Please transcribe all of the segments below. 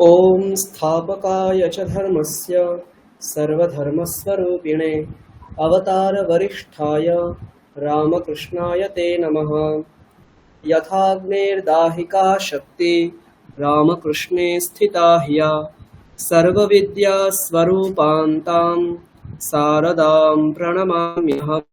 ॐ स्थापकाय च धर्मस्य सर्वधर्मस्वरूपिणे अवतारवरिष्ठाय रामकृष्णाय ते नमः। यथाग्नेर्दाहिका शक्ति रामकृष्णे स्थिता ह्या सर्वविद्यास्वरूपान्तां शारदां प्रणमाम्यहम्।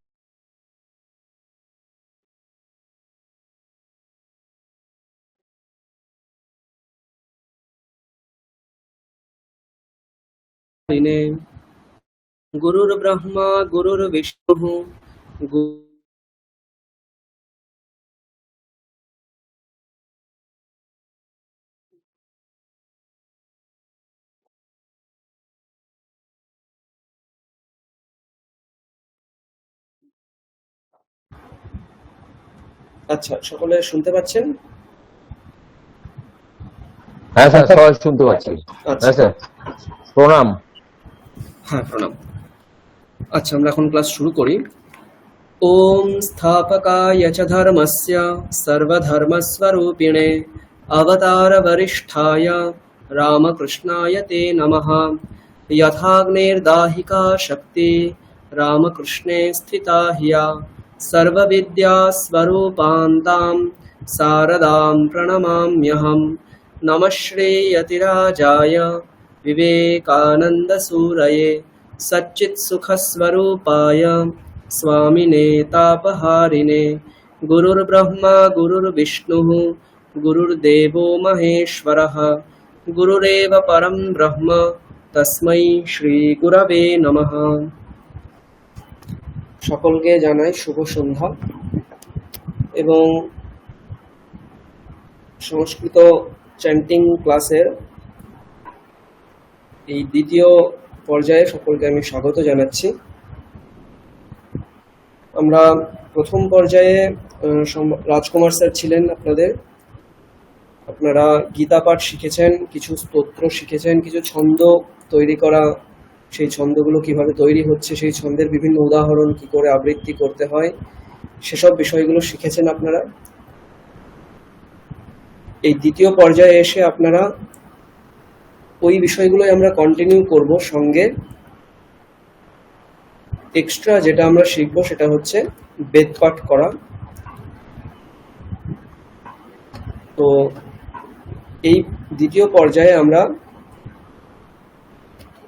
गुरुर्ब्रह्मा गुरुर्विष्णुः আচ্ছা, সকলে শুনতে পাচ্ছেন? হ্যাঁ স্যার, সবাই শুনতে পাচ্ছি। হ্যাঁ স্যার, প্রণাম। হ্যাঁ, প্রণাম। আচ্ছা, আমরা এখন ক্লাস শুরু করি। ওম স্থাপকায় চ ধর্মস্য সর্বধর্মস্বরূপিণে অবতারবরিষ্ঠায় রামকৃষ্ণায় তে নমঃ। যথাগ্নের্দাহিকা শক্তি রামকৃষ্ণে স্থিতা হ্যা সর্ববিদ্যাস্বরূপান্তাং শারদাং প্রণমাম্যহम्। নমঃ শ্রীয়তিরাজায় विवेकानन्दसूरये सच्चित्सुखस्वरूपाय स्वामिने तापहारिणे गुरुर्ब्रह्मा गुरुर्विष्णुः गुरुर्देवो महेश्वरः गुरुरेव परं ब्रह्म तस्मै श्रीगुरवे नमः। সকলকে জানাই শুভ সন্ধ্যা এবং সংস্কৃত চ্যান্টিং ক্লাসের এই দ্বিতীয় পর্যায়ে সকলকে আমি স্বাগত জানাচ্ছি। আমরা প্রথম পর্যায়ে রাজকুমার স্যার ছিলেন আপনারা গীতা পাঠ শিখেছেন, কিছু স্তোত্র শিখেছেন, কিছু ছন্দ তৈরি করা, সেই ছন্দগুলো কিভাবে তৈরি হচ্ছে, সেই ছন্দের বিভিন্ন উদাহরণ কি করে আবৃত্তি করতে হয়, সেসব বিষয়গুলো শিখেছেন আপনারা। এই দ্বিতীয় পর্যায়ে এসে আপনারা ওই বিষয়গুলোই আমরা কন্টিনিউ করব, সঙ্গে এক্সট্রা যেটা আমরা শিখবো সেটা হচ্ছে বেদ পাঠ করা। তো এই দ্বিতীয় পর্যায়ে আমরা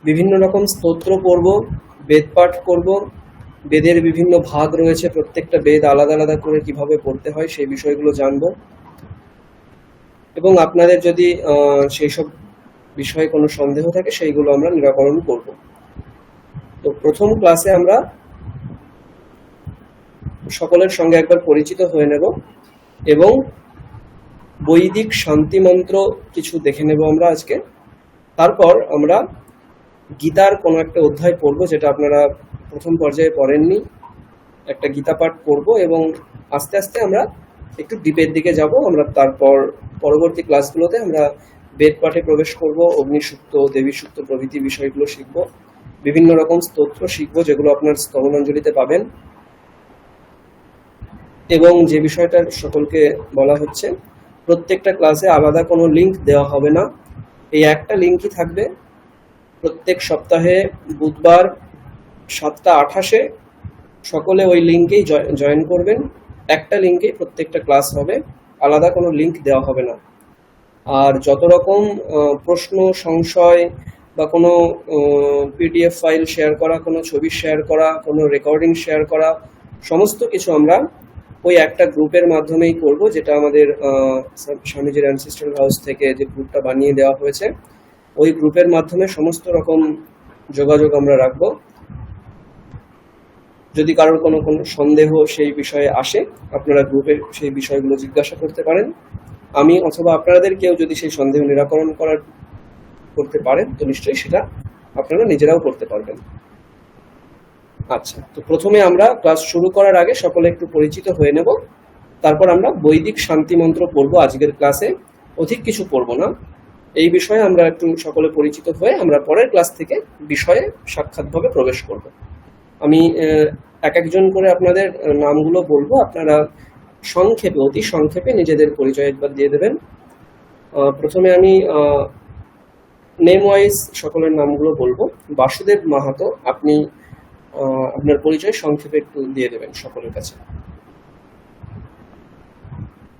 বিভিন্ন রকম স্তোত্র পড়ব, বেদ পাঠ করব। বেদের বিভিন্ন ভাগ রয়েছে, প্রত্যেকটা বেদ আলাদা আলাদা করে কিভাবে পড়তে হয় সেই বিষয়গুলো জানব এবং আপনাদের যদি সেই সব বিষয়ে কোনো সন্দেহ থাকে সেইগুলো আমরা নিরাকরণ করব। তো প্রথম ক্লাসে আমরা সকলের সঙ্গে একবার পরিচিত হয়ে নেব এবং বৈদিক শান্তি মন্ত্র কিছু দেখে নেব আমরা আজকে। তারপর আমরা গীতার কোনো একটা অধ্যায় পড়ব যেটা আপনারা প্রথম পর্যায়ে পড়েননি, একটা গীতা পাঠ করব এবং আস্তে আস্তে আমরা একটু ডিপের দিকে যাব। আমরা তারপর পরবর্তী ক্লাসগুলোতে আমরা বেদ পাঠে প্রবেশ করব, অগ্নিসূক্ত, দেবী সূক্ত প্রভৃতি বিষয়গুলো শিখব, বিভিন্ন রকম স্তোত্র শিখব যেগুলো আপনার স্তবনাঞ্জলিতে পাবেন। এবং যে বিষয়টা সকলকে বলা হচ্ছে, প্রত্যেকটা ক্লাসে আলাদা কোনো লিঙ্ক দেওয়া হবে না, এই একটা লিঙ্কই থাকবে। প্রত্যেক সপ্তাহে বুধবার 7:28 সকলে ওই লিঙ্কেই জয়েন করবেন। একটা লিঙ্কেই প্রত্যেকটা ক্লাস হবে, আলাদা কোনো লিঙ্ক দেওয়া হবে না। আর যত রকম প্রশ্ন, সংশয় বা কোনো পিডিএফ ফাইল শেয়ার করা, কোনো ছবি শেয়ার করা, কোনো রেকর্ডিং শেয়ার করা, সমস্ত কিছু আমরা ওই একটা গ্রুপের মাধ্যমেই করব, যেটা আমাদের স্বামীজির অ্যানসেস্ট্রাল হাউস থেকে যে গ্রুপটা বানিয়ে দেওয়া হয়েছে, ওই গ্রুপের মাধ্যমে সমস্ত রকম যোগাযোগ আমরা রাখব। যদি কারোর কোনো সন্দেহ সেই বিষয়ে আসে, আপনারা গ্রুপে সেই বিষয়গুলো জিজ্ঞাসা করতে পারেন। আমি অথবা আপনাদের কেউ যদি সেই সন্দেহ নিরাকরণ করতে পারেন তো নিশ্চয়ই সেটা আপনারা নিজেরাও করতে পারবেন। আচ্ছা, তো প্রথমে আমরা ক্লাস শুরু করার আগে সকলে একটু পরিচিত হয়ে নেব, তারপর আমরা বৈদিক শান্তি মন্ত্র পড়বো আজকের ক্লাসে। অধিক কিছু পড়বো না, এই বিষয়ে আমরা একটু সকলে পরিচিত হয়ে আমরা পরের ক্লাস থেকে বিষয়ে সাক্ষাৎভাবে প্রবেশ করব। আমি এক একজন করে আপনাদের নামগুলো বলবো, আপনারা সংক্ষেপে, অতি সংক্ষেপে নিজেদের পরিচয় একবার দিয়ে দেবেন। প্রথমে আমি নেম ওয়াইজ সকলের নামগুলো বলবো। বাসুদেব মাহাতো, আপনি আপনার পরিচয় সংক্ষেপে একটু দিয়ে দেবেন সকলের কাছে।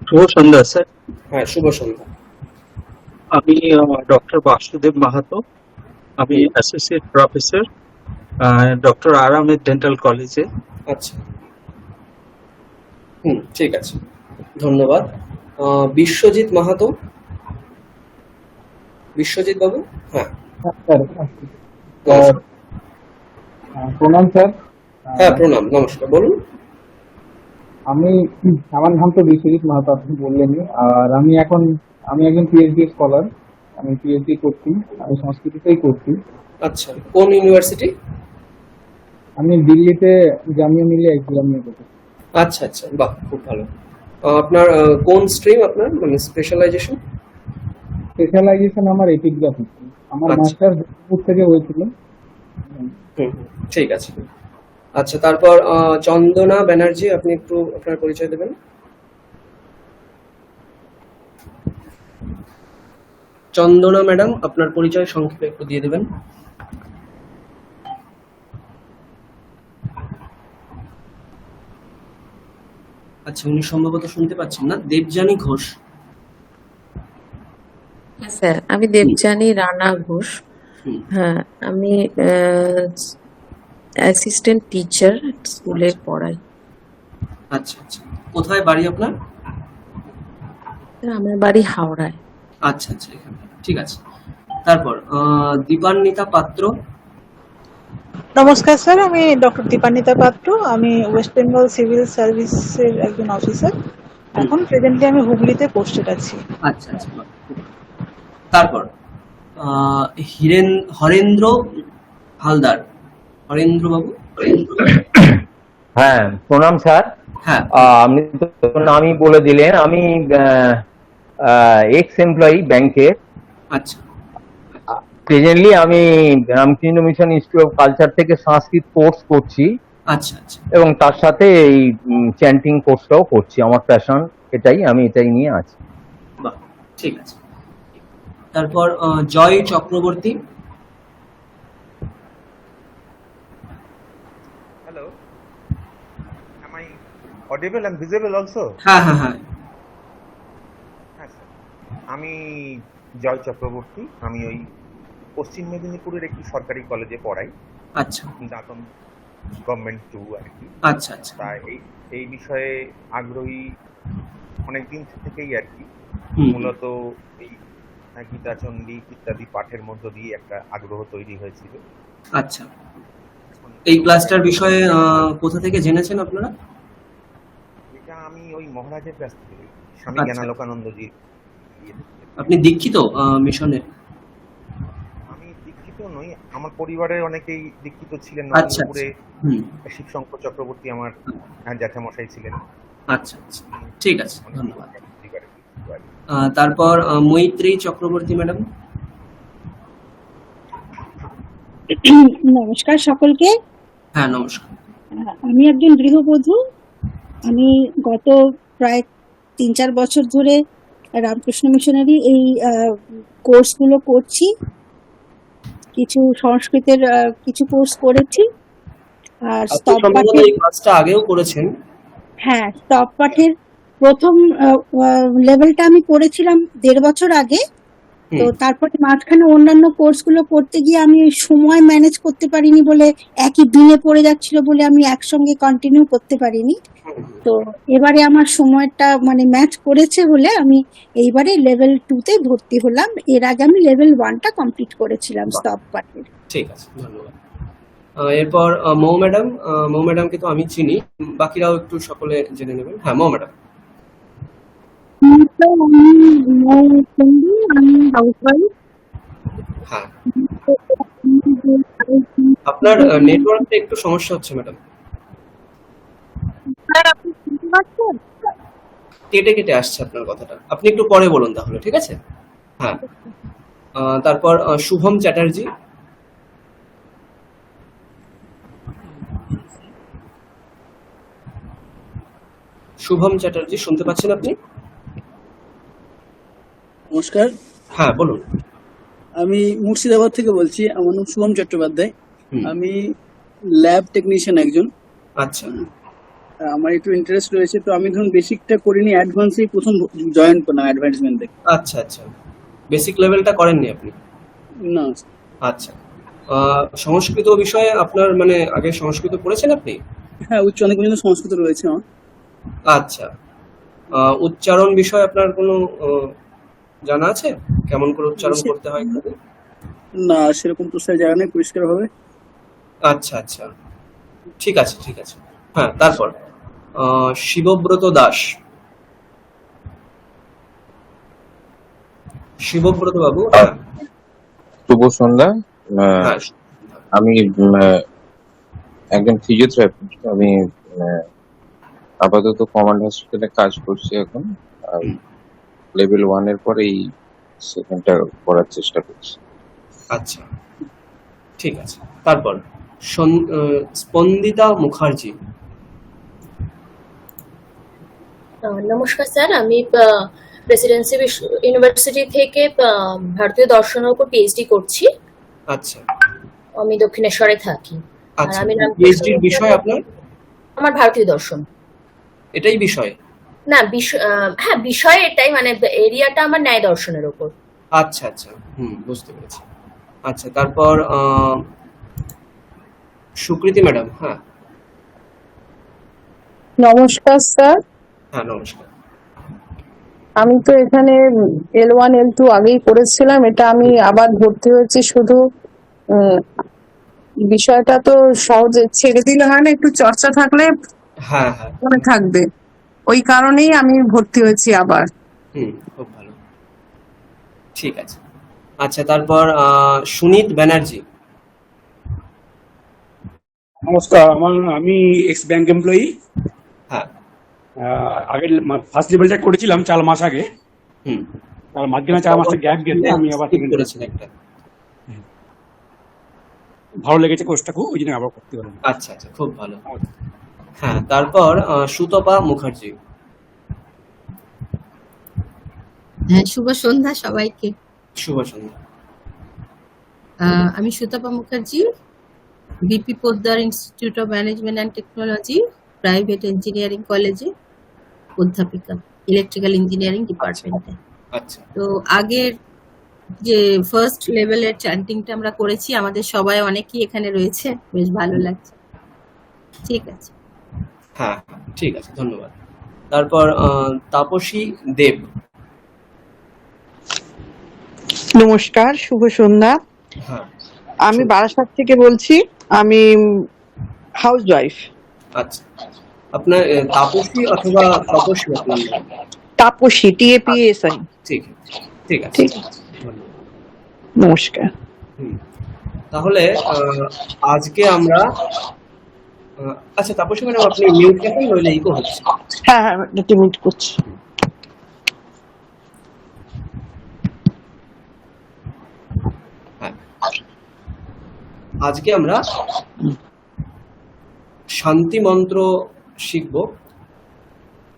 শুভ সন্ধ্যা স্যার। হ্যাঁ, শুভ সন্ধ্যা। আমি ডক্টর বাসুদেব মাহাতো। আমি অ্যাসোসিয়েট প্রফেসর ডক্টর আর আহমেদ ডেন্টাল কলেজে। আচ্ছা, ঠিক আছে, ধন্যবাদ। বিশ্বজিৎ মাহাতো, বিশ্বজিৎ বাবু। হ্যাঁ, স্যার নমস্কার। প্রণাম স্যার। হ্যাঁ, প্রণাম, নমস্কার, বলুন। আমার নাম তো বিশ্বজিৎ মাহাতো, আপনি বললেনই। আর আমি একজন পিএইচডি স্কলার। আমি পিএইচডি করছি, আমি সংস্কৃতিতেই করছি। আচ্ছা, কোন ইউনিভার্সিটি? আমি দিল্লিতে জামিয়া মিলিয়া ইসলামিয়া করছি। আচ্ছা আচ্ছা, বাহ, খুব ভালো। আপনার কোন স্ট্রিম, আপনার মানে স্পেশালাইজেশন? স্পেশালাইজেশন আমার এপিগ্রাফি। আমার আচ্ছা। মাস্টার দিনাজপুর থেকে হয়েছিল। ঠিক আছে। আচ্ছা, তারপর চন্দনা ব্যানার্জি, আপনি একটু আপনার পরিচয় দেবেন। চন্দনা ম্যাডাম, আপনার পরিচয় সংক্ষেপে একটু দিয়ে দেবেন। আচ্ছা, উনি সম্ভবত শুনতে পাচ্ছেন না। দেবযানী ঘোষ। হ্যাঁ স্যার, আমি দেবযানী রানা ঘোষ। হুম, হ্যাঁ, আমি অ্যাসিস্ট্যান্ট টিচার স্কুলে পড়াই। আচ্ছা আচ্ছা, কোথায় বাড়ি আপনার? আমার বাড়ি হাওড়ায়। আচ্ছা আচ্ছা, এখানে, ঠিক আছে। তারপর দীপান্বিতা পাত্র। নমস্কার স্যার, আমি ডক্টর দীপান্বিতা পাত্র। আমি ওয়েস্ট বেঙ্গল সিভিল সার্ভিসের একজন অফিসার। এখন প্রেজেন্টলি আমি হুগলিতে পোস্টেড আছি। আচ্ছা আচ্ছা, বাহ, খুব ভালো। তারপর হরেন্দ্র হালদার, হরেন্দ্র বাবু। হ্যাঁ, প্রণাম স্যার। হ্যাঁ, আপনি তো নামই বলে দিলেন। আমি এক্স এমপ্লয়ি ব্যাংকের। আচ্ছা প্রেজেন্টলি আমি Ramakrishna mission institute of culture থেকে সংস্কৃত কোর্স করছি আচ্ছা আচ্ছা, এবং তার সাথে এই চ্যান্টিং কোর্সটাও করছি। আমার প্যাশন আমি এটাই নিয়ে আছি। বাহ, ঠিক আছে। তারপর জয় Chakraborty. Hello. Am I audible and visible also? হ্যাঁ হ্যাঁ হ্যাঁ, হ্যাঁ স্যার, আমি জয় চক্রবর্তী। আমি ওই পশ্চিম মেদিনীপুরের একটি সরকারি কলেজে পড়াই, আচ্ছা দাতন গভর্নমেন্ট 2 আর কি। আচ্ছা আচ্ছা, তা এই বিষয়ে আগ্রহী অনেকদিন থেকেই আর কি। হুম, মূলত এই গীতা চণ্ডী ইত্যাদি পাঠের মধ্য দিয়ে একটা আগ্রহ তৈরি হয়েছিল। আচ্ছা। এই ক্লাসটার বিষয়ে কোথা থেকে জেনেছেন আপনারা? এটা আমি ওই মহারাজের কাছ থেকে, স্বামী আচ্ছা। জ্ঞানালোকানন্দজি। আপনি দীক্ষিত মিশনে? আমি দীক্ষিত নই, আমার পরিবারের অনেকেই দীক্ষিত ছিলেন। আচ্ছা নরেন্দ্রপুরে হুম, শিবশঙ্কর চক্রবর্তী আমার জ্যাঠামশাই ছিলেন। আচ্ছা আচ্ছা, ঠিক আছে, ধন্যবাদ। পরিবারে দীক্ষিত আর কি। তারপর মৈত্রী চক্রবর্তী ম্যাডাম। নমস্কার সকলকে। হ্যাঁ, নমস্কার। আমি একজন গৃহবধূ। আমি গত প্রায় 3-4 বছর ধরে রামকৃষ্ণ মিশনেরই এই কোর্সগুলো করছি। কিছু সংস্কৃতের কিছু কোর্স করেছি, আর আপনি স্তব সম্ভবত পাঠের। এই ক্লাসটা আগেও করেছেন। হ্যাঁ, স্তব পাঠের প্রথম লেভেলটা আমি করেছিলাম 1.5 বছর আগে। তো তারপরে মাঝখানে অন্যান্য কোর্সগুলো করতে গিয়ে আমি ওই সময় ম্যানেজ করতে পারিনি বলে, একই দিনে পড়ে যাচ্ছিল বলে আমি একসঙ্গে কন্টিনিউ করতে পারিনি। তো এবারে আমার সময়টা মানে ম্যাচ করেছে বলে আমি এইবারে লেভেল 2-তে ভর্তি হলাম। এর আগে আমি লেভেল 1টা কমপ্লিট করেছিলাম স্তব পাঠের। ঠিক আছে, ধন্যবাদ। এরপর মৌ ম্যাডাম। মৌ ম্যাডামকে তো আমি চিনি, বাকিরাও একটু সকলে জেনে নেবেন। হ্যাঁ, মৌ ম্যাডাম। তো আমি হাউসওয়াইফ। হ্যাঁ, আপনার নেটওয়ার্কটা একটু সমস্যা হচ্ছে ম্যাডাম, আপনি শুনতে পাচ্ছেন? কেটে কেটে আসছে আপনার কথাটা। আপনি একটু পরে বলুন তাহলে, ঠিক আছে? হ্যাঁ, তারপর শুভম চ্যাটার্জি। শুভম চ্যাটার্জি, শুনতে পাচ্ছেন আপনি? নমস্কার। হ্যাঁ, বলুন। আমি মুর্শিদাবাদ থেকে বলছি। আমার নাম শুভম চট্টোপাধ্যায়। হুম, আমি ল্যাব টেকনিশিয়ান একজন। আচ্ছা আমার একটু ইন্টারেস্ট রয়েছে, তো আমি ধরুন বেসিকটা করিনি, অ্যাডভান্সেই প্রথম জয়েন করলাম অ্যাডভান্সমেন্ট থেকে। আচ্ছা আচ্ছা, বেসিক লেভেলটা করেননি আপনি? না, আচ্ছা, সংস্কৃত বিষয়ে আপনার মানে আগে সংস্কৃত পড়েছেন আপনি? হ্যাঁ, উচ্চ মাধ্যমিক পর্যন্ত সংস্কৃত রয়েছে আমার। আচ্ছা, উচ্চারণ বিষয়ে আপনার কোনো জানা আছে কেমন করে উচ্চারণ করতে হয়? না, সেরকম তো স্যার জানা নেই পরিষ্কার ভাবে। আচ্ছা আচ্ছা, ঠিক আছে ঠিক আছে। হ্যাঁ, তারপর শিবব্রত দাস। শিবব্রত বাবু, হ্যাঁ শুভ সন্ধ্যা। হ্যাঁ, আমি একজন ফিজিওথেরাপিস্ট। আমি আপাতত কমান্ড হসপিটালে কাজ করছি এখন। লেভেল 1 এর পরে এই সেকেন্ডটা করার চেষ্টা করছি। আচ্ছা ঠিক আছে। তারপর স্পন্দিতা মুখার্জি। নমস্কার স্যার, আমি প্রেসিডেন্সি ইউনিভার্সিটি থেকে ভারতীয় দর্শনের উপর পিএইচডি করছি। আচ্ছা আমি দক্ষিণেশ্বরে থাকি। আর আচ্ছা, আমি পিএইচডির বিষয় আপনার? আমার ভারতীয় দর্শন। এটাই বিষয়? না, হ্যাঁ বিষয় এটাই, মানে এরিয়াটা আমার ন্যায় দর্শনের উপর। আচ্ছা আচ্ছা, বুঝতে পেরেছি। আচ্ছা, তারপর সুকৃতি ম্যাডাম। হ্যাঁ নমস্কার স্যার, হ্যাঁ নমস্কার। আমি তো এখানে L1 L2 আগেই করেছিলাম, এটা আমি আবার ভর্তি হয়েছি। শুধু বিষয়টা তো সহজে ছেড়ে দিলে হয় না, একটু চর্চা থাকলে হ্যাঁ হ্যাঁ, মনে থাকবে, ওই কারণেই আমি ভর্তি হয়েছি আবার। খুব ভালো, ঠিক আছে। আচ্ছা, তারপর সুনীত ব্যানার্জি। নমস্কার, আমি এক্স ব্যাংক এমপ্লয়ি। হ্যাঁ, আগে ফার্স্ট লেভেলটা করেছিলাম 4 মাস আগে। তার মাঝখানে 4 মাসের গ্যাপ গেছে, আমি আবার করেছেন একটা। ভালো লেগেছে কোর্সটা খুব, ওই জন্য আবার করতে পারলাম। আচ্ছা আচ্ছা, খুব ভালো। হ্যাঁ, তারপর সুতপা মুখার্জি। হ্যাঁ, শুভ সন্ধ্যা সবাইকে। শুভ সন্ধ্যা। আমি Sutapa Mukherjee, BP Poddar institute of management and technology private engineering কলেজে অধ্যাপিকা, ইলেকট্রিক্যাল ইঞ্জিনিয়ারিং ডিপার্টমেন্টে। আচ্ছা, তো আগের যে ফার্স্ট লেভেলের চ্যান্টিংটা আমরা করেছি, আমাদের সবাই অনেকেই এখানে রয়েছে, বেশ ভালো লাগছে। ঠিক আছে, হ্যাঁ ঠিক আছে, ধন্যবাদ। তারপর তাপসী দেব। নমস্কার, শুভ সন্ধ্যা। হ্যাঁ, আমি বারাসাত থেকে বলছি। আমি হাউস ওয়াইফ। আচ্ছা, আপনার তাপসী অথবা তপসী? আপনার তাপসী, TAPSI। ঠিক ঠিক আছে, নমস্কার। তাহলে আজকে আমরা আচ্ছা তাপসী ম্যাডাম, আপনি মিউট রাখেন, নইলে ইকো হচ্ছে। হ্যাঁ হ্যাঁ, একটু মিউট করছি। আজকে আমরা শান্তি মন্ত্র শিখব।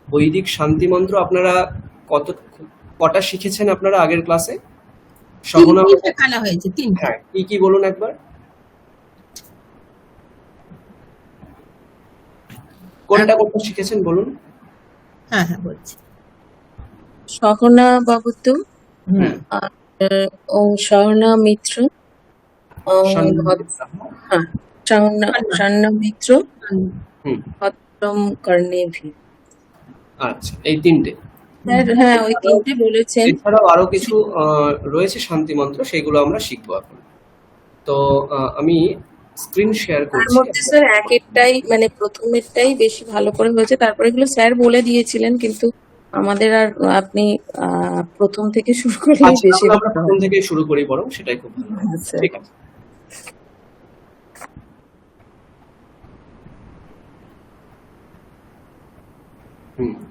বৈদিক শান্তি মন্ত্র আপনারা কটা শিখেছেন আপনারা আগের ক্লাসে? শেখানো হয়েছে 3। হ্যাঁ, কি বলুন একবার। কোনটা শিখেছেন বলুন? হ্যাঁ হ্যাঁ বলছি। সহনা বাবুতু, আর ওং সহনা মিত্র, শান্না মিত্র, ভদ্রম কর্ণেভি। আচ্ছা, এই 3টে? হ্যাঁ, ওই 3টে বলেছেন। এছাড়াও আরো কিছু রয়েছে শান্তি মন্ত্র, সেগুলো আমরা শিখবো এখন। তো আমি স্ক্রিন শেয়ার তার করছি। মধ্যে স্যার একটাই, মানে প্রথমেরটাই বেশি ভালো করে হয়েছে, তারপরে এগুলো স্যার বলে দিয়েছিলেন, কিন্তু আমাদের আর আপনি প্রথম থেকে শুরু করলে আচ্ছা, বেশি আমরা প্রথম থেকে শুরু করি বরং, সেটাই খুব ভালো। ঠিক আছে।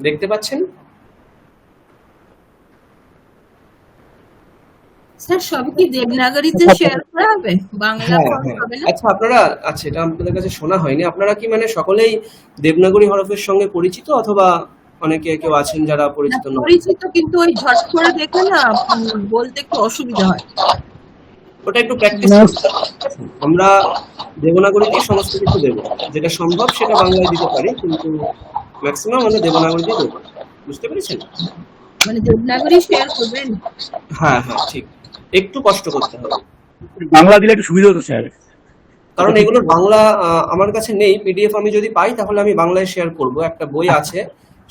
দেখতে পাচ্ছেন? স্যার সব কি দেবনাগরীতে শেয়ার করা হবে? বাংলা হবে না? আচ্ছা, আপনারা, আচ্ছা এটা আপনাদের কাছে শোনা হয়নি, আপনারা কি মানে সকলেই দেবনাগরী হরফের সঙ্গে পরিচিত, অথবা অনেকে কেউ আছেন যারা পরিচিত নন? পরিচিত, কিন্তু ওই ঝট করে দেখে না বলতে একটু অসুবিধা হয়। ওটা একটু প্র্যাকটিস আমরা দেবনাগরীতে সমস্ত কিছু দেবো, যেটা সম্ভব সেটা বাংলায় দিতে পারি, কিন্তু ম্যাক্সিমাম আমরা দেবনাগরীতেই দেবো। বুঝতে পেরেছেন? মানে দেবনাগরী শেয়ার করবেন? হ্যাঁ হ্যাঁ ঠিক, একটু কষ্ট করতে হবে। বাংলা দিলে একটু সুবিধা হতো স্যার, কারণ এগুলোর বাংলা আমার কাছে নেই। পিডিএফ আমি যদি পাই তাহলে আমি বাংলায় শেয়ার করব। একটা বই আছে,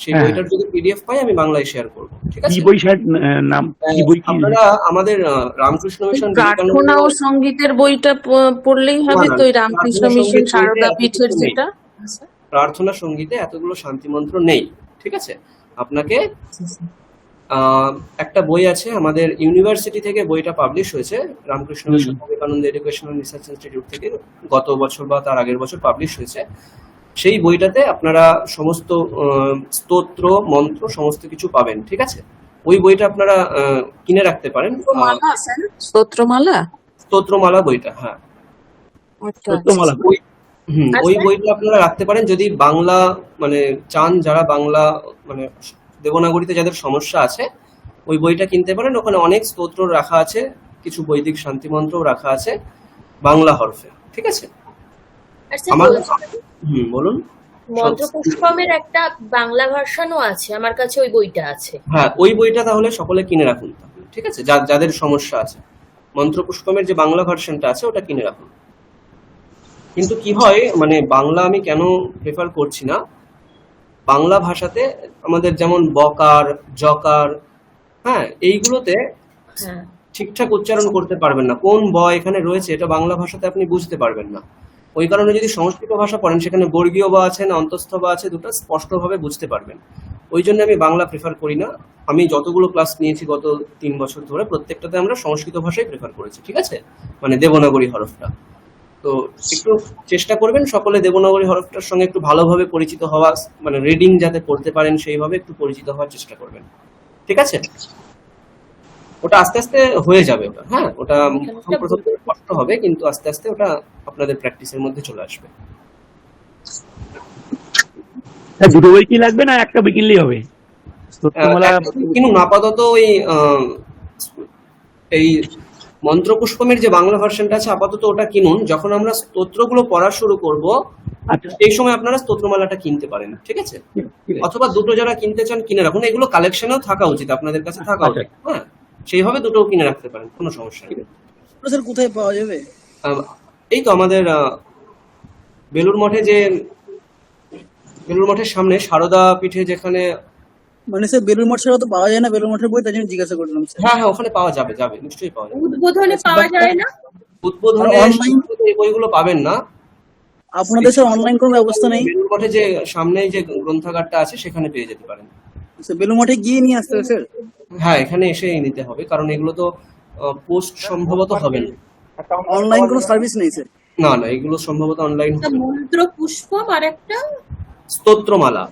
সেই হ্যাঁ। বইটার যদি পিডিএফ পাই আমি বাংলায় শেয়ার করব। ঠিক আছে? কি বই স্যার, নাম কি বই? কি আপনারা আমাদের রামকৃষ্ণ মিশন প্রার্থনা ও সঙ্গীতের বইটা পড়লেই হবে তো? ওই রামকৃষ্ণ মিশন সারদা পীঠের যেটা প্রার্থনা সঙ্গীতে এতগুলো শান্তি মন্ত্র নেই। ঠিক আছে, আপনাকে একটা বই আছে আমাদের ইউনিভার্সিটি থেকে, বইটা পাবলিশ হয়েছে Ramakrishna mission Vivekananda educational research institute থেকে, গত বছর বা তার আগের বছর পাবলিশ হয়েছে। সেই বইটাতে আপনারা সমস্ত স্তোত্র মন্ত্র সমস্ত কিছু পাবেন। ঠিক আছে, ওই বইটা আপনারা কিনে রাখতে পারেন। স্তোত্রমালা, স্তোত্রমালা বইটা, হ্যাঁ স্তোত্রমালা। ওই বইটা আপনারা রাখতে পারেন যদি বাংলা মানে চান, যারা বাংলা মানে দেবনাগরীতে যাদের সমস্যা আছে, ওই বইটা কিনতে পারেন। ওখানে অনেক স্তোত্র রাখা আছে, কিছু বৈদিক শান্তি মন্ত্রও রাখা আছে বাংলা হরফে। ঠিক আছে, আমার বলুন। মন্ত্রপুষ্পমের একটা বাংলা ভার্সনও আছে, আমার কাছে ওই বইটা আছে। হ্যাঁ, ওই বইটা তাহলে সকলে কিনে রাখুন। ঠিক আছে, যাদের সমস্যা আছে, মন্ত্রপুষ্পমের যে বাংলা ভার্সনটা আছে ওটা কিনে রাখুন। কিন্তু কি হয়, মানে বাংলা আমি কেন প্রেফার করছি না, বাংলা ভাষাতে আমাদের যেমন বকার জকার, হ্যাঁ এইগুলোতে ঠিকঠাক উচ্চারণ করতে পারবেন না। কোন ব এখানে রয়েছে এটা বাংলা ভাষাতে আপনি বুঝতে পারবেন না। ওই কারণে যদি সংস্কৃত ভাষা পড়েন, সেখানে বর্গীয় বা আছে না অন্তস্থ বা আছে, দুটো স্পষ্টভাবে বুঝতে পারবেন। ওই জন্য আমি বাংলা প্রেফার করি না। আমি যতগুলো ক্লাস নিয়েছি গত 3 বছর ধরে, প্রত্যেকটাতে আমরা সংস্কৃত ভাষাই প্রেফার করেছি। ঠিক আছে, মানে দেবনাগরী হরফটা। তো একটু চেষ্টা করবেন সকলে দেবনাগরী হরফটার সঙ্গে একটু ভালোভাবে পরিচিত হওয়া, মানে রিডিং যাতে করতে পারেন সেইভাবে একটু পরিচিত হওয়ার চেষ্টা করবেন। ঠিক আছে, ওটা আস্তে আস্তে হয়ে যাবে। ওটা হ্যাঁ, ওটা প্রথম কষ্ট হবে, কিন্তু আস্তে আস্তে ওটা আপনাদের প্র্যাকটিসের মধ্যে চলে আসবে। দুটো বই কি লাগবে না একটা বই কিনলেই হবে? কিনুন আপাতত। এই মন্ত্রপুষ্পমের যে বাংলা ভার্সনটা আছে আপাতত ওটা কিনুন। যখন আমরা স্তোত্রগুলো পড়া শুরু করব এই সময় আপনারা স্তোত্রমালাটা কিনতে পারেন। ঠিক আছে, অথবা দুটো যারা কিনতে চান কিনে রাখুন। এগুলো কালেকশনেও থাকা উচিত, আপনাদের কাছে থাকা উচিত। হ্যাঁ, সেইভাবে দুটো কিনে রাখতে পারেন, কোনো সমস্যা নেই। স্যার কোথায় পাওয়া যাবে? এই তো আমাদের বেলুর মঠের সামনে সারদা পীঠে, যেখানে মানে স্যার বেলুর মঠ ছাড়া তো পাওয়া যায় না, বেলুর মঠের বই, তাই জন্য জিজ্ঞাসা করলাম স্যার। হ্যাঁ হ্যাঁ, ওখানে পাওয়া যাবে, নিশ্চয়ই পাওয়া যাবে। উদ্বোধনে পাওয়া যায় না? উদ্বোধনে এই বইগুলো পাবেন না। আপনাদের স্যার অনলাইন কোনো ব্যবস্থা নেই? বেলুর মঠে যে সামনে যে গ্রন্থাগারটা আছে সেখানে পেয়ে যেতে পারেন। বেলুর মঠে গিয়ে নিয়ে আসতে হবে স্যার? হ্যাঁ, এখানে এসে নিতে হবে, কারণ এগুলো তো পোস্ট সম্ভবত হবে না। অনলাইন কোনো সার্ভিস নেই স্যার? না না, এগুলো সম্ভবত অনলাইন হবে। মন্ত্রপুষ্পম আর একটা স্তোত্রমালা।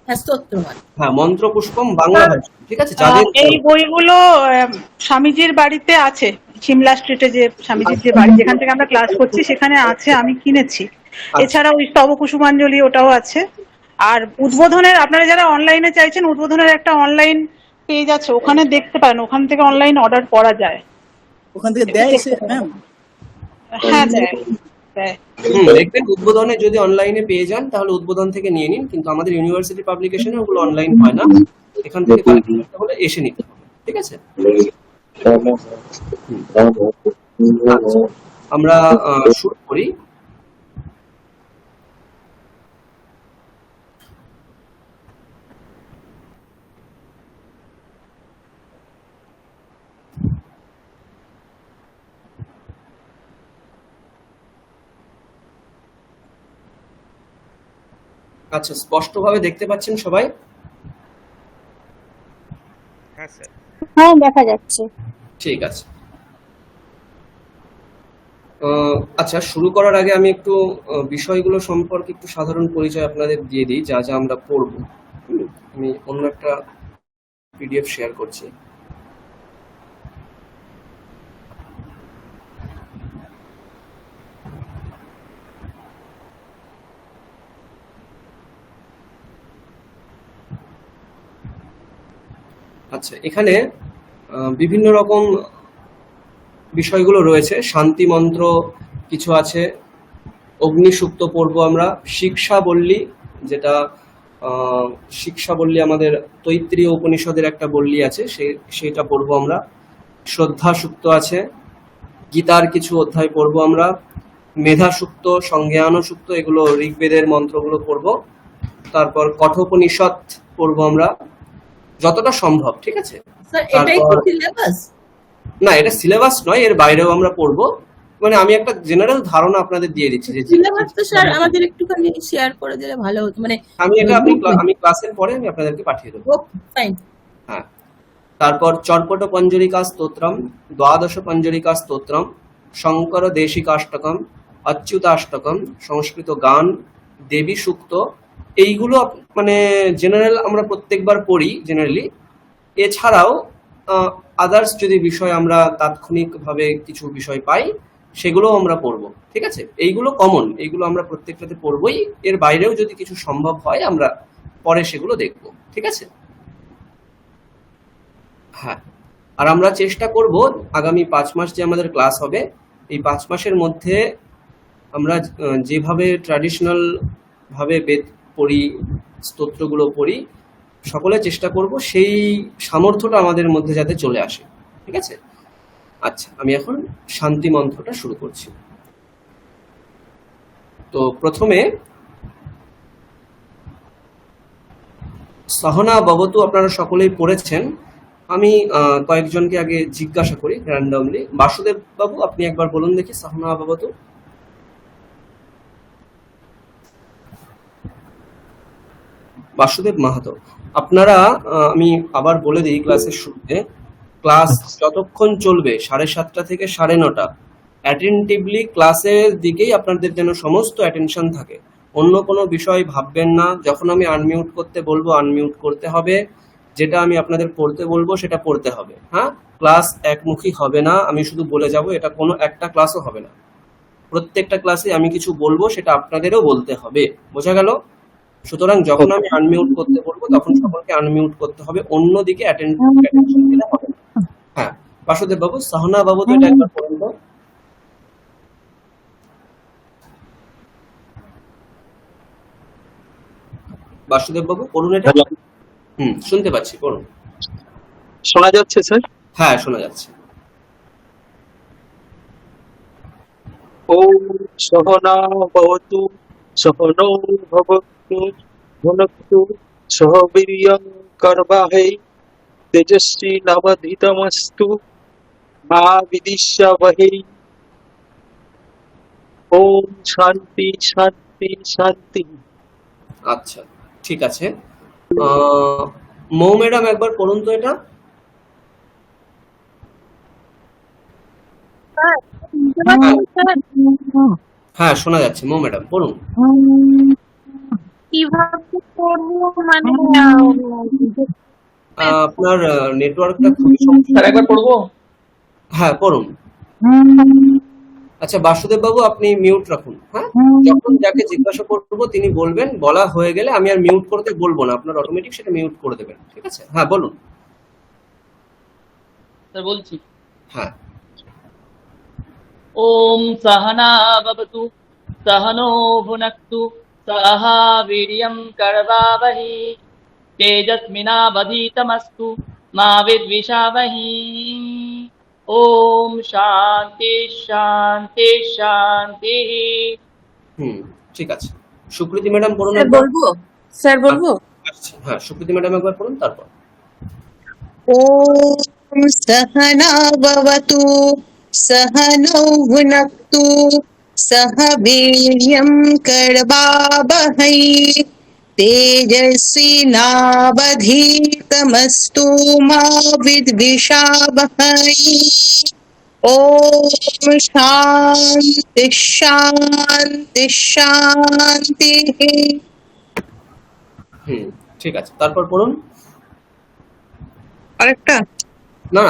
হ্যাঁ, স্তোত্রমালা। হ্যাঁ, মন্ত্রপুষ্পম বাংলা ভাষা। ঠিক আছে, এই বইগুলো স্বামীজির বাড়িতে আছে, সিমলা স্ট্রিটে যে স্বামীজির যে বাড়ি, যেখান থেকে আমরা ক্লাস করছি সেখানে আছে, আমি কিনেছি। এছাড়া ওই স্তব কুসুমাঞ্জলি ওটাও আছে। আর উদ্বোধনের, আপনারা যারা অনলাইনে চাইছেন, উদ্বোধনের একটা অনলাইন পেজ আছে, ওখানে দেখতে পারেন, ওখান থেকে অনলাইন অর্ডার করা যায়। ওখান থেকে দেয় ম্যাম? হ্যাঁ দেয়। দেখবেন উদ্বোধনে যদি অনলাইনে পেয়ে যান তাহলে উদ্বোধন থেকে নিয়ে নিন, কিন্তু আমাদের ইউনিভার্সিটি পাবলিকেশনে ওগুলো অনলাইন হয় না, এখান থেকে কালেক্ট করতে হলে এসে নিতে হবে। ঠিক আছে, আমরা শুরু করি। আচ্ছা, স্পষ্টভাবে দেখতে পাচ্ছেন সবাই? হ্যাঁ স্যার। হ্যাঁ, দেখা যাচ্ছে। ঠিক আছে। আচ্ছা, শুরু করার আগে আমি একটু বিষয়গুলো সম্পর্কে একটু সাধারণ পরিচয় আপনাদের দিয়ে দিই, যা যা আমরা পড়ব। আমি অন্য একটা পিডিএফ শেয়ার করছি। আচ্ছা, এখানে বিভিন্ন রকম বিষয়গুলো রয়েছে, শান্তি মন্ত্র কিছু আছে, অগ্নিসূক্ত পড়বো আমরা, শিক্ষাবল্লী, যেটা শিক্ষাবল্লী আমাদের তৈত্রীয় উপনিষদের একটা বল্লী আছে, সেটা পড়বো আমরা। শ্রদ্ধা সূক্ত আছে, গীতার কিছু অধ্যায় পড়বো আমরা, মেধা সূক্ত, সংজ্ঞান সূক্ত, এগুলো ঋগ্বেদের মন্ত্রগুলো পড়বো। তারপর কঠোপনিষদ পড়বো আমরা যতটা সম্ভব, ঠিক আছে? স্যার এটাই তো সিলেবাস? না, এটা সিলেবাস নয়, এর বাইরেও আমরা পড়বো। মানে আমি একটা জেনারেল ধারণা আপনাদের দিয়ে দিচ্ছি যে সিলেবাস তো স্যার আমাদের একটুখানি শেয়ার করে দিলে ভালো হতো, মানে আমি ক্লাসের পরে আমি আপনাদেরকে পাঠিয়ে দেবো। ফাইন। হ্যাঁ, তারপর চর্পট পঞ্জরিকা স্তোত্রম, দ্বাদশ পঞ্জরিকা স্তোত্রম, শঙ্কর দেশিকাষ্টকম, অচ্যুতাষ্টকম, সংস্কৃত গান, দেবী সূক্ত, এইগুলো মানে জেনারেল আমরা প্রত্যেকবার পড়ি জেনারেলি। এছাড়াও আদার্স যদি বিষয় আমরা তাৎক্ষণিকভাবে কিছু বিষয় পাই সেগুলো আমরা পড়বো, ঠিক আছে? এইগুলো কমন, এইগুলো আমরা প্রত্যেকটাতে পড়বোই। এর বাইরেও যদি কিছু সম্ভব হয় আমরা পরে সেগুলো দেখবো, ঠিক আছে? হ্যাঁ, আর আমরা চেষ্টা করব আগামী 5 মাস যে আমাদের ক্লাস হবে, এই 5 মাসের মধ্যে আমরা যেভাবে ট্র্যাডিশনাল ভাবে বেদ পড়ি, স্তোত্রগুলো পড়ি, সকলে চেষ্টা করব সেই সামর্থ্যটা আমাদের মধ্যে যাতে চলে আসে, ঠিক আছে? আচ্ছা, আমি এখন শান্তি মন্ত্রটা শুরু করছি। তো প্রথমে সহনা ভবতু আপনারা সকলেই পড়েছেন। আমি কয়েকজনকে আগে জিজ্ঞাসা করি র্যান্ডমলি। বাসুদেব বাবু, আপনি একবার বলুন দেখি সহনা ভবতু। বাসুদেব মাহাতো, আপনারা আমি আবার বলে দিই ক্লাসের শুরুতে, ক্লাস যতক্ষণ চলবে 7:30 থেকে 9:30 অ্যাটেন্টিভলি ক্লাসের দিকেই আপনাদের যেন সমস্ত অ্যাটেনশন থাকে। অন্য কোনো বিষয় ভাববেন না। যখন আমি আনমিউট করতে বলবো আনমিউট করতে হবে, যেটা আমি আপনাদের পড়তে বলবো সেটা পড়তে হবে। হ্যাঁ, ক্লাস একমুখী হবে না, আমি শুধু বলে যাব, এটা কোনো একটা ক্লাসও হবে না। প্রত্যেকটা ক্লাসে আমি কিছু বলবো সেটা আপনাদেরও বলতে হবে, বোঝা গেল? সুতরাং যখন আমি আনমিউট করতে বলবো তখন সকলকে আনমিউট করতে হবে, অন্যদিকে অ্যাটেনশন দিলে হবে না। হ্যাঁ, বাসুদেব বাবু, সহনা বাবু তো এটা একবার পড়ুন তো। বাসুদেব বাবু পড়ুন এটা। শুনতে পাচ্ছি, পড়ুন। শোনা যাচ্ছে স্যার? হ্যাঁ, শোনা যাচ্ছে। ওম সহনা ভবতু সহনৌ ভবতু ভুনক্তু সহ বীর্যং করবাবহৈ তেজস্বী নবধীতমস্তু মা বিদ্বিষাবহৈ। ওম শান্তি শান্তি শান্তি। আচ্ছা, ঠিক আছে। মৌ ম্যাডাম একবার পড়ুন তো এটা। হ্যাঁ, শোনা যাচ্ছে। মৌ ম্যাডাম পড়ুন। কিভাবে পড়বো মানে আপনার নেটওয়ার্কটা খুবই সমস্যা। একবার পড়বো? হ্যাঁ, পড়ুন। আচ্ছা, বাসুদেব বাবু আপনি মিউট রাখুন। হ্যাঁ, যখন যাকে জিজ্ঞাসা করবো তিনি বলবেন, বলা হয়ে গেলে আমি আর মিউট করতে বলবো না, আপনার অটোমেটিক সেটা মিউট করে দেবেন, ঠিক আছে? হ্যাঁ, বলুন। স্যার বলছি। হ্যাঁ। ওম সহনা ভবতু সহনো ভুনক্তু সহ বীর্যং করবাবহৈ তেজস্বিনাবধীতমস্তু মা বিদ্বিষাবহৈ। ওম শান্তি শান্তি শান্তি। ঠিক আছে। সুকৃতি ম্যাডাম পড়ুন। বলবো স্যার, বলবো? হ্যাঁ, সুকৃতি ম্যাডাম একবার পড়ুন, তারপর। ওম সহনা ভবতু সহনৌ ভুনক্তু সহ বীর্যং করবাবহৈ তেজস্বী নাবধীতমস্তু মা বিদ্বিষাবহৈ। ওম শান্তি শান্তি শান্তি। ঠিক আছে, তারপর পড়ুন। আরেকটা? না,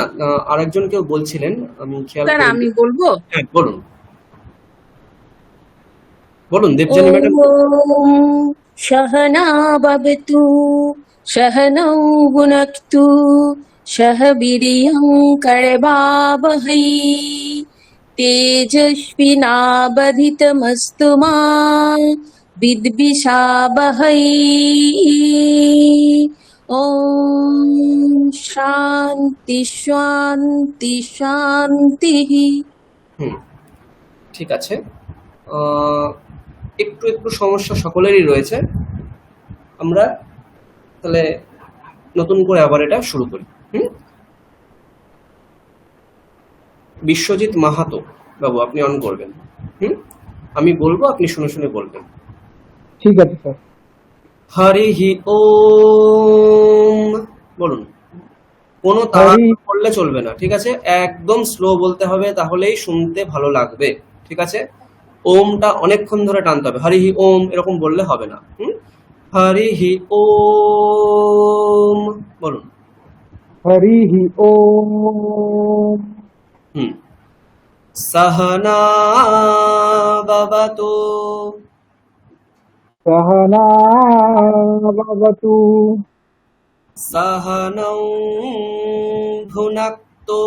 আরেকজন কেউ বলছিলেন, আমি খেয়াল স্যার আমি বলবো? হ্যাঁ, বলুন বলুন দেবযানী ম্যাডাম। সহনা ভবতু সহনৌ ভুনক্তু सह वीर्यं करवावहै तेजस्विनावधितमस्तु मा विद्विषावहै। ओम शांति शांति शांति। ঠিক আছে, একটু একটু সমস্যা সকলেরই রয়েছে। আমরা তাহলে নতুন করে আবার এটা শুরু করি। বিশ্বজিৎ মাহাতো বাবু, আপনি অন করবেন। আমি বলবো, আপনি শুনে শুনে বলবেন। ঠিক আছে স্যার। হরিহি ওম বলুন। কোনো তাড়াহুড়ো করলে চলবে না, ঠিক আছে? একদম স্লো বলতে হবে, তাহলেই শুনতে ভালো লাগবে, ঠিক আছে? ওমটা অনেকক্ষণ ধরে টানতে হবে। হরিহি ওম এরকম বললে হবে না। হরিহি ওম বলুন। হরিহি ওম। সহনা ভবতু সহনা ভবতু সহনৌ ভুনক্তু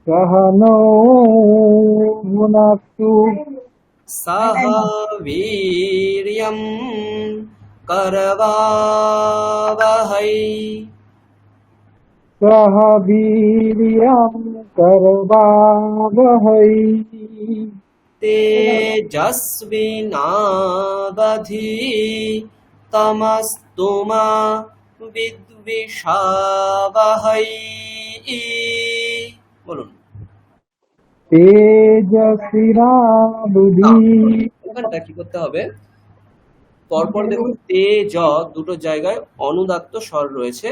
সহনৌ ভুনক্তু সহ বীর্যং করবাবহৈ সহ বীর্যং করবাবহৈ তেজস্বিনাবধিতমস্তু মা বিদ্বিষাবহৈ। বলুন। তেজস্বিনাবধি। ওখানটা কি করতে হবে? পরপর দেখুন, তে জ দুটো জায়গায় অনুদাত্ত স্বর রয়েছে।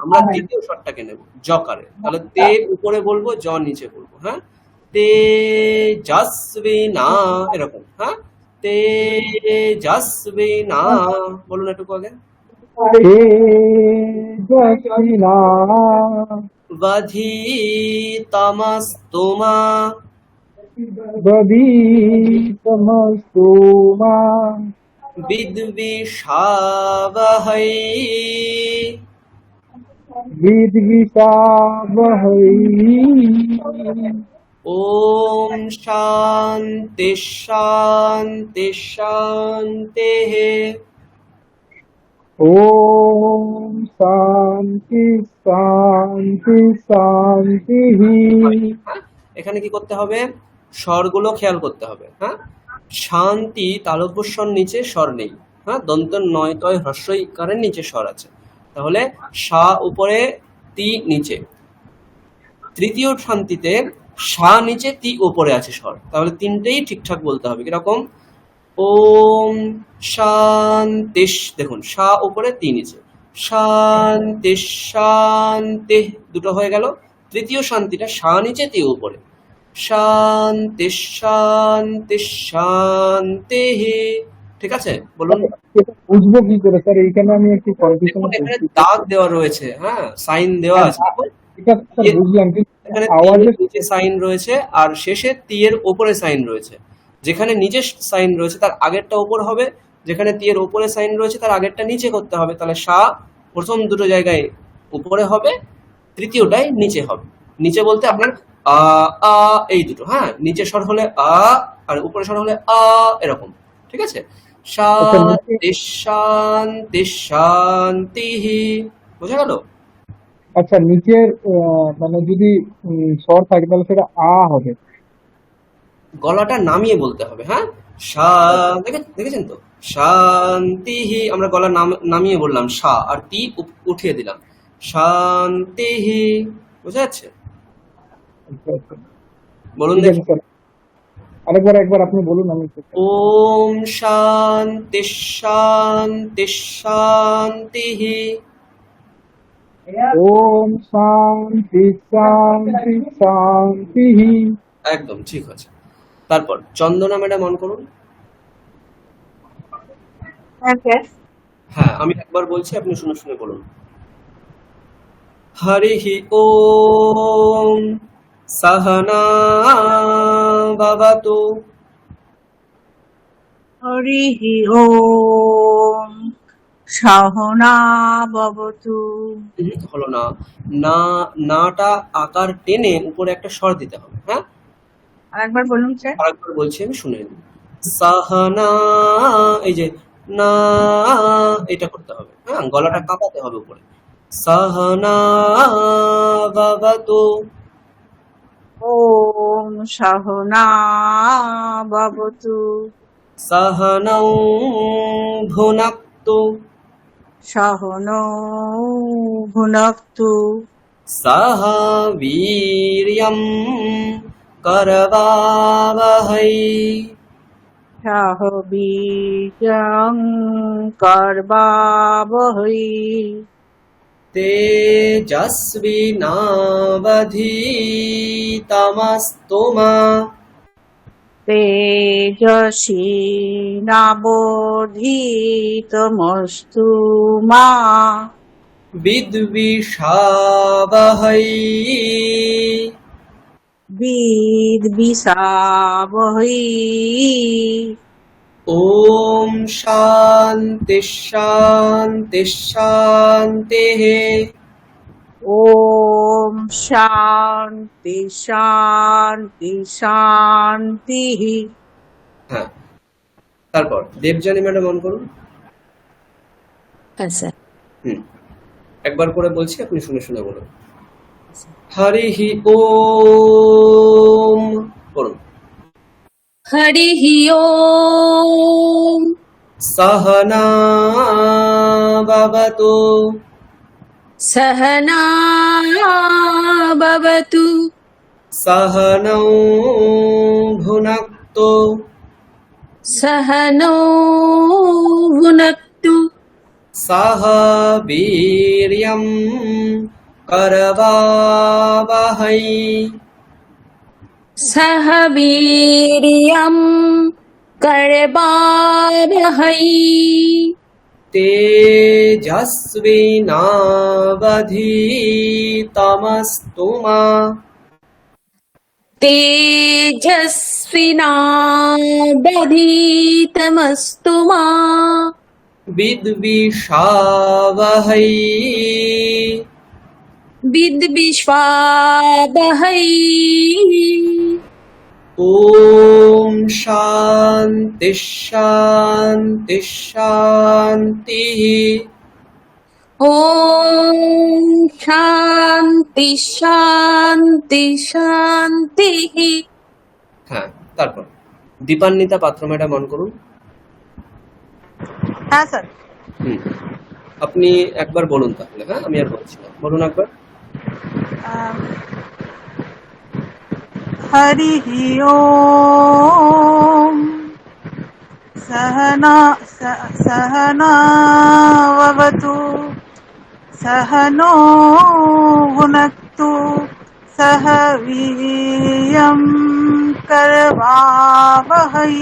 আমরা দ্বিতীয় স্বরটাকে নেব জকারে, তাহলে তে উপরে বলবো, জ নিচে বলবো। হ্যাঁ, তেজস্বিনা এরকম। হ্যাঁ, তেজস্বিনা বলুন একটু আগে। তেজস্বিনা বধিতমস্তু মা বধিতমস্তু মা বিদ্বিষাবহৈ বিদ্বিষাবহৈ। ওম শান্তি শান্তি শান্তি। ওম শান্তি শান্তি শান্তি। এখানে কি করতে হবে? স্বরগুলো খেয়াল করতে হবে। হ্যাঁ, শান্তি তালব্যস্বর নিচে স্বর নেই। হ্যাঁ, দন্ত নয় তয় হ্রস্ব ইকারের নিচে স্বর আছে, তাহলে সা উপরে তি নিচে। তৃতীয় শান্তিতে সা নিচে তি উপরে আছে স্বর, তাহলে তিনটেই ঠিকঠাক বলতে হবে। কিরকম? ওম শান্তি, দেখুন সা উপরে তি নিচে, শান্তি শান্তি দুটো হয়ে গেল। তৃতীয় শান্তিটা সা নিচে তি উপরে, শান্তি শান্তি শান্তি। ঠিক আছে, বলুন। বুঝবো কি করে স্যার? এইখানে আমি একটু কনফিউশন। এখানে দাগ দেওয়া রয়েছে, হ্যাঁ, সাইন দেওয়া আছে। বুঝলাম, এখানে নিচে সাইন রয়েছে আর শেষে তি এর উপরে সাইন রয়েছে। যেখানে নিচে সাইন রয়েছে তার আগেরটা উপর হবে, যেখানে তি এর উপরে সাইন রয়েছে তার আগেরটা নিচে করতে হবে। তাহলে সা প্রথম দুটো জায়গায় উপরে হবে, তৃতীয়টায় নিচে হবে। নিচে বলতে আপনার আ আ এই দুটো। হ্যাঁ, নিচে স্বর হলে আ আর উপরে স্বর হলে আ, এরকম। ঠিক আছে? শান্তি শান্তি শান্তি। বোঝা গেল? আচ্ছা, নিচের মানে যদি স্বর থাকে তাহলে সেটা আ হবে। গলাটা নামিয়ে বলতে হবে। হ্যাঁ, দেখেছেন তো? শান্তি, আমরা গলা নামিয়ে বললাম সা, আর তি উঠিয়ে দিলাম, শান্তি। বোঝা যাচ্ছে? বলুন দেখি। একবার আপনি বলুন। আমি ওম শান্তি শান্তি শান্তি। ওম শান্তি শান্তি শান্তি। একদম ঠিক আছে। তারপর চন্দনা ম্যাডাম অন করুন। হ্যাঁ, আমি একবার বলছি, আপনি শুনে শুনে বলুন। হরিহি ওম সহনা ভবতু। হরিহি ওম সহনা ভবতু। হলো না, না নাটা আকার টেনে উপরে একটা স্বর দিতে হবে। হ্যাঁ, আরেকবার বলুন স্যার। আরেকবার বলছি আমি, শুনে নিন। সাহানা, এই যে না, এটা করতে হবে। হ্যাঁ, গলাটা কাঁপাতে হবে উপরে। সাহানা ভবতু। ওম সহনা ভবতু। সহনৌ ভুনক্তু। সহনৌ ভুনক্তু। সহ বীর্যং করবাবহৈ। সহ বীর্যং করবাবহৈ। তেজস্বিনাবধীতমস্তু মা। তেজস্বিনাবধীতমস্তু মা। বিদ্বিষাবহৈ। বিদ্বিষাবহৈ। ওম শান্তি শান্তি শান্তিঃ। ওম শান্তি শান্তি শান্তিঃ। হ্যাঁ, তারপর দেবযানী ম্যাডাম অন করুন। হ্যাঁ স্যার। একবার করে বলছি, আপনি শুনে শুনে বলুন। হরিহি ওম করুন। হরিঃ ওম। সহনা ভবতু। সহনা ভবতু। সহনৌ ভুনক্তু। সহনৌ ভুনক্তু। সহ বীর্যং করবাবহৈ। সহ বীর্যং করবাবহৈ। তেজস্বিনাবধীতমস্তু মা। তেজস্বিনাবধীতমস্তু মা। বিদ্বিষাবহৈ। বিদ্বিষাবহৈ। ওম শান্তি শান্তি শান্তিঃ। ওম শান্তি শান্তি শান্তিঃ। হ্যাঁ, তারপর দীপান্বিতা পাত্র ম্যাডাম অন করুন। হ্যাঁ স্যার। আপনি একবার বলুন তাহলে। হ্যাঁ, আমি আর বলছি না, বলুন একবার। হরিঃ ওম। सहना सहना भवतु। सहनो भुनक्तु। सह वीर्यं करवावहै।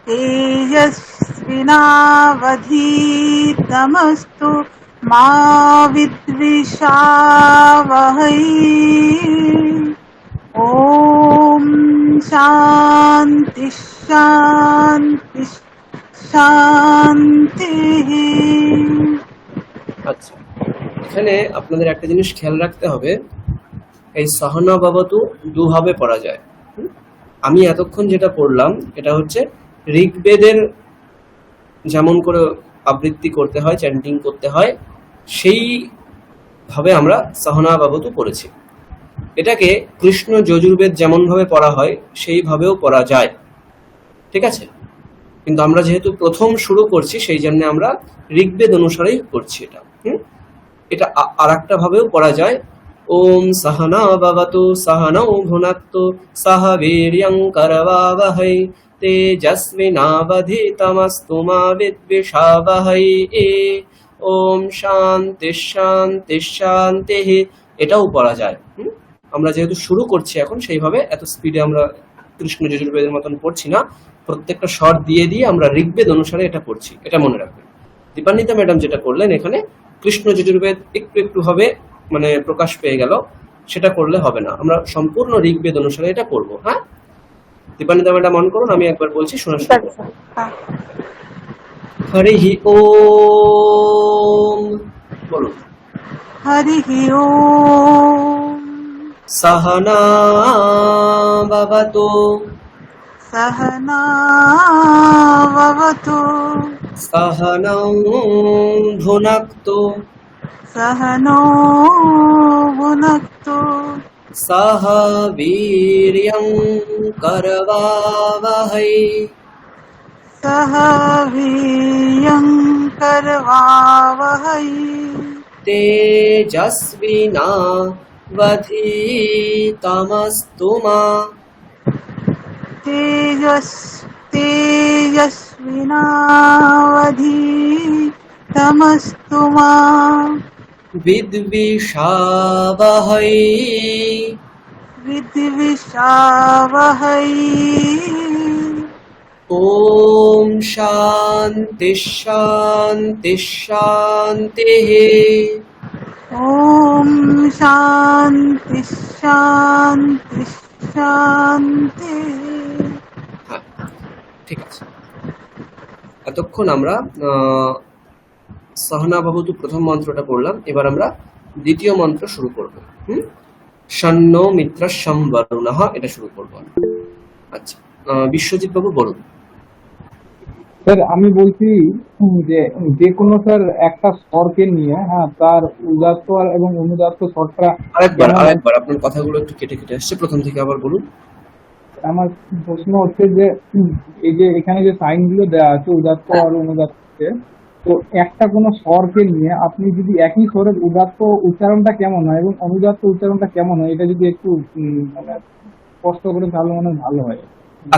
तेजस्विनावधीतमस्तु मा विद्विषावहै। ओम शांति शांति শান্তি। আচ্ছা, এখানে আপনাদের একটা জিনিস খেয়াল রাখতে হবে, এই সহনা ভবতু দুভাবে পড়া যায়। আমি এতক্ষণ যেটা পড়লাম এটা হচ্ছে ঋগ্বেদের যেমন করে আবৃত্তি করতে হয়, চ্যান্টিং করতে হয়, সেই ভাবে আমরা সহনা ভবতু পড়েছি। এটাকে কৃষ্ণ যজুর্বেদ যেমন ভাবে পড়া হয় সেইভাবেও পড়া যায়, ঠিক আছে? কিন্তু আমরা যেহেতু প্রথম শুরু করছি সেই জন্য আমরা ঋগ্বেদ অনুসারেই করছি এটা। এটা আর একটা ভাবেও পড়া যায়। ওম সহনা ভবতু সহনৌ ভুনক্তু সহ বীর্যং করবাবহৈ তেজস্বিনাবধীতমস্তু মা বিদ্বিষাবহৈ। ওম শান্তি শান্তি শান্তিঃ, এটাও পড়া যায়। আমরা যেহেতু শুরু করছি এখন, সেইভাবে এত স্পিডে আমরা কৃষ্ণ যজুর্বেদের মতন পড়ছি না, প্রত্যেকটা স্বর দিয়ে দিয়ে আমরা ঋগ্বেদ অনুসারে এটা পড়ছি, এটা মনে রাখবেন। দীপান্বিতা ম্যাডাম যেটা করলেন এখানে কৃষ্ণ যজুর্বেদ একটু একটু হবে মানে প্রকাশ পেয়ে গেল, সেটা করলে হবে না, আমরা সম্পূর্ণ ঋগ্বেদ অনুসারে এটা করব। হ্যাঁ, দীপান্বিতা ম্যাডাম অন করুন, আমি একবার বলছি শোনা শুরু করুন। হরিহি ওম বলুন। হরিহি ওম সহনা ভবতু সহনা ভবতু সহনৌ ভুনক্তু সহনো ভুনক্তু সহ বীর্যং করবাবহৈ সহ বীর্যং করবাবহৈ তেজস্বিনাবধীতমস্তু মা তেজস্বিনাবধীতমস্তু মা বিদ্বিষাবহৈ বিদ্বিষাবহৈ ওম শান্তি শান্তি শান্তি। ওম শান্তি শান্তি শান্তি। হ্যাঁ, ঠিক আছে। এতক্ষণ আমরা সহনা ভবতু প্রথম মন্ত্রটা পড়লাম, এবার আমরা দ্বিতীয় মন্ত্র শুরু করব। শন্নো মিত্র সম্বরুণঃ, এটা শুরু করবো। আচ্ছা, বিশ্বজিৎ বাবু বলুন। স্যার আমি বলছি যে যে কোনো স্যার একটা স্তরকে নিয়ে, হ্যাঁ, তার উদাত্ত এবং অনুদাত্ত স্তরটা আরেকবার আপনার কথাগুলো একটু কেটে কেটে আসছে, প্রথম থেকে আবার বলুন। আমার প্রশ্ন হচ্ছে যে এই যে এখানে যে সাইন গুলো দেওয়া আছে উদাত্ত আর অনুদাত্তে, তো একটা কোনো স্বরকে নিয়ে আপনি যদি একই স্বরের উদাত্ত উচ্চারণটা কেমন হয় এবং অনুদাত্ত উচ্চারণটা কেমন হয়, এটা যদি একটু মানে স্পষ্ট করে তাহলে মনে হয় ভালো হয়।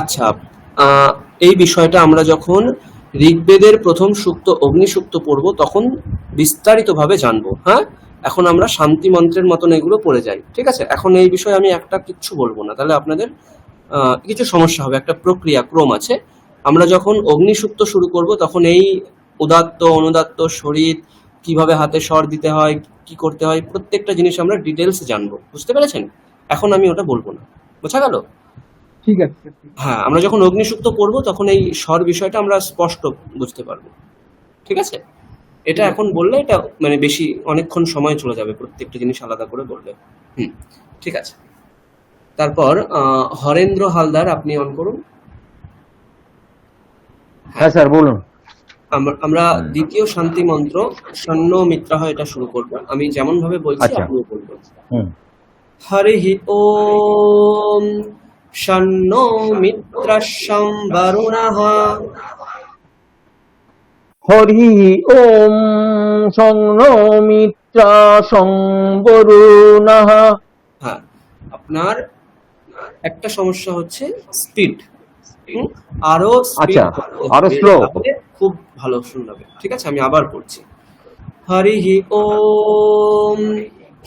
আচ্ছা, এই বিষয়টা আমরা যখন ঋগ্বেদের প্রথম সূক্ত অগ্নি সূক্ত পড়বো তখন বিস্তারিতভাবে জানবো। হ্যাঁ, এখন আমরা শান্তি মন্ত্রের মতন এগুলো পড়ে যাই, ঠিক আছে? এখন এই বিষয়ে আমি একটা কিচ্ছু বলবো না, তাহলে আপনাদের কিছু সমস্যা হবে। একটা প্রক্রিয়া ক্রম আছে। আমরা যখন অগ্নি সূক্ত শুরু করব তখন এই উদাত্ত অনুদাত্ত শরীর কিভাবে হাতে স্বর দিতে হয়, কি করতে হয়, প্রত্যেকটা জিনিস আমরা ডিটেলস জানবো। বুঝতে পেরেছেন? এখন আমি ওটা বলবো না, বোঝা গেল? ঠিক আছে। হ্যাঁ, আমরা যখন অগ্নিসূক্ত পড়বো তখন এই স্বর বিষয়টা আমরা স্পষ্ট বুঝতে পারবো, ঠিক আছে? এটা এখন বললে এটা মানে বেশি অনেকক্ষণ সময় চলে যাবে, প্রত্যেকটা জিনিস আলাদা করে বললে। ঠিক আছে। তারপর হরেন্দ্র হালদার, আপনি অন করুন। হ্যাঁ স্যার বলুন। আমরা দ্বিতীয় শান্তি মন্ত্র শন্ন মিত্রাহ এটা শুরু করব। আমি যেমন ভাবে বলছি আপনিও বলবেন। হরিহি ওম শন্নো মিত্রাশং বরুণঃ। হরি ওম শন্নো মিত্রাশং বরুণঃ। হ্যাঁ, আপনার একটা সমস্যা হচ্ছে স্পিড, আরো আরো স্লো, খুব ভালো শোনাবে। ঠিক আছে, আমি আবার পড়ছি। হরিহি ওম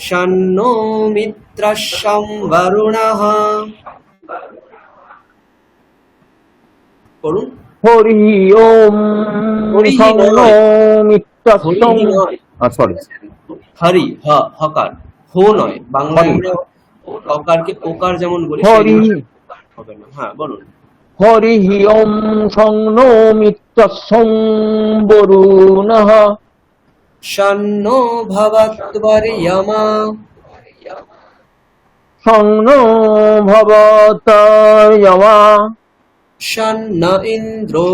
শন্নো মিত্রাশং বরুণঃ। পড়ুন। হরি ওম শন্নো মিত্রাশং, সরি হরি হকার, হো নয়, বাংলায় আমরা হকারকে ওকার যেমন বলি হবে না। হ্যাঁ বলুন। হরি ওম শন্নো মিত্রাশং বরুণঃ। শন্নো ভবত্বর্যমা। শন্নো ভবত্বর্যমা। শন্ন ইন্দ্রো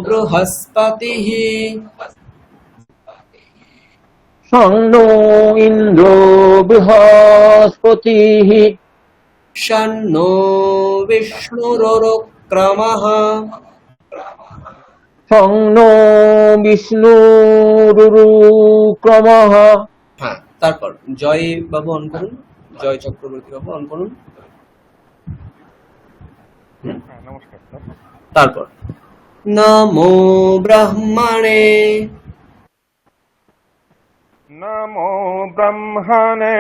বৃহস্পতিঃ। শন্নো ইন্দ্রো বৃহস্পতিঃ। শন্নো বিষ্ণুরুক্রমঃ। শন্নো বিষ্ণুরুক্রমঃ। হ্যাঁ, তারপর জয় বাবু অন করুন, জয় চক্রবর্তী বাবু অন করুন। নমস্কার স্যার। তারপর নমো ব্রহ্মণে। নমো ব্রহ্মণে।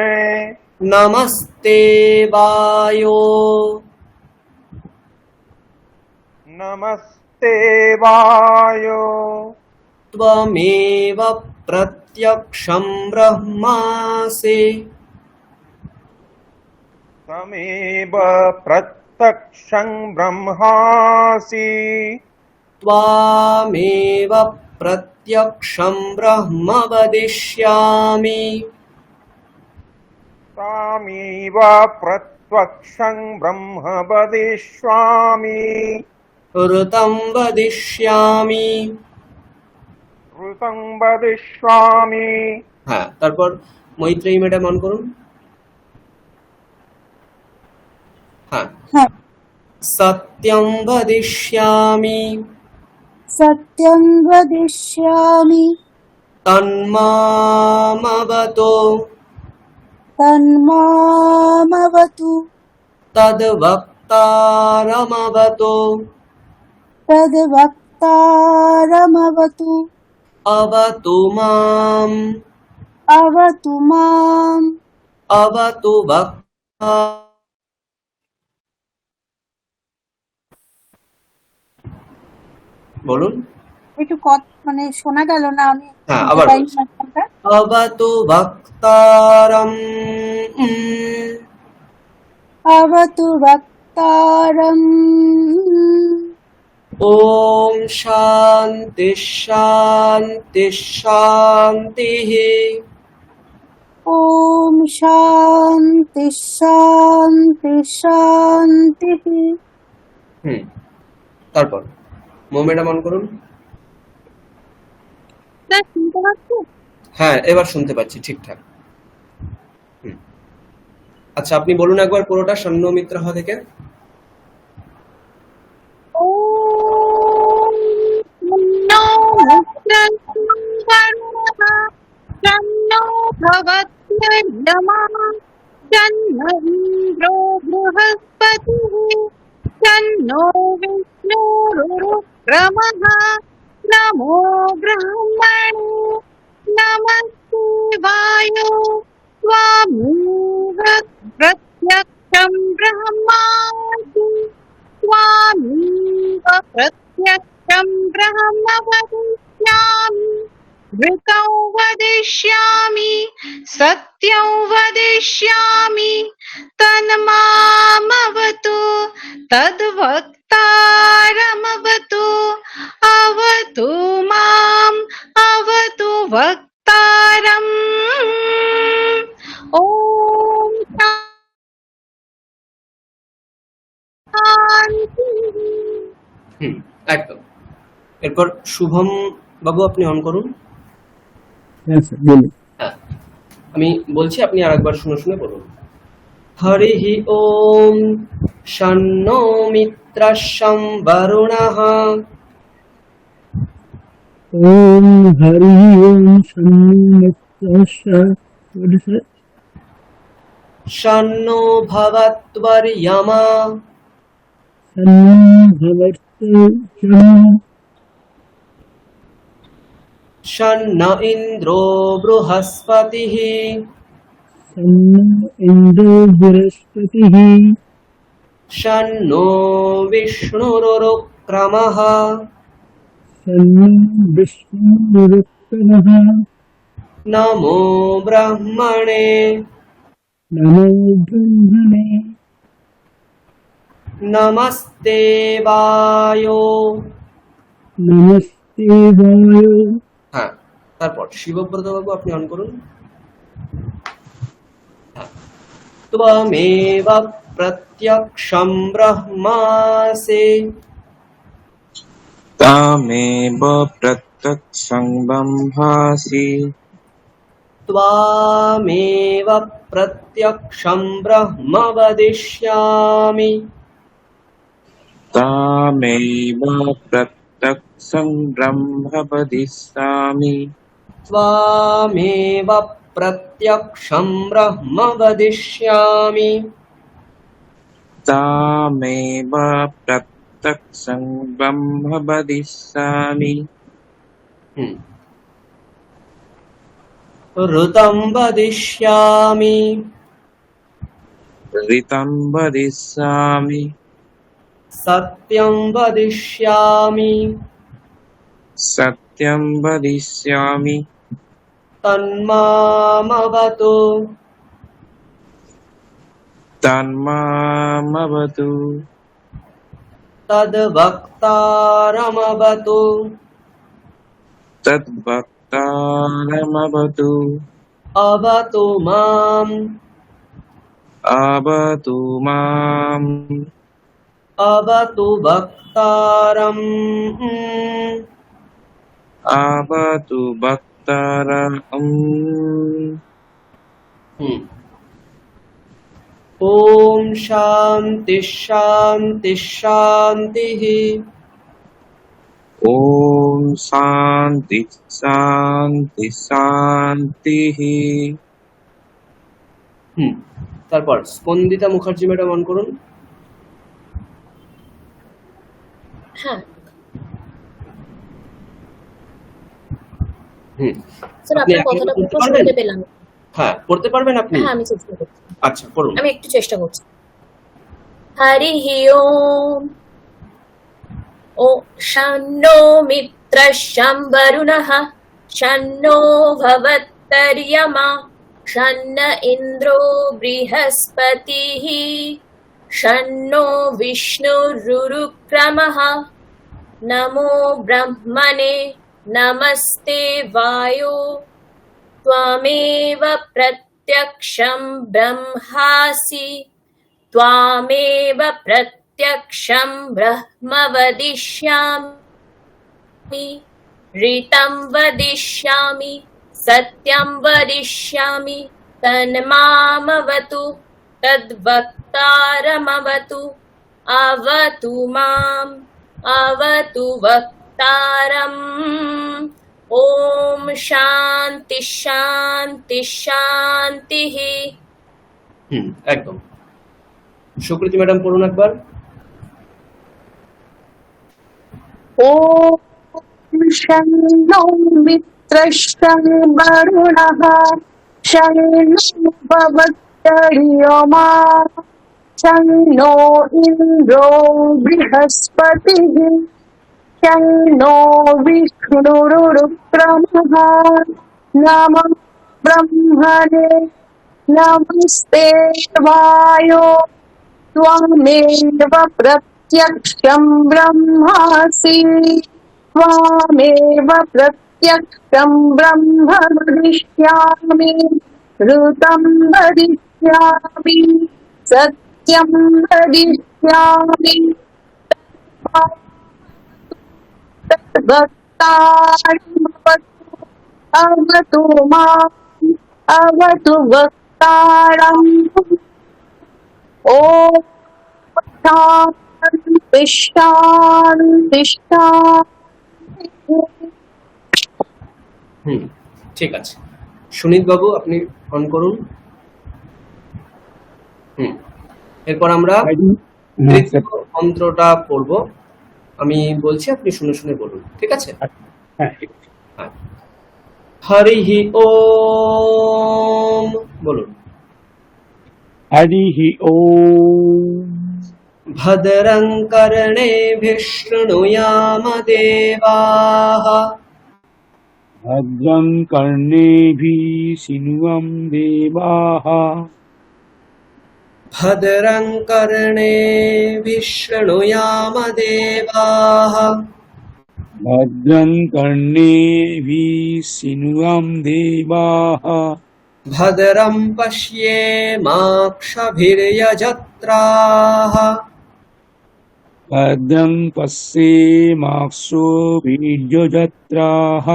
নমস্তে বায়ো। নমস্তে বায়ো। ত্বমেব প্রত্যক্ষং ব্রহ্মাসি। ত্বমেব প্রত্যক্ষং ব্রহ্মাসি। ত্বমেব प्रत्यक्षं ब्रह्म वदिष्यामि तामेव प्रत्यक्षं ब्रह्म वदिष्यामि ऋतं वदिष्यामि। ऋतं वदिष्यामि। হ্যাঁ, তারপর মৈত্রেয়ী ম্যাডাম অন করুন। হ্যাঁ, হ্যাঁ, सत्यं वदिष्यामि सत्यं वदिष्यामि तन्मामवतु तन्मामवतु तद्वक्तारमवतु तद्वक्तारमवतु अवतु माम् अवतु माम् अवतु वक्ता। বলুন। একটু মানে শোনা গেল না, আমি হ্যাঁ, শুনতে আবার পাইনি বলছি। মাঝখানটা। अवतु वक्तारम् अवतु वक्तारम् ॐ शान्ति शान्ति शान्तिः। ॐ शान्ति शान्ति शान्तिः। তারপর ম্যাডাম অন করুন। হ্যাঁ, এবার শুনতে পাচ্ছি ঠিকঠাক। আচ্ছা, আপনি বলুন একবার পুরোটা সন্ন্যমিত্র হ থেকে। तन्नो इन्द्रो बृहस्पतिः तन्नो विष्णुरुक्रमः नमो ब्रह्मणे नमस्ते वायो त्वामेव प्रत्यक्षं ब्रह्मासि त्वामेव प्रत्यक्षं ब्रह्म वदिष्यामि ऋतं वदिष्यामि सत्यं वदिष्यामि तन्मामवतु तद्वक्तारमवतु अवतु माम् अवतु वक्तारम् ॐ शान्तिः। একদম। এরপর শুভম বাবু আপনি অন করুন। হ্যাঁ স্যার, বলুন। হ্যাঁ, আমি বলছি, আপনি আরেকবার শুনে শুনে বলুন। হরিঃ ওম শন্নো মিত্রশং বরুণঃ ওম হরি ওম শন্নো শন্নো ভবত্বর্য়মা শন্ন ইন্দ্রো বৃহস্পতিঃ শন্নো বিষ্ণুরুক্রমঃ নমো ব্রহ্মণে নমস্তে বায়ো। হ্যাঁ, তারপর শিবব্রত বাবু আপনি অন করুন। ত্বমেব প্রত্যক্ষং ব্রহ্মাসি तामेव प्रत्यक्षं ब्रह्मासि ত্বমেব প্রত্যক্ষং ব্রহ্ম বদিষ্যামি तामेव प्रत्यक्षं ब्रह्म वदिष्यामि ত্বমেব প্রত্যক্ষং ব্রহ্ম বদিষ্যামি तामेव प्रत्यक्षं ब्रह्म वदिष्यामि ऋतं वदिष्यामि ऋतं वदिष्यामि सत्यं वदिष्यामि सत्यं वदिष्यामि तन्मामवतु तन्मामवतु तद्वक्तारमवतु तद्भक्तारमवतु अवतु माम् अवतु माम् अवतु वक्तारम् अवतु भक्तारम् ॐ शान्ति शान्ति शान्तिः ॐ शान्ति शान्ति শান্তিः তারপর স্পন্দিতা মুখার্জি ম্যাডাম অন করুন। হ্যাঁ স্যার, আপনি আপনার একা কথাটা করতে পুরো পারবেন? শুনতে পেলাম। হ্যাঁ, পড়তে পারবেন আপনি? হ্যাঁ, আমি চেষ্টা করছি। আচ্ছা, করুন। আমি একটু চেষ্টা করছি। হরিঃ ওম। ও শান্নো মিত্রঃ শং বরুণঃ শান্নো ভবত্তর্য়মা শন্ন ইন্দ্রো বৃহস্পতিঃ শন্নো বিষ্ণুরুক্রমঃ নমো ব্রহ্মণে নমস্তে বায়ো त्वमेव प्रत्यक्षं ब्रह्मासि त्वामेव प्रत्यक्षं ब्रह्म वदिष्यामि ऋतं वदिष्यामि सत्यं वदिष्यामि तन्मामवतु तद्वक्तारमवतु अवतु माम् अवतु वक्तारम् ॐ शान्ति शान्ति शान्तिः। একদম। সুকৃতি ম্যাডাম পড়ুন একবার। ॐ शन्नो मित्रः शं वरुणः शन्नो भवत्तर्यमा शन्नो इन्द्रो बृहस्पतिः शन्नो विष्णुरुक्रमः नमः ब्रह्मणे नमस्ते वायो त्वमेव प्रत्यक्षं ब्रह्मासि त्वामेव प्रत्यक्षं ब्रह्म वदिष्यामि ऋतं वदिष्यामि सत्यं वदिष्यामि अवतु माम् अवतु वक्तारम् ॐ शान्ति शान्ति शान्ति। ঠিক আছে। সুনীত বাবু আপনি অন করুন। এরপর আমরা তৃতীয় মন্ত্রটা পড়ব। আমি বলছি, আপনি শুনে শুনে বলুন, ঠিক আছে? হরিঃ ওম বলুন। হরিঃ ওম। ভদ্রং কর্ণেভিঃ শৃণুয়াম দেবাঃ ভদ্রং কর্ণেভিঃ শৃণুয়াম দেবাঃ ভদ্রং কর্ণেভিঃ শৃণুয়াম দেবাঃ ভদ্রং কর্ণেভিঃ শৃণুয়াম দেবাঃ ভদ্রং পশ্যেমাক্ষভির্যজত্রাঃ ভদ্রং পশ্যেমাক্ষভির্যজত্রাঃ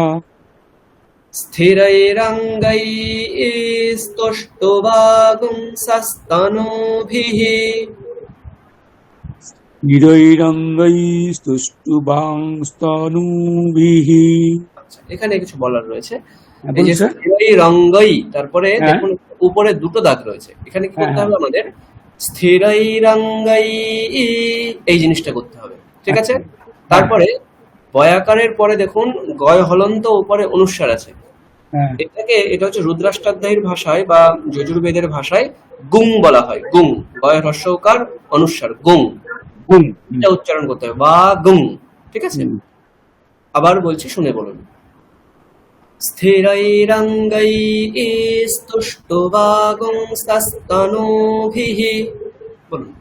স্থিরৈরঙ্গৈस्तुष्टुवागुंसस्तनूभिः স্থিরৈরঙ্গৈस्तुष्टुवांस्तनूभिः। এখানে কিছু বলার রয়েছে। এই যে স্থিরৈরঙ্গৈ, তারপরে দেখুন উপরে দুটো দাগ রয়েছে। এখানে কি করতে হবে আমাদের? স্থিরৈরঙ্গৈ এই জিনিসটা করতে হবে, ঠিক আছে? তারপরে বয়াকারের পরে দেখুন গয় হলন্ত, উপরে অনুস্বার আছে। এটা হচ্ছে রুদ্রাষ্টাধ্যায়ীর ভাষায় বা যজুর্বেদের ভাষায় গুং বলা হয়। গুং, গয় হ্রস্বকার অনুস্বার, গুং গুং, এটা উচ্চারণ করতে হবে, বা গুং, ঠিক আছে? আবার বলছি, শুনে বলুন। স্থিরৈরঙ্গৈस्तुष्टुवागुंसस्तनूभिः বলুন।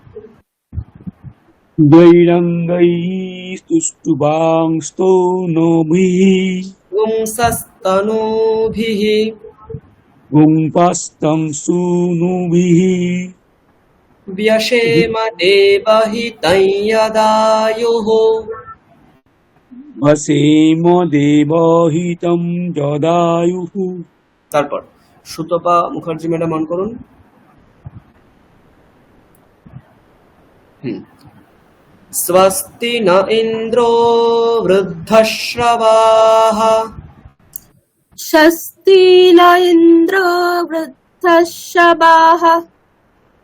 স্থিরৈরঙ্গৈस्तुष्टुवांस्तनूभिः। পুংসস্তনূভিः গুম্পাস্তম সুনুভিः व्यशेम देवहितं यदायुः वसेम देवहितं जदायुः। তারপর সুতপা মুখার্জি ম্যাডাম অন করুন। स्वस्ति न इन्द्रो वृद्धश्रवाः স্বস্তি ন ইন্দ্র বৃদ্ধশ্রবাः।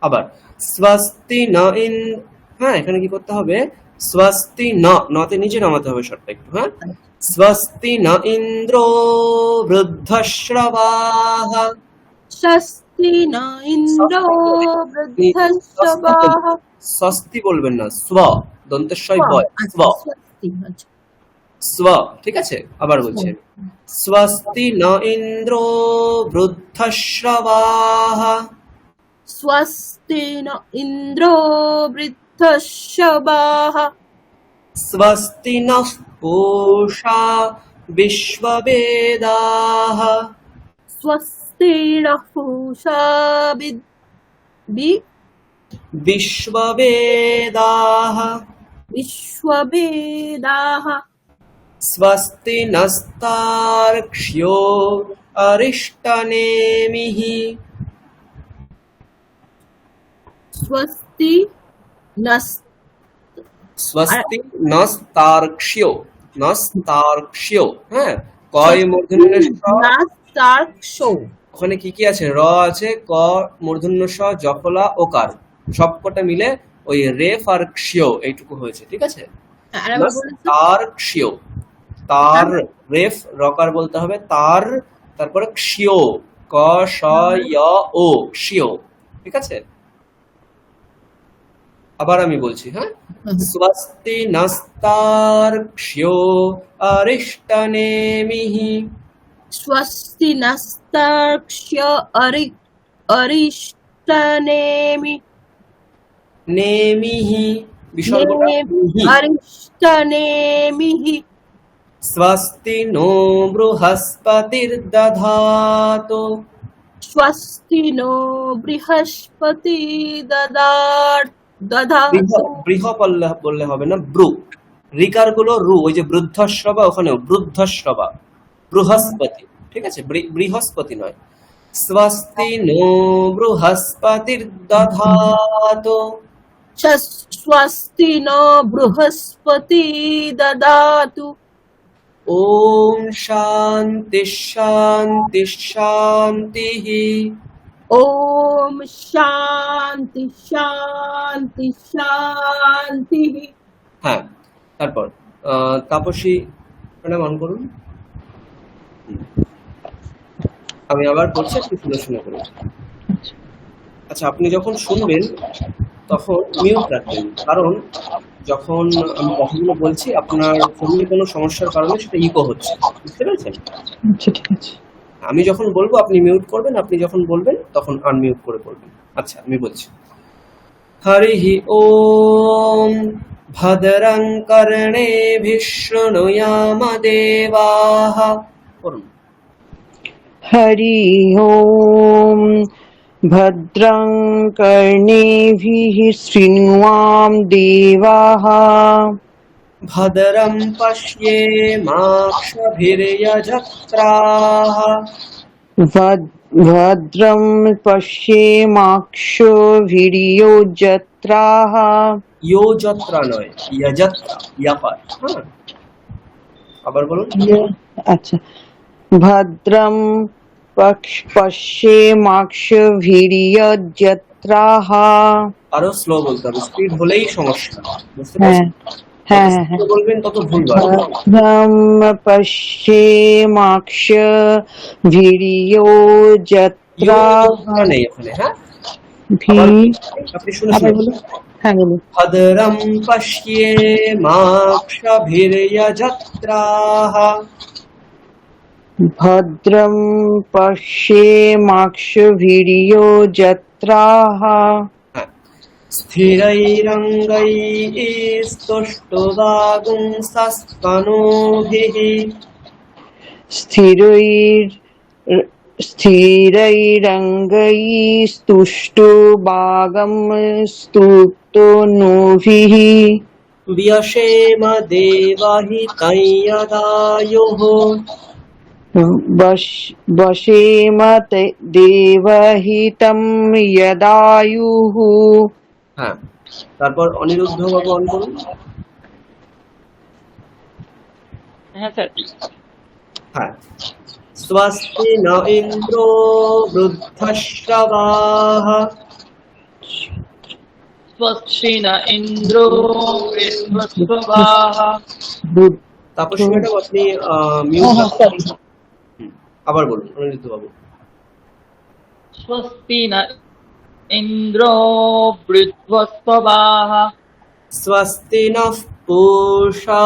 আবার স্বস্তি ন ইন, হ্যাঁ এখানে কি করতে হবে, স্বস্তি ন, নতে নিচে নামাতে হবে শর্টটা একটু, হ্যাঁ স্বস্তি ন ইন্দ্র বৃদ্ধশ্রবাः স্বস্তি ন ইন্দ্র বৃদ্ধশ্রবাः। স্বস্তি বলবেন না, স্ব দন্তেশ্বয় বয়, স্ব স্বস্তি, আচ্ছা। স্ব, ঠিক আছে, আবার বলছি স্বস্তি ন ইন্দ্র বৃদ্ধশ্রবাः স্বস্তি ন ইন্দ্র বৃদ্ধশ্রবাः। स्वस्ति नः पूषा विश्ववेदाः স্বস্তি নঃ পূষা विश्ववेदाः বিশ্ববেদাः। स्वस्ति नस्तार्क्ष्यो अरिष्टनेमिः স্বস্তি নঃ स्वस्ति नस्तार्क्ष्यो, नस्तार्क्ष्यो, হ্যাঁ কয় মূর্ধন্য ষ, নাস্তার্ক্ষ্য। ওখানে কি কি আছে, র আছে, ক মূর্ধন্য ষ, জফলা, ওকার, সবকটা মিলে ওই রেফ আর ক্ষিয় এইটুকু হয়েছে, ঠিক আছে। আরেকবার বলুন তো। তার ক্ষিয়, তার রেফ রকার বলতে হবে, তার তারপরে ক্ষিয়, ক শ য় ও, ক্ষিয়, ঠিক আছে। আবার আমি বলছি, হ্যাঁ স্বস্তি নস্তার্ক্ষ্যো অরিষ্টনেমিঃ স্বস্তি নস্তার্ক্ষ্য অরিষ্টনেমি নেমিঃ বিসর্গটা মিহি। অরিষ্টনেমিঃ। স্বস্তি নো বৃহস্পতির্দধাতু স্বস্তি নো বৃহস্পতি দধাতু। বৃহ বললে হবে না, ব্রু, রিকার গুলো রু, ওই যে বৃদ্ধশ্রবা ওখানেও বৃদ্ধশ্রবা, বৃহস্পতি, ঠিক আছে, বৃহস্পতি নয়। স্বস্তি নো বৃহস্পতির্দধাতু স্বস্তি নো বৃহস্পতি দদাতু। ওম শান্তি শান্তি শান্তিঃ। ওম শান্তি শান্তি শান্তি। হ্যাঁ, তারপর তাপসী ম্যাডাম অন করুন। আমি আবার বলছি, একটু শুনে শুনে করুন। আচ্ছা, আপনি যখন শুনবেন তখন মিউট রাখবেন, কারণ যখন আমি কথাগুলো বলছি আপনার ফোনে কোনো সমস্যার কারণে সেটা ইকো হচ্ছে, বুঝতে পেরেছেন? ঠিক আছে। আমি যখন বলবো আপনি মিউট করবেন, আপনি যখন বলবেন তখন আনমিউট করে বলবেন। আচ্ছা, আমি বলছি। হরিহি ওম ভদ্রং কর্ণেভিঃ শৃণুয়াম দেবাঃ। করুন। হরি ওম ভদ্রং কর্ণেভিঃ শৃণুয়াম দেবাঃ ভদ্রং পশ্যেমাক্ষভির্যজত্রাঃ ভদ্রং পশ্যেমাক্ষভির্যজত্রাঃ। যোজত্রা নয়, যজত্রা, ইয়াপার, হ্যাঁ আবার বলুন। আচ্ছা, ভদ্রং পশ্যেমাক্ষভির্যজত্রাঃ। আরো স্লো বলতে হবে, স্পিড হলেই সমস্যা, বুঝতে পারছেন? হ্যাঁ, যত বলবেন তত ভুল হবে। ভদ্রং পশ্যেমাক্ষভির্যজত্রাঃ। নেই ওখানে, হ্যাঁ আপনি শুনে হ্যাঁ বলুন। ভদ্রং পশ্যেমাক্ষভির্যজত্রাঃ। ভদ্রং পশ্যেমাক্ষভির্যজত্রাঃ। স্থিরৈরঙ্গৈস্তुष्टुवागुंसस्तनूभिः स्थिरैर् स्थिरैरङ्गैस्तुष्टो भागं स्तुतोनुभिः व्यशेम देवहितैयदायुः वशेम देवहितं यदायुः। হ্যাঁ, তারপর অনিরুদ্ধ বাবু অন করুন। হ্যাঁ স্যার। হ্যাঁ, स्वस्ति न इन्द्रो वृद्धश्रवाः स्वस्ति न इन्द्रो बृहस्पतिः। তাপস ম্যাডাম আপনি মিউট আবার বলুন অনিরুদ্ধ বাবু। स्वस्ति न इन्द्रो बृहस्पतिः। स्वस्ति नः पूषा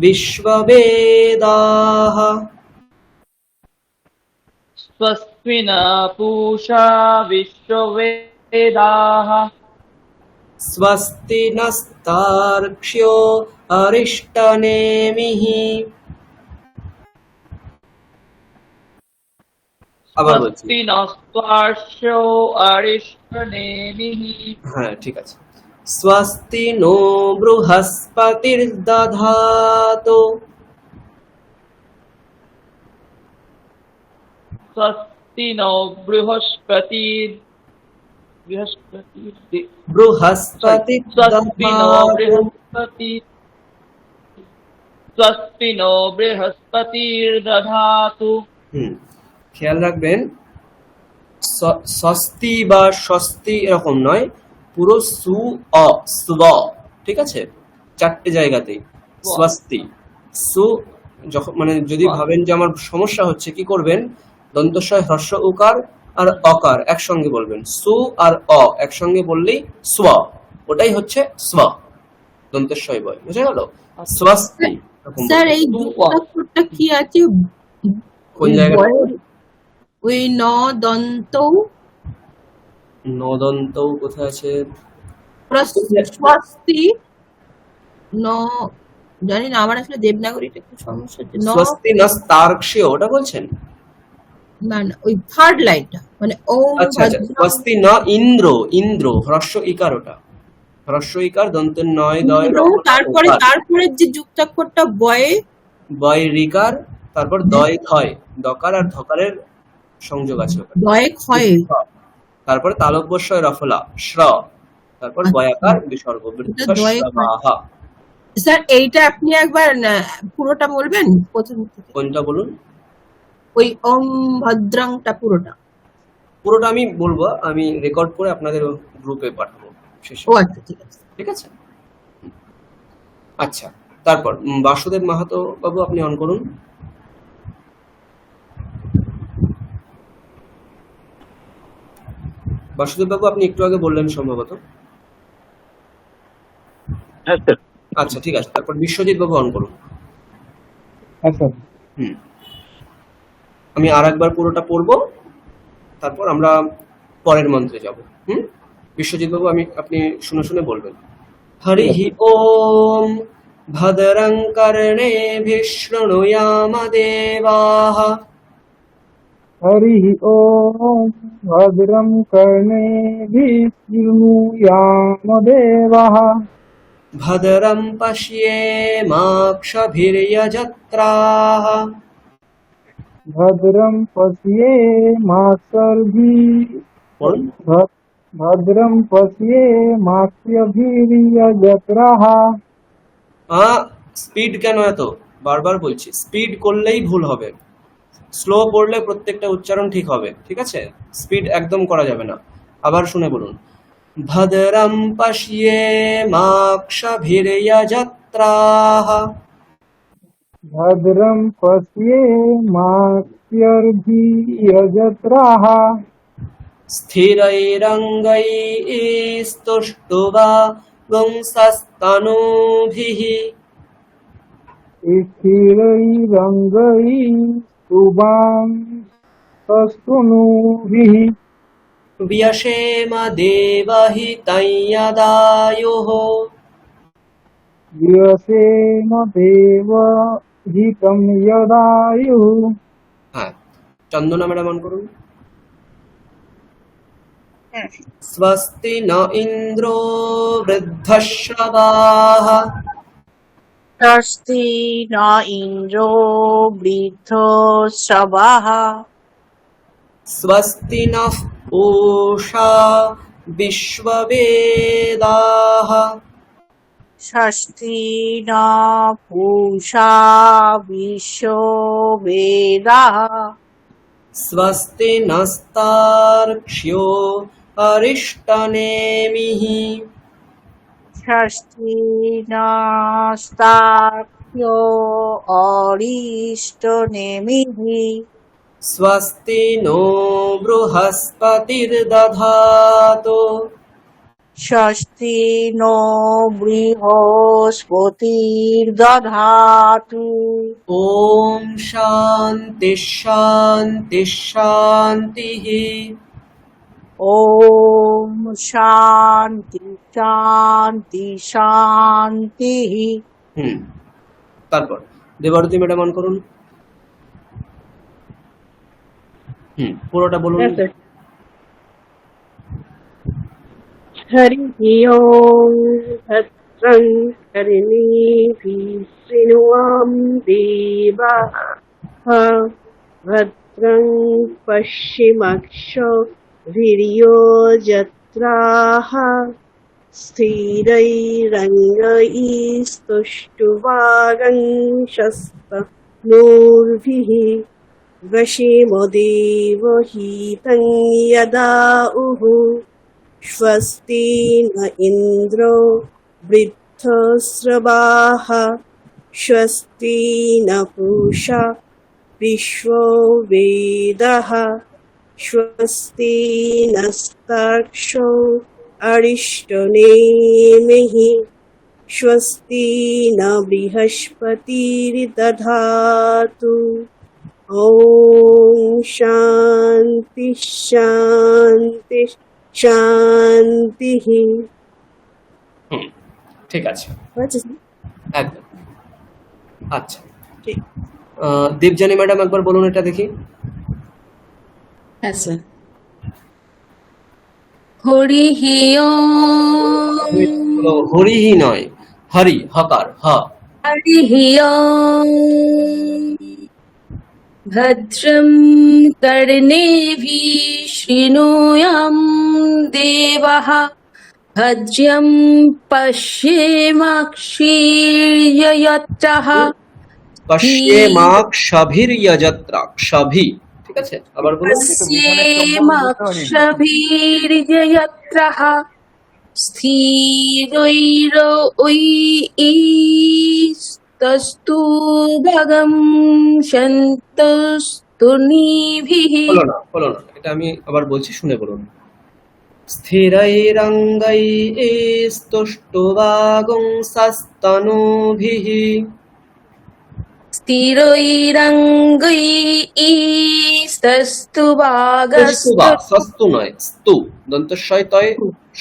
विश्ववेदाः स्वस्ति न पूषा विश्ववेदाः। स्वस्ति नस्तार्क्ष्यो अरिष्टनेमिः আবার বলছি। स्वस्ति नस्तार्क्ष्यो अरिष्टनेमिः। হ্যাঁ ঠিক আছে। स्वस्ति नो बृहस्पतिर्दधातु स्वस्ति नो बृहस्पति स्वस्ति नो बृहस्पतिर्दधातु। খেয়াল রাখবেন স্বস্তি বা স্বস্তি এরকম নয়, পুরো সু অ স্ব, ঠিক আছে, চারটে জায়গাতেই স্বস্তি সু। যখন মানে যদি ভাবেন যে আমার সমস্যা হচ্ছে কি করবেন, দন্তস্বয় হ্রস্ব উকার আর অকার একসঙ্গে বলবেন, সু আর অ একসঙ্গে বললেই স্ব, ওটাই হচ্ছে স্ব দন্তস্বয় বয়, বুঝে গেল? স্বস্তি। স্যার এই যুক্তাক্ষরটা কি আছে কোন জায়গায়? ওই ন দন্ত নদন্ত কোথায় আছে? স্বস্তি ন জানি না, আমার আসলে দেবনাগরীটা একটু সমস্যা হচ্ছে। স্বস্তি নস্তার্ক্ষ্য ওটা বলছেন? না না, ওই থার্ড লাইনটা মানে ওম আচ্ছা আচ্ছা, স্বস্তি ন ইন্দ্র, ইন্দ্র হ্রস্ব ইকার, ওটা হ্রস্ব ইকার দন্ত নয় দয় তারপরে যে যুক্তাক্ষরটা বয়ে বয় রিকার, তারপর দয় ক্ষয়, দকার আর ধকারের সংযোগ আছে ওটা, দয়ে ক্ষয়, তারপর তালব্যস্বয় রফলা শ্র, তারপর বয়াকার বিসর্গ বৃদ্ধশ্রবাহা। স্যার এইটা আপনি একবার পুরোটা বলবেন প্রথম থেকে? কোনটা বলুন? ওই ওম ভদ্রংটা পুরোটা। পুরোটা আমি বলবো, আমি রেকর্ড করে আপনাদের গ্রুপে পাঠাবো শেষে। ও আচ্ছা ঠিক আছে, ঠিক আছে। আচ্ছা, তারপর বাসুদেব মাহাতো বাবু আপনি অন করুন। বাসুদেব বাবু আপনি একটু আগে বললেন সম্ভবত। আচ্ছা ঠিক আছে, তারপর বিশ্বজিৎ বাবু অন করুন। আচ্ছা আমি আর একবার পুরোটা পড়বো, তারপর আমরা পরের মন্ত্রে যাব। বিশ্বজিৎ বাবু আপনি শুনে শুনে বলবেন। হরিহি ওম ভদ্রং কর্ণেভিঃ শৃণুয়াম দেবাঃ हरिः ओम भद्रं कर्णेभिः शृणुयाम देवाः भद्रं पश्येमाक्षभिर्यजत्राः भद्रं पश्येमाक्षभिर्यजत्राः भद्रं पश्येमाक्षभिर्यजत्राः। স্পিড কেন এত বারবার বলছি? স্পিড করলেই ভুল হবে, স্লো পড়লে প্রত্যেকটা উচ্চারণ ঠিক হবে, ঠিক আছে? স্পিড একদম করা যাবে না। আবার শুনে বলুন। ভদ্রম পশ্যেমাক্ষভির্যজত্রাঃ भद्रं पश्येमाक्षभिर्यजत्राः स्थिरैरङ्गैस्तुष्ट्वा स्थिरैरङ्गैस्तुष्ट्वा व्यशेम देवहितं यदायुः व्यशेम জিতম যদায়ু। হ্যাঁ, চন্দনা ম্যাডাম অন করুন। স্বস্তি ন ইন্দ্রো বৃদ্ধশ্রবাः স্বস্তি ন ইন্দ্রো বৃদ্ধশ্রবাः স্বস্তি নঃ পূষা বিশ্ববেদাः স্বস্তি ন পূষা বিশ্ববেদাः স্বস্তি নস্তার্ক্ষ্যো অরিষ্টনেমিः স্বস্তি নস্তার্ক্ষ্যো অরিষ্টনেমিः স্বস্তি নো বৃহস্পতির্দধাতু স্বস্তি নো বৃহস্পতির্দধাতু। ওম শান্তি শান্তি শান্তিঃ। ওম শান্তি শান্তি শান্তিঃ। তারপর দেবারতী ম্যাডাম অন করুন। পুরোটা বলুন। হরি ওম ভদ্রং কর্ণেভিঃ শৃণুয়াম দেবাঃ ভদ্রং পশ্চিমক্ষভির্যজত্রাः স্থিरैरङ्गैस्तुष्टुवागंशस्तनूर्भिः वशेमदेवहितं यदाउः स्वस्ति न इन्द्रो वृद्धश्रवाः स्वस्ति न पूषा विश्ववेदः स्वस्ति नस्तार्क्ष्यो अरिष्टनेमिः स्वस्ति न बृहस्पतिर्दधातु। ॐ शान्ति शान्ति শান্তিঃ। ঠিক আছে, একদম। আচ্ছা, ঠিক। দীপজানি ম্যাডাম একবার বলুন এটা দেখি। হ্যাঁ স্যার। হরিহি ওম। হরিহি নয়, হরি, হকার, হ। হরিহি ওম। ভদ্রং কর্ণেভিঃ শৃণুয়াম দেবাঃ ভদ্রং পশ্যেমাক্ষির্যজত্রাः পশ্যেমাক্ষভির্যজত্রা, ক্ষভি, ঠিক আছে, আবার বলুন। পশ্যেমাক্ষভির্যজত্রাः স্থিরৈরৈস্তস্তু ভগং সন্তস্তুনিভিঃ। হলো না, এটা আমি আবার বলছি, শুনে বলুন। স্থিরৈরঙ্গৈস্তुष्टुवागुंसस्तनूभिः স্থিরৈরঙ্গৈস্তস্তু সস্তু নয়, স্তু, দন্তস্বয় তয়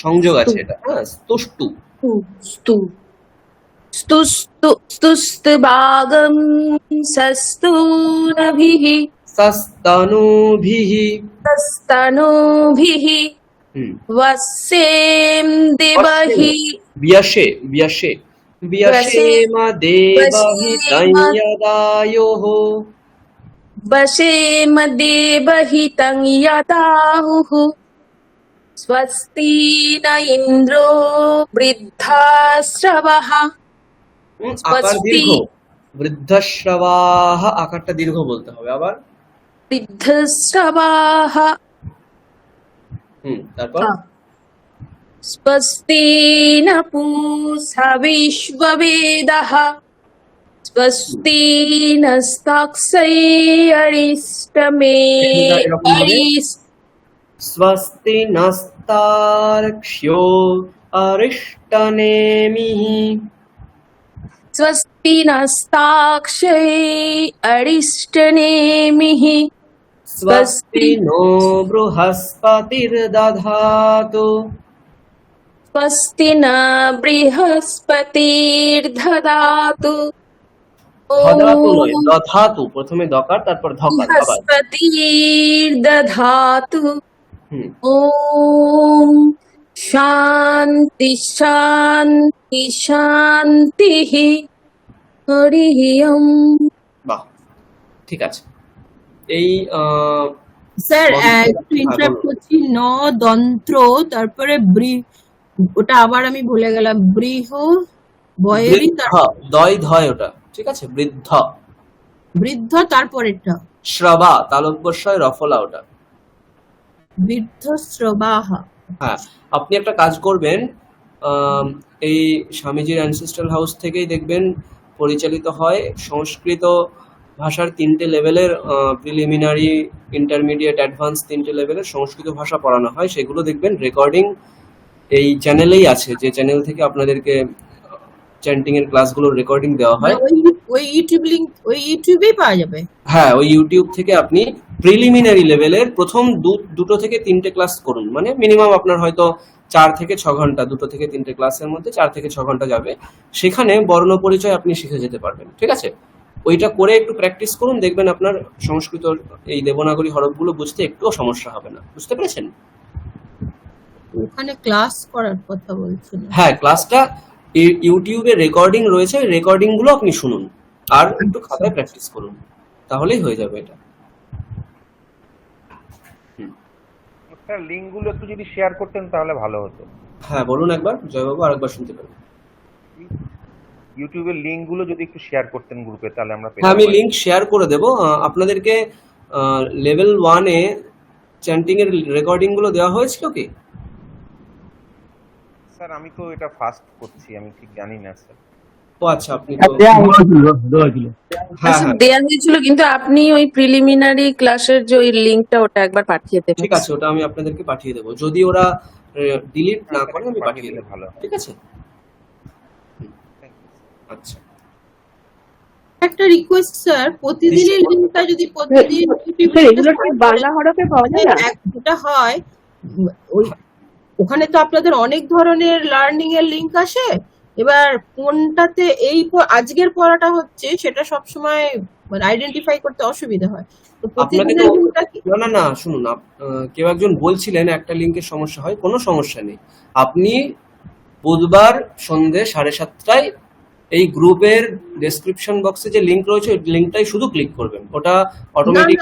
সংযোগ আছে এটা, হ্যাঁ, স্তুষ্টু। स्तुस्तुभागं सस्तूनभिः सस्तनूभिः वस्येम देवहि व्यशे व्यशे व्यशेम देवहि तंयदायोः वशेम देवहि तंयदायुः स्वस्ति न इंद्रो वृद्धाश्रवः। আকার দীর্ঘ, বৃদ্ধশ্রবাহ, আকারটা দীর্ঘ বলতে হবে আবার। বৃদ্ধশ্রবাহ। তারপর स्वस्ति न पूषा विश्ववेदः स्वस्ति नस्ताक्षैरिष्टमेभिः स्वस्ति नस्तार्क्ष्यो अरिष्टनेमिः स्वस्ति नस्ताक्षैरिष्टनेमिः स्वस्ति नो बृहस्पतिर्दधातु स्वस्ति न बृहस्पतिर्दधातु ধধাতু নয়, ওম দধাতু, প্রথমে দকার তারপর ধকার আবার। বৃহস্পতির দধাতু। হুম, ওম শান্তি শান্তি শান্তি হরি ওম। বাহ, ঠিক আছে। এই স্যার মন্ত্র- একটু হ্যাঁ, ইন্টারাপ্ট বলুন। করছি। দন্ত্র, তারপরে ওটা আবার আমি ভুলে গেলাম। বয়েরই বৃদ্ধ, দয় ধয় ওটা, ঠিক আছে। বৃদ্ধ, বৃদ্ধ, তারপরেরটা শ্রবা, তালব্যস্বয় রফলা ওটা। বৃদ্ধ শ্রবাহা। হ্যাঁ, আপনি একটা কাজ করবেন, এই স্বামীজির অ্যানসেস্ট্রাল হাউস থেকেই দেখবেন পরিচালিত হয় সংস্কৃত ভাষার 3টে লেভেলের, প্রিলিমিনারি, ইন্টারমিডিয়েট, অ্যাডভান্স 3টে লেভেলের সংস্কৃত ভাষা পড়ানো হয়। সেগুলো দেখবেন রেকর্ডিং এই চ্যানেলেই আছে, যে চ্যানেল থেকে আপনাদেরকে চ্যান্টিং এর ক্লাসগুলোর রেকর্ডিং দেওয়া হয়। ওই ইউটিউব লিংক ওই ইউটিউবেই পাওয়া যাবে। হ্যাঁ, ওই ইউটিউব থেকে আপনি প্রিলিমিনারি লেভেলের প্রথম দুটো থেকে 3টে ক্লাস করুন, মানে মিনিমাম আপনার হয়তো 4 থেকে 6 ঘন্টা, 2 থেকে 3টে ক্লাসের মধ্যে 4 থেকে 6 ঘন্টা যাবে। সেখানে বর্ণ পরিচয় আপনি শিখে যেতে পারবেন, ঠিক আছে। ওইটা করে একটু প্র্যাকটিস করুন, দেখবেন আপনার সংস্কৃত এই দেবনাগরী হরফগুলো বুঝতে একটুও সমস্যা হবে না। বুঝতে পেরেছেন? ওখানে ক্লাস করার কথা বলছিলেন। হ্যাঁ, ক্লাসটা ইউটিউবে রেকর্ডিং রয়েছে, রেকর্ডিং গুলো আপনি শুনুন আর একটু খাতায় প্র্যাকটিস করুন, তাহলেই হয়ে যাবে এটা। স্যার লিঙ্কগুলো একটু যদি শেয়ার করতেন তাহলে ভালো হতো। হ্যাঁ, বলুন একবার, জয়বাবু আরেকবার শুনতে পাবেন। ইউটিউবের লিঙ্কগুলো যদি একটু শেয়ার করতেন গ্রুপে তাহলে আমরা পেতে হ্যাঁ, আমি পারি। লিংক শেয়ার করে দেব। আপনাদেরকে লেভেল 1-এ চ্যান্টিং এর রেকর্ডিং গুলো দেওয়া হয়েছিল কি? স্যার আমি তো এটা ফার্স্ট করছি, আমি ঠিক জানি না স্যার। ও আচ্ছা, আপনি তো হ্যাঁ আচ্ছা, হ্যাঁ, দেয়া হয়েছিল, কিন্তু আপনি ওই প্রিলিমিনারি ক্লাসের যে ওই লিংকটা ওটা একবার পাঠিয়ে দেবেন। ঠিক আছে, ওটা আমি আপনাদেরকে পাঠিয়ে দেবো। যদি ওরা ডিলিট না করে আমি পাঠিয়ে দেবো, ভালো। ঠিক আছে। আচ্ছা, একটা রিকোয়েস্ট স্যার, প্রতিদিনের লিংকটা যদি প্রতিদিন এগুলো কি বাংলা হরফে পাওয়া যায় না? যেটা হয় ওই ওখানে তো আপনাদের অনেক ধরনের লার্নিং এর লিংক আসে। এবার কোনটাতে আজকের পড়াটা হচ্ছে সেটা সবসময় মানে আইডেন্টিফাই করতে অসুবিধা হয়। তো আপনাকে প্রতিদিনের তো লিংকটা কি? না, শুনুন, কেউ একজন বলছিলেন একটা লিংকের সমস্যা হয়, কোনো সমস্যা নেই। আপনি বুধবার সন্ধ্যে 7:30টায় এই গ্রুপের ডেসক্রিপশন বক্সে যে লিংক রয়েছে ওই লিংকটাই শুধু ক্লিক করবেন, ওটা অটোমেটিক,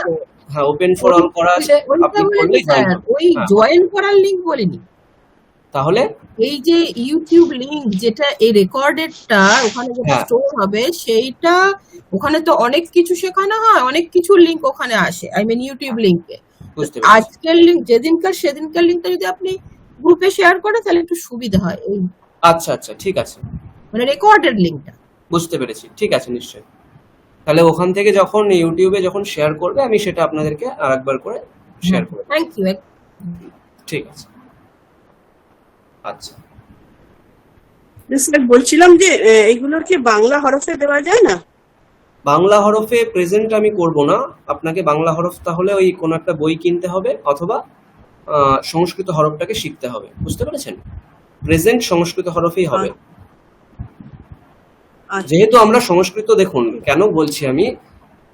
হ্যাঁ, ওপেন ফর অল করা আছে, আপনি করলেই জয়েন করবেন। ওই জয়েন করার লিংক বলিনি, তাহলে এই যে ইউটিউব লিংক যেটা এই রেকর্ডেডটা ওখানে যেটা হ্যাঁ। স্টোর হবে সেইটা, ওখানে তো অনেক কিছু শেখানো হয়, অনেক কিছুর লিংক ওখানে আসে, আই মিন ইউটিউব লিংকে। বুঝতে পেরেছি। আজকের লিংক সেদিনকার লিংকটা যদি আপনি গ্রুপে শেয়ার করেন তাহলে একটু সুবিধা হয়, এই আচ্ছা, ঠিক আছে, মানে রেকর্ডেড লিংকটা। বুঝতে পেরেছি, ঠিক আছে, নিশ্চয়ই। তাহলে ওখান থেকে যখন ইউটিউবে যখন শেয়ার করবে আমি সেটা আপনাদেরকে আরেকবার করে শেয়ার করে দেব। Thank you. ঠিক আছে, আচ্ছা। স্যার বলছিলাম যে এইগুলোর কি বাংলা হরফে দেওয়া যায় না? বাংলা হরফে প্রেজেন্ট আমি করব না, আপনাকে বাংলা হরফ তাহলে ওই কোনো একটা বই কিনতে হবে অথবা সংস্কৃত হরফটাকে শিখতে হবে। বুঝতে পেরেছেন? প্রেজেন্ট সংস্কৃত হরফেই হবে। যেহেতু আমরা সংস্কৃত, দেখুন কেন বলছি আমি,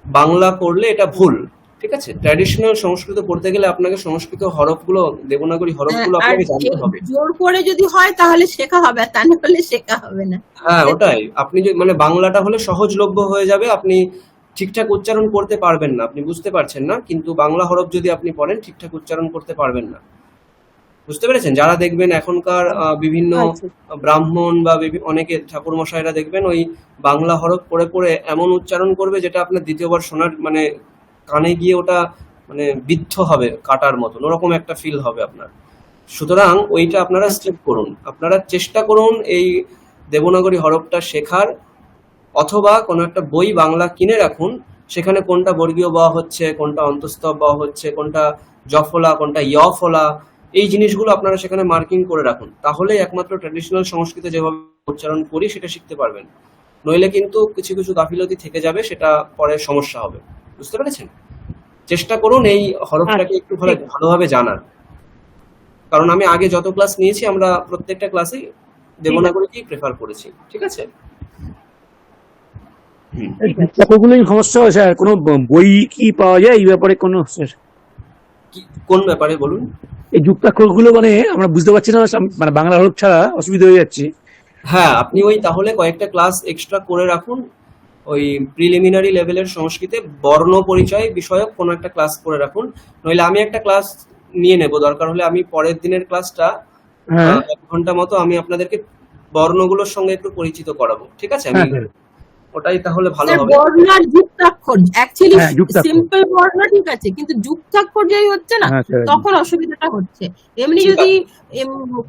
বাংলা করলে এটা ভুল, ঠিক আছে। ট্র্যাডিশনাল সংস্কৃত পড়তে গেলে আপনাকে সংস্কৃত হরফগুলো, দেবনাগরী হরফগুলো আর আপনাকে জানতে হবে। জোর করে যদি হয় তাহলে শেখা হবে, আর তা না হলে শেখা হবে না। হ্যাঁ, ওটাই। আপনি মানে বাংলাটা হলে সহজলভ্য হয়ে যাবে, আপনি ঠিকঠাক উচ্চারণ করতে পারবেন না, আপনি বুঝতে পারছেন না, কিন্তু বাংলা হরফ যদি আপনি পড়েন ঠিকঠাক উচ্চারণ করতে পারবেন না। বুঝতে পেরেছেন? যারা দেখবেন এখনকার বিভিন্ন ব্রাহ্মণ বা অনেকে ঠাকুর মশাইরা দেখবেন ওই বাংলা হরফ পড়ে পড়ে এমন উচ্চারণ করবে যেটা আপনার দ্বিতীয়বার শোনার মানে কানে গিয়ে ওটা মানে বিদ্ধ হবে, কাটার মতন, ওরকম একটা ফিল হবে আপনার। সুতরাং ওইটা আপনারা স্কিপ করুন, আপনারা চেষ্টা করুন এই দেবনাগরী হরফটা শেখার, অথবা কোনো একটা বই বাংলা কিনে রাখুন, সেখানে কোনটা বর্গীয় ব হচ্ছে, কোনটা অন্তঃস্থ ব হচ্ছে, কোনটা জফলা, কোনটা ইয়ফলা, এই জিনিসগুলো আপনারা সেখানে মার্কিং করে রাখুন। তাহলেই একমাত্র ট্র্যাডিশনাল সংস্কৃতে যেভাবে উচ্চারণ করি সেটা শিখতে পারবেন, নইলে কিন্তু কিছু কিছু গাফিলতি থেকে যাবে, সেটা পরে সমস্যা হবে। বুঝতে পেরেছেন? চেষ্টা করুন এই হরফটাকে একটু ভালোভাবে জানার, কারণ আমি আগে যত ক্লাস নিয়েছি আমরা প্রত্যেকটা ক্লাসেই দেবনাগরীকেই প্রেফার করেছি, ঠিক আছে। যুক্তাক্ষরগুলোই সমস্যা হয় স্যার, কোনো বই কি পাওয়া যায় এই ব্যাপারে কোনো স্যার? কোন ব্যাপারে বলুন? এই যুক্তাক্ষরগুলো মানে আমরা বুঝতে পারছি না, মানে বাংলা হরফ ছাড়া অসুবিধা হয়ে যাচ্ছে। হ্যাঁ, আপনি ওই তাহলে কয়েকটা ক্লাস এক্সট্রা করে রাখুন, ওই প্রিলিমিনারি লেভেলের সংস্কৃতে বর্ণ পরিচয় বিষয়ক কোনো একটা ক্লাস করে রাখুন, নইলে আমি একটা ক্লাস নিয়ে নেব, দরকার হলে আমি পরের দিনের ক্লাসটা 1 ঘন্টা মতো আমি আপনাদেরকে বর্ণগুলোর সঙ্গে একটু পরিচিত করাবো, ঠিক আছে? আমি ওটাই তাহলে ভালো স্যার, হবে। বর্ণ আর যুক্তাক্ষর অ্যাকচুয়ালি যুক্তাক্ষর। সিম্পল বর্ণ ঠিক আছে, কিন্তু যুক্তাক্ষর যেই হচ্ছে না তখন অসুবিধাটা হচ্ছে। এমনি যদি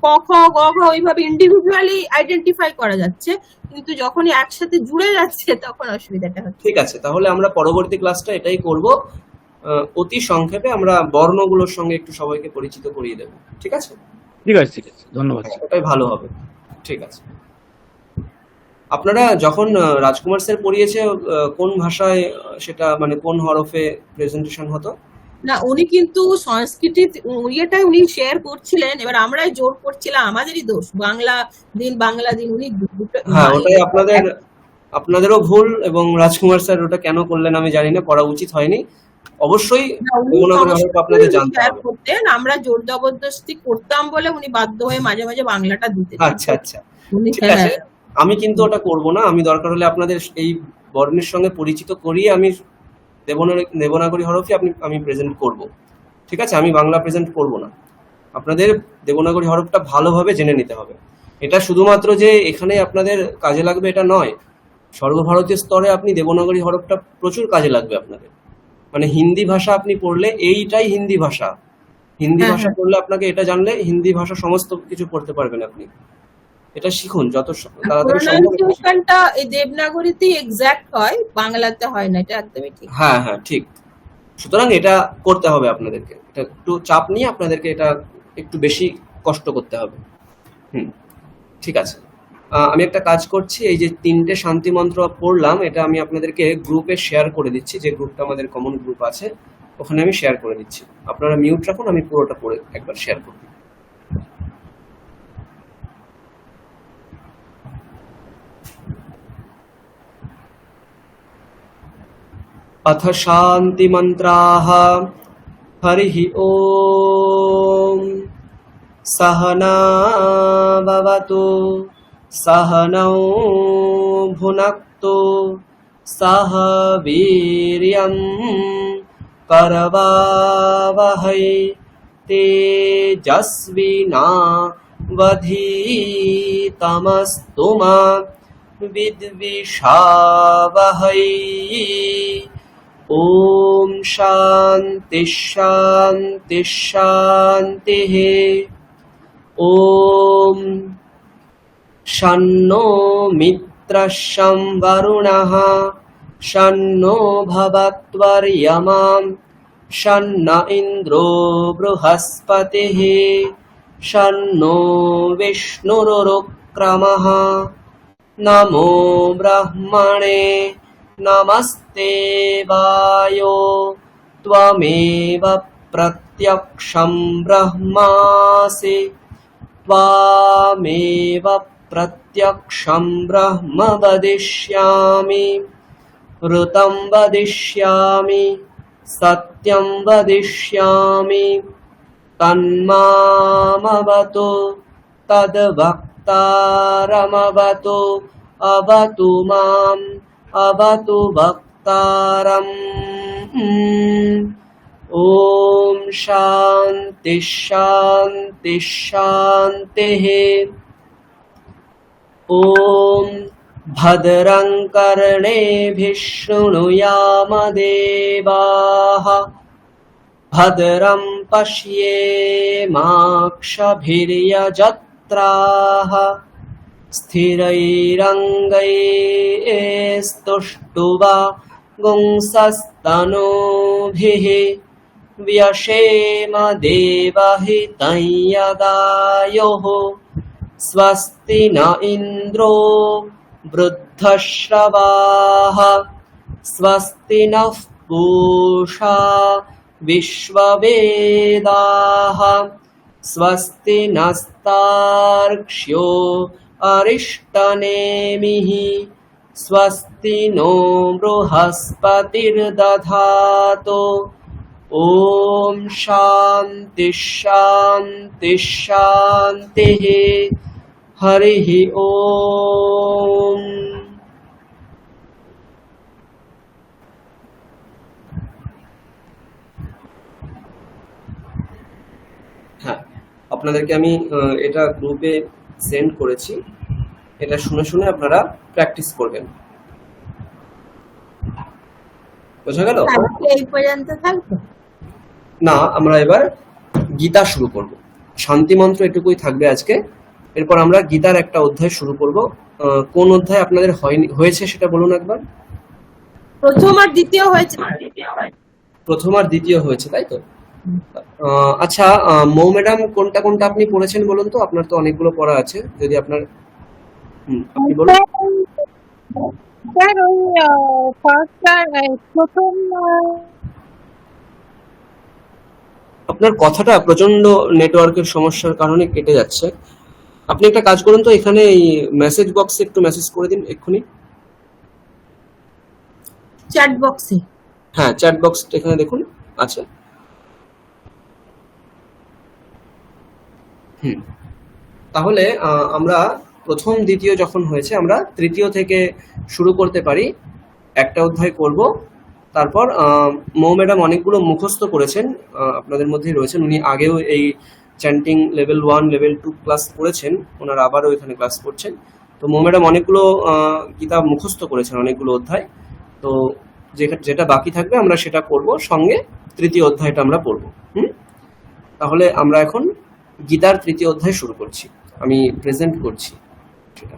ক খ গ ঘ ওইভাবে ইন্ডিভিজুয়ালি আইডেন্টিফাই করা যাচ্ছে, কিন্তু যখনই একসাথে জুড়ে যাচ্ছে তখন অসুবিধাটা হচ্ছে। ঠিক আছে, তাহলে আমরা পরবর্তী ক্লাসটা এটাই করব, অতি সংক্ষেপে আমরা বর্ণগুলোর সঙ্গে একটু সবাইকে পরিচিত করিয়ে দেব, ঠিক আছে? ঠিক আছে, ঠিক আছে, ধন্যবাদ। ওটাই ভালো হবে, ঠিক আছে। আপনারা যখন রাজকুমার স্যার পড়িয়েছে কোন ভাষায় সেটা, মানে কোন হরফে প্রেজেন্টেশন হতো? না, উনি কিন্তু সংস্কৃতি ইয়েটাই উনি শেয়ার করছিলেন, এবার আমরাই জোর করছিলাম, আমাদেরই দোষ। বাংলা দিন উনি হ্যাঁ, ওটাই আপনাদেরও ভুল, এবং রাজকুমার স্যার ওটা কেন করলেন আমি জানি না, করা উচিত হয়নি। অবশ্যই আপনাদের জানতে হবে। করতেন, আমরা জোর জবরদস্তি করতাম বলে উনি বাধ্য হয়ে মাঝে মাঝে বাংলাটা দিতেন। আচ্ছা, ঠিক আছে, আমি কিন্তু ওটা করব না। আমি দরকার হলে আপনাদের এই বর্ণের সঙ্গে পরিচিত করিয়ে আমি দেবনাগরী হরফে আমি প্রেজেন্ট করব, ঠিক আছে? আমি বাংলা প্রেজেন্ট করব না, আপনাদের দেবনাগরী হরফটা ভালোভাবে জেনে নিতে হবে। এটা শুধুমাত্র যে এখানে আপনাদের কাজে লাগবে এটা নয়, সর্বভারতীয় স্তরে আপনি দেবনাগরী হরফটা প্রচুর কাজে লাগবে আপনাদের। মানে হিন্দি ভাষা আপনি পড়লে, এইটাই হিন্দি ভাষা পড়লে আপনাকে এটা জানলে হিন্দি ভাষা সমস্ত কিছু পড়তে পারবেন আপনি। এটা শিখুন যত তাড়াতাড়ি সম্ভব। প্রনাউন্সিয়েশনটা এই দেবনাগরীতেই এক্সাক্ট হয়, বাংলাতে হয় না, এটা একদমই ঠিক। হ্যাঁ, ঠিক। সুতরাং এটা করতে হবে আপনাদেরকে, এটা একটু চাপ নিয়ে আপনাদেরকে এটা একটু বেশি কষ্ট করতে হবে। ঠিক আছে, আমি একটা কাজ করছি, এই যে 3টে শান্তি মন্ত্র পড়লাম, এটা আমি আপনাদেরকে গ্রুপে শেয়ার করে দিচ্ছি, যে গ্রুপটা আমাদের কমন গ্রুপ আছে ওখানে আমি শেয়ার করে দিচ্ছি। আপনারা মিউট রাখুন, আমি পুরোটা পড়ে একবার শেয়ার করব। अथ शान्तिमन्त्राः। हरिः ॐ। सहना भवतु, सहनौ भुनक्तु, सह वीर्यं करवावहै, तेजस्विनावधीतमस्तु मा विद्विषावहै। ॐ शान्ति शान्ति शान्तिः। ॐ शन्नो मित्रः शं वरुणः, शन्नो भवत्वर्यमा, शन्न इन्द्रो बृहस्पतिः, शन्नो विष्णुरुक्रमः। नमो ब्रह्मणे नमस्ते वायो, त्वमेव प्रत्यक्षं ब्रह्मासि, त्वामेव प्रत्यक्षं ब्रह्म वदिष्यामि, ऋतं वदिष्यामि, सत्यं वदिष्यामि, तन्मामवतु, तद्वक्तारमवतु, अवतु माम्, अवतु वक्तारम्। ॐ शान्ति शान्ति शान्तिः। ॐ भद्रं कर्णेभिः शृणुयाम देवाः, भद्रं पश्येमाक्षभिर्यजत्राः, स्थिरैरङ्गैस्तुष्टुवा गुंसस्तनूभिः, व्यशेम देवहितं यदायुः। स्वस्ति न इन्द्रो वृद्धश्रवाः, स्वस्ति नः पूषा विश्ववेदाः, स्वस्ति नस्तार्क्ष्यो अरिष्टनेमिः, स्वस्ति नो बृहस्पतिर्दधातु ॐ शान्ति शान्ति शान्तिः हरिः ॐ। হ্যাঁ, আপনাদেরকে আমি এটা গ্রুপে সেন্ড করেছি, এটা শুনে শুনে আপনারা প্র্যাকটিস করবেন। বোঝা গেল? এই পর্যন্ত থাকবে না, আমরা এবার গীতা শুরু করব। শান্তি মন্ত্র এটুকুই থাকবে আজকে। এরপর আমরা গীতার একটা অধ্যায় শুরু করব। কোন অধ্যায় আপনাদের হয়েছে সেটা বলুন একবার। প্রথম আর দ্বিতীয় হয়েছে। প্রথম আর দ্বিতীয় হয়েছে, তাই তো? আচ্ছা, মৌ ম্যাডাম কোনটা কোনটা আপনি পড়েছেন বলুন তো? আপনার তো অনেকগুলো পড়া আছে, যদি আপনার আপনি বলুন। স্যার ওই প্রথম আপনার কথাটা প্রচন্ড নেটওয়ার্কের সমস্যার কারণে কেটে যাচ্ছে। আপনি একটা কাজ করুন তো, এখানে এই মেসেজ বক্সে একটু মেসেজ করে দিন এক্ষুনি। চ্যাট বক্সে? হ্যাঁ, চ্যাট বক্স এখানে দেখুন আছে। তাহলে আমরা প্রথম দ্বিতীয় যখন হয়েছে, আমরা তৃতীয় থেকে শুরু করতে পারি। একটা অধ্যায় করব, তারপর মৌ ম্যাডাম অনেকগুলো মুখস্থ করেছেন, আপনাদের মধ্যেই রয়েছেন। উনি আগেও এই চ্যান্টিং লেভেল 1 লেভেল 2 ক্লাস করেছেন, ওনারা আবারও এখানে ক্লাস করছেন। তো মৌ ম্যাডাম অনেকগুলো কিতাব মুখস্থ করেছেন, অনেকগুলো অধ্যায়। তো যেটা বাকি থাকবে আমরা সেটা করব, সঙ্গে তৃতীয় অধ্যায়টা আমরা পড়ব। তাহলে আমরা এখন গীতার তৃতীয় অধ্যায় শুরু করছি। আমি প্রেজেন্ট করছি সেটা।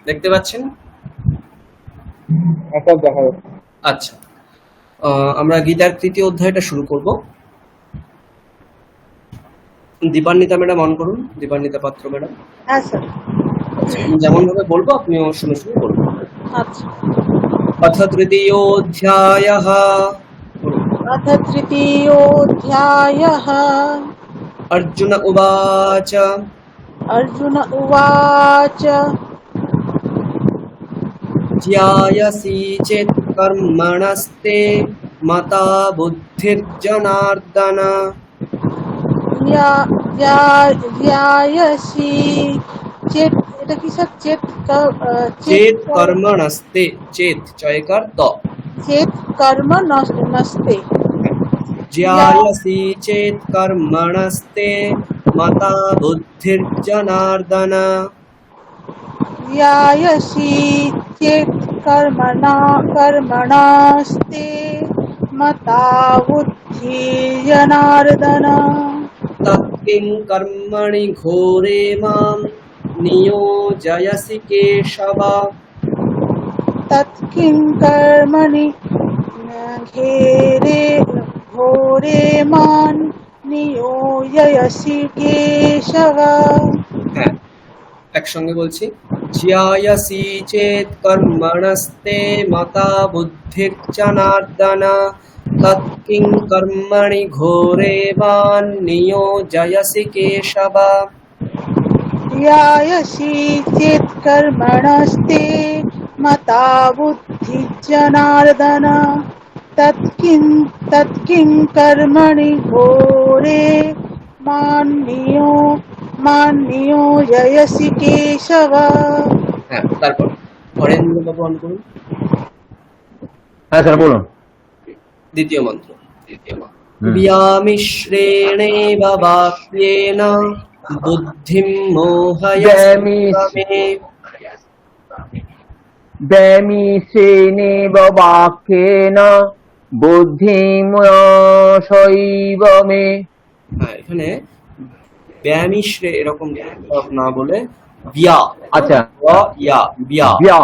দেখতে পাচ্ছেন? আচ্ছা, আমরা গীতার তৃতীয় অধ্যায়টা শুরু করব। দীপান্বিতা ম্যাডাম অন করুন, দীপান্বিতা পাত্র ম্যাডাম। হ্যাঁ স্যার। যেমন ভাবে বলবো আপনিও শুনে শুনে বলবেন। আচ্ছা। অথ তৃতীয়োধ্যায়ঃ। अथ तृतीयोऽध्यायः। अर्जुन उवाच। अर्जुन उवाच। ध्यायसि चेत् कर्मणस्ते मता बुद्धिर्जनार्दन। ध्यायसि चेत्, এটা কি স্যার? चेत् कर्मणस्ते, चेत् चयकार द, चेत् कर्म नस्ते। ध्यायसि चेत् कर्मणस्ते मता बुद्धिर्जनार्दन। ध्यायसि चेत् कर्मणस्ते मता बुद्धिर्जनार्दन। तत्किं कर्मणि घोरे मां नियोजयसि केशव। तत्किं कर्मणि ঘোরে মান নিয়োজয়সি কেশব। হ্যাঁ, একসঙ্গে বলছি। জ্যায়সি চেত কর্মণস্তে মতা বুদ্ধির জনার্দন তৎকিং কর্মণি ঘোরে বান নিয়োজয়সি কেশব। ধ্যায়সি চেৎ কর্মণস্তে মতা বুদ্ধি জনার্দন তৎকিং কর্মণি ঘোরে মান নিয়োজয়সি কেশব। হ্যাঁ, তারপর হরেন্দ্র বাবু অন করুন হ্যাঁ স্যার বলুন। দ্বিতীয় মন্ত্র। ব্যামিশ্রেণেব বাক্যেন বুদ্ধিম মোহয়সি মে। ব্যামিশ্রেণেব বাক্যেন বুদ্ধিমশৈব মে। হ্যাঁ, এখানে ব্যামিশ্রে এরকম না বলে ব্যায়া, আচ্ছা, ইয়া ব্যায়া, ব্যায়া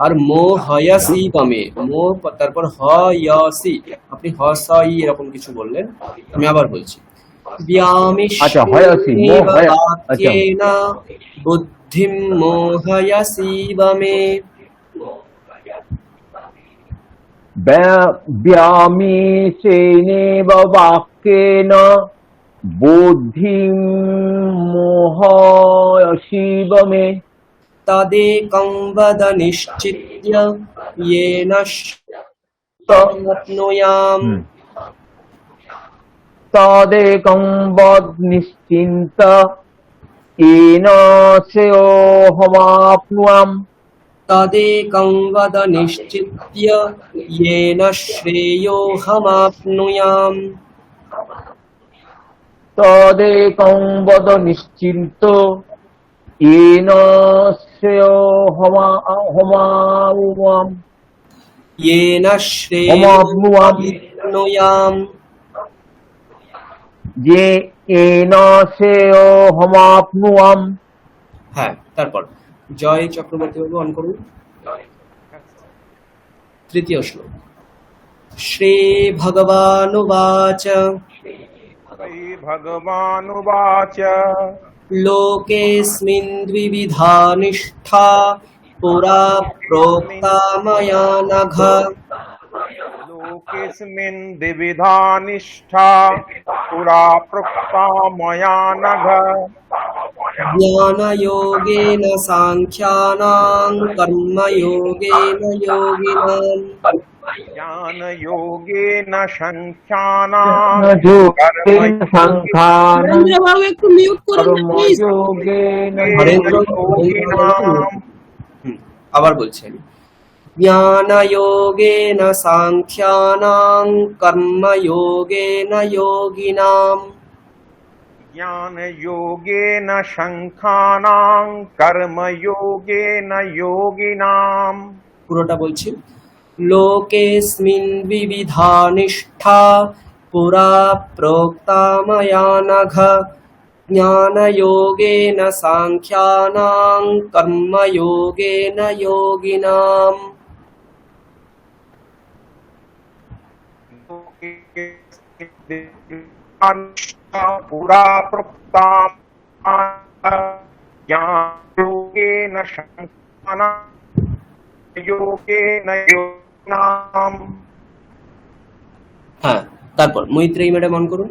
আর মোহয়সি বামে, মো তারপর হয়সি, আপনি হসাই এরকম কিছু বললেন। আমি আবার বলছি, আচ্ছা, হয়সি, ব্যামিশ্রেণেব মোহয়, বাক্যেন বুদ্ধিম মোহয়সি বামে। ব্যামিশ্রেণেব বাক্যেন বুদ্ধিম মোহয়সি মে। তদেকং বদ নিশ্চিত্য येन শক্নয়াম। তদেকং বদ নিশ্চিন্ত येन শ্রেয়োহমাপ্নুয়াম। তদেকং বদ নিশ্চিত্য येन শ্রেয়োহমাপ্নুয়াম। তদেকং বদ নিশ্চিন্ত येन শ্রেয়োহমাপ্নুয়াম। येन শ্রেয়োহমাপ্নুয়াম। যে येन শ্রেয়োহমাপ্নুয়াম। হ্যাঁ, তারপর জয় চক্রবর্তী বাবু অন করুন তৃতীয় শ্লোক। শ্রী ভগবানুবাচ भगवानुवाच लोकेऽस्मिन् द्विविधा निष्ठा पुरा प्रोक्ता मया नघ। लोकेऽस्मिन् द्विविधा निष्ठा पुरा प्रोक्ता मया नघ। ज्ञानयोगेन साङ्ख्यानां कर्मयोगेन योगिनाम्। ज्ञानयोगेन संख्यानां রবীন্দ্রবাবু একটু মিউট করুন প্লিজ। আবার বলছি আমি, জ্ঞানযোগেন সাংখ্যানাং কর্মযোগেন যোগিনাম। ज्ञानयोगेन संख्यानां कर्मयोगेन योगिनाम्। পুরোটা বলছি। লোকেস্মিন বিবিধা নিষ্ঠা পুরা প্রোক্তা ময়া নঘ। জ্ঞানযোগেন সাংখ্যানাং কর্মযোগেন যোগিনাম। पुरा प्रोक्ता ज्ञानयोगेन संख्यानां योगेन योगिनाम्। হ্যাঁ, তারপর মৈত্রেয়ী ম্যাডাম অন করুন।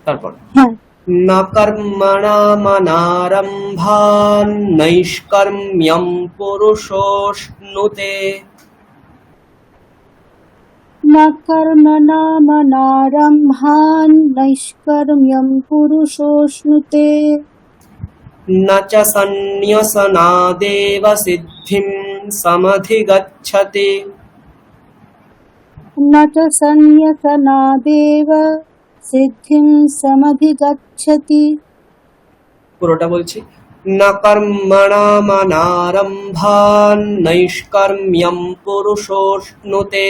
তারপর না কর্মণামনারম্ভান নৈষ্কর্ম্যম পুরুষোষ্ণুতে। न कर्मणामनारम्भान् नैष्कर्म्यं पुरुषोऽश्नुते। न च सन्न्यसनादेव सिद्धिं समधिगच्छति। न च सन्न्यसनादेव सिद्धिं समधिगच्छति। পুরোটা বলছি। न कर्मणामनारम्भान् नैष्कर्म्यं पुरुषोऽश्नुते।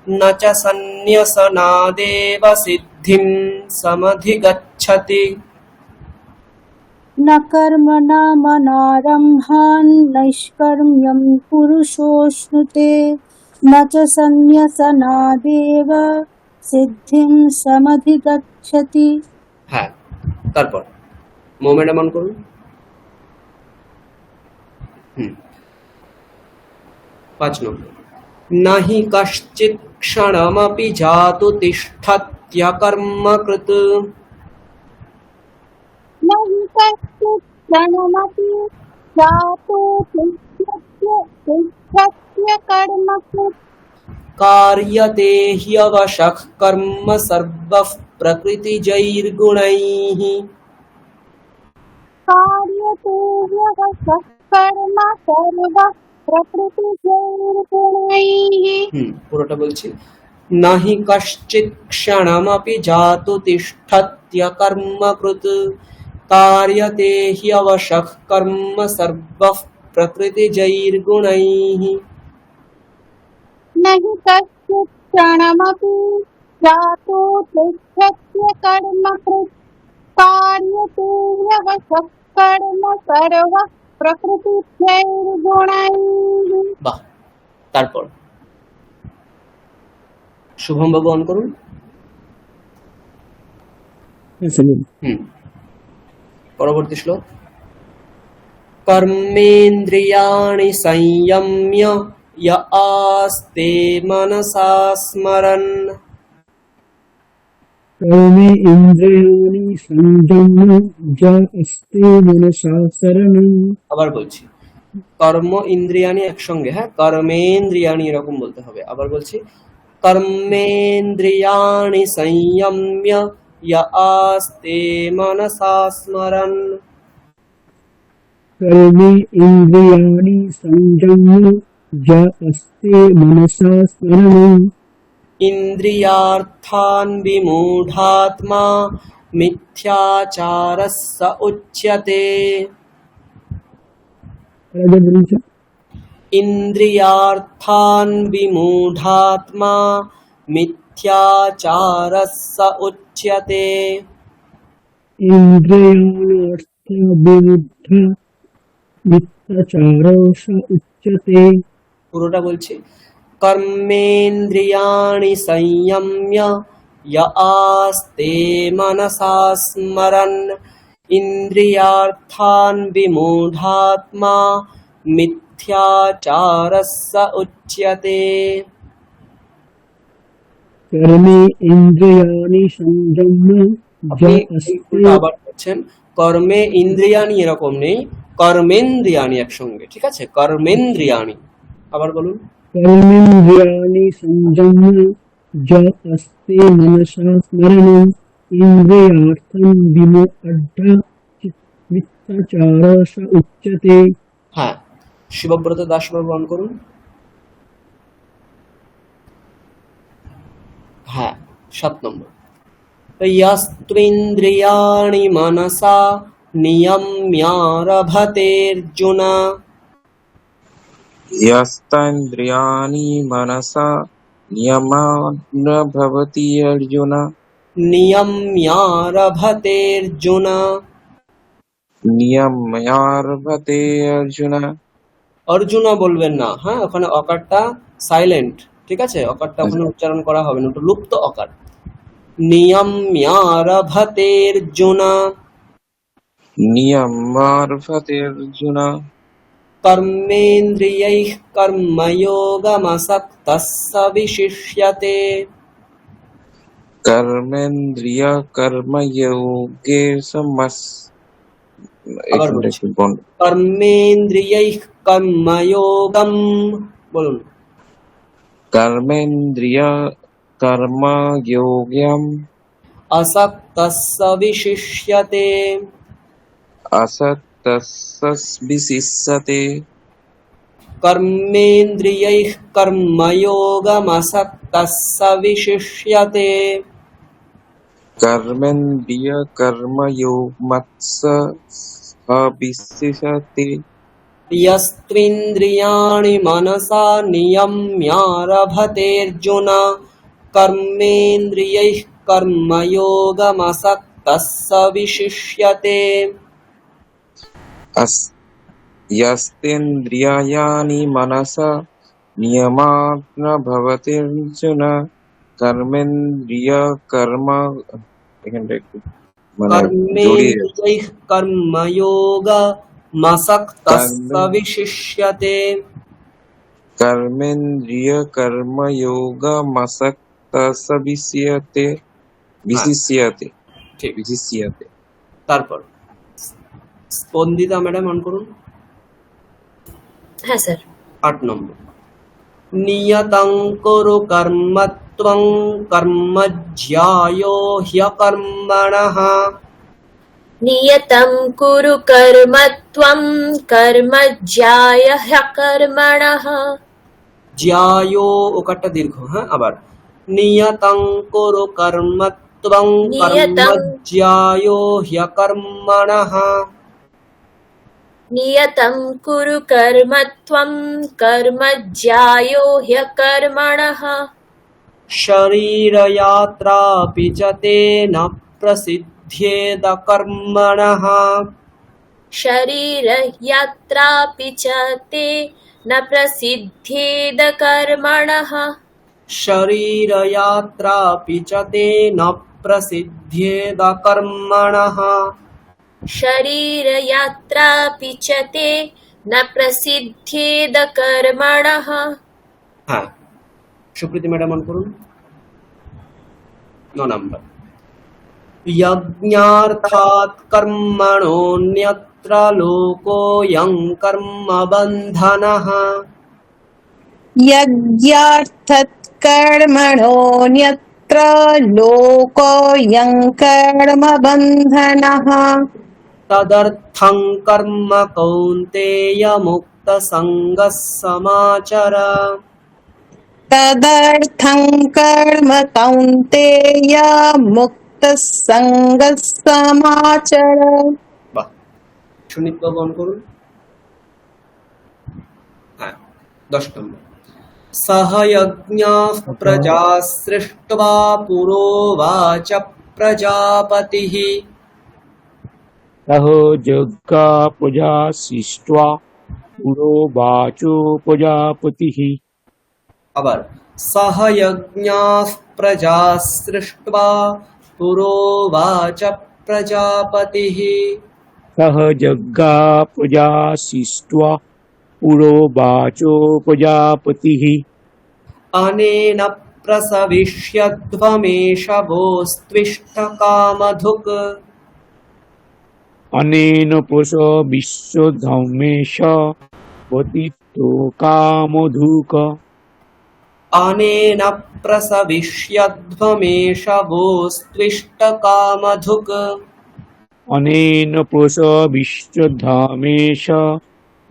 न च सन्न्यसनादेव सिद्धिं समधिगच्छति। न कर्मणामनारम्भान् नैष्कर्म्यं पुरुषोऽश्नुते। न च सन्न्यसनादेव सिद्धिं समधिगच्छति। হ্যাঁ, তারপর মোমেন্টাম অন করুন। 5 নম্বর, নাহি কশ্চিৎ ক্ষণমপি জাতু তিষ্ঠত্যকর্মকৃত। न हि कश्चित् क्षणमपि जातो तिष्ठत्य कर्मकृत्। कार्यते ह्यवशः कर्म सर्वः प्रकृतिजैर्गुणैः। कार्यते ह्यवशः कर्म सर्वः प्रकृतिजैर्गुणैः। পুরোটা বলছি। নাহি কশ্চিৎ ক্ষণমপি জাতু তিষ্ঠত্যকর্মকৃত কার্যতে হ্যবশঃ কর্ম সর্বঃ প্রকৃতিজৈর্গুণৈঃ। न हि कश्चित् क्षणमपि जातो तिष्ठत्य कर्मकृत् कार्यते ह्यवशः कर्म सर्वः प्रकृतिजैर्गुणैः। বাহ, তারপর শুভম বাবু অন করুন। পরবর্তী শ্লোক, কর্মেন্দ্রিয়াণি সংযম্য য় আস্তে মনসা স্মরन्। कर्मे इन्द्रियाणि संयम्य य अस्ते मनसा शरणम्। আবার বলছি, কর্ম ইন্দ্রিয়াণি একসঙ্গে, হ্যাঁ, কর্মেন্দ্রিয়াণি এরকম বলতে হবে। আবার বলছি, কর্মেন্দ্রিয়াণি সংযম্য য় আস্তে মনসা স্মরन्। कर्मे इन्द्रियाणि संयम्य य अस्ते मनसा स्मरणम्। इन्द्रियार्थान् विमूढात्मा मिथ्याचारः स उच्यते। इन्द्रियार्थान् विमूढात्मा मिथ्याचारः स उच्यते। इन्द्रियाणार्थ विरुद्ध मिथ्याचारो स उच्यते। পুরোটা বলছি, कर्मेन्द्रियाणि संयम्य य आस्ते मनसा स्मरन् इन्द्रियार्थान् विमूढात्मा मिथ्याचारः स उच्यते। कर्मे इन्द्रियाणि संयम्य य আপনি अस्ते। আবার বলছেন, কর্মে ইন্দ্রিয়াণি এরকম নেই, কর্মেন্দ্রিয়াণি একসঙ্গে, ঠিক আছে, কর্মেন্দ্রিয়াণি। আবার বলুন, कर्मेन्द्रियाणि संयम्य य अस्ते मनसा स्मरणम् इन्द्रियार्थं विमूढ मिथ्याचारो स उच्यते। হ্যাঁ, শিবব্রত দাসবাবু অন করুন। হ্যাঁ, 7 নম্বর, यस्त्विन्द्रियाणि मनसा नियम्यारभतेऽर्जुन। यस्तेन्द्रियाणि मनसा नियम्य भवति अर्जुन। नियम्यारभतेऽर्जुन। नियम्यारभते अर्जुन। অর্জুনা বলবেন না, হ্যাঁ, ওখানে অকারটা সাইলেন্ট, ঠিক আছে, অকারটা ওখানে উচ্চারণ করা হবে না, ওটা লুপ্ত অকার। নিয়ম্যারভতের্জুন। नियम्यारभतेऽर्जुन। कर्मेन्द्रियैः कर्मयोगमसक्तः स विशिष्यते। कर्मेन्द्रिय कर्मयोगे আবার বলছি, कर्मेन्द्रियैः कर्मयोगम, বলুন, कर्मेन्द्रिय कर्मयोग्यम् असक्तः स विशिष्यते। असक्तः विशिष्यते। कर्मेन्द्रियैः कर्मयोगमसक्तः स विशिष्यते। कर्मेन्द्रिय कर्मयोगमत्स विशिष्यते। यस्त्विन्द्रियाणि मनसा नियम्यारभतेऽर्जुन कर्मेन्द्रियैः कर्मयोगमसक्तः स विशिष्यते। यस्तेन्द्रियाणि मनसा নিয়মাৎ ন ভবতির্জুন কর্মেন্দ্রিয় কর্ম, এখানটা একটু মানে জড়িয়ে যাচ্ছে। কর্মেন্দ্রিয়ৈঃ কর্মযোগা মাসক্তস্য কর্মে বিশিষ্যতে। কর্মেন্দ্রিয় কর্মযোগ মসক্তস বিশিষ্যতে হ্যাঁ বিশিষ্যতে ঠিক। বিশিষ্যতে। তারপর স্পন্দিতা ম্যাডাম অন করুন। হ্যাঁ স্যার। 8 নম্বর। নিয়তং কুরু কর্ম ত্বং কর্ম জ্যায়ো হ্যকর্মণঃ। নিয়তং কুরু কর্ম ত্বং কর্ম জ্যায় হ্যকর্মণঃ। জ্যায়ো ওকারটা দীর্ঘ, হ্যাঁ আবার। নিয়তং কুরু কর্ম ত্বং কর্ম নিয়তং জ্যায়ো হ্যকর্মণঃ। নিয়তং কুরু কর্ম ত্বং কর্ম জ্যায়ো হ্যকর্মণঃ। শরীরযাত্রাপি চ তে ন প্রসিদ্ধেদ কর্মণঃ। শরীরযাত্রাপি চ তে ন প্রসিদ্ধেদ কর্মণঃ। শরীরযাত্রাপি চ তে ন প্রসিদ্ধেদ কর্মণঃ। শরীরযাত্রাপি চ তে ন প্রসিদ্ধেদ কর্মণঃ। হ্যাঁ, সুপ্রীতি ম্যাডাম অন করুন। 9 নম্বর। यज्ञार्थात् कर्मणोऽन्यत्र लोकोऽयं कर्म बन्धनः। यज्ञार्थत् कर्मणोऽन्यत्र लोकोऽयं कर्म बन्धनः। तदर्थं कर्म कौन्तेय मुक्तसङ्गः समाचर। तदर्थं कर्म कौन्तेय मुक्तसङ्गः समाचर। বাহ, সুনীত বাবু অন করুন। হ্যাঁ, 10 নম্বর। सह यज्ञाः प्रजा सृष्ट्वा पुरोवाच प्रजापतिः। सह जग्गा प्रजा सृष्ट्वा पुरोवाचो प्रजापतिः। আবার सह यज्ञाः प्रजा सृष्ट्वा पुरोवाच प्रजापतिः। सह जग्गा प्रजा सृष्ट्वा पुरोवाचो प्रजापतिः। अनेन प्रसविष्यध्वमेष भोस्त्विष्टकामधुक्। अनेन प्रसविष्यध्वमेष पतितो कामधुक्। अनेन प्रसविष्यध्वमेष भोस्त्विष्टकामधुक्। अनेन प्रसविष्यध्वमेष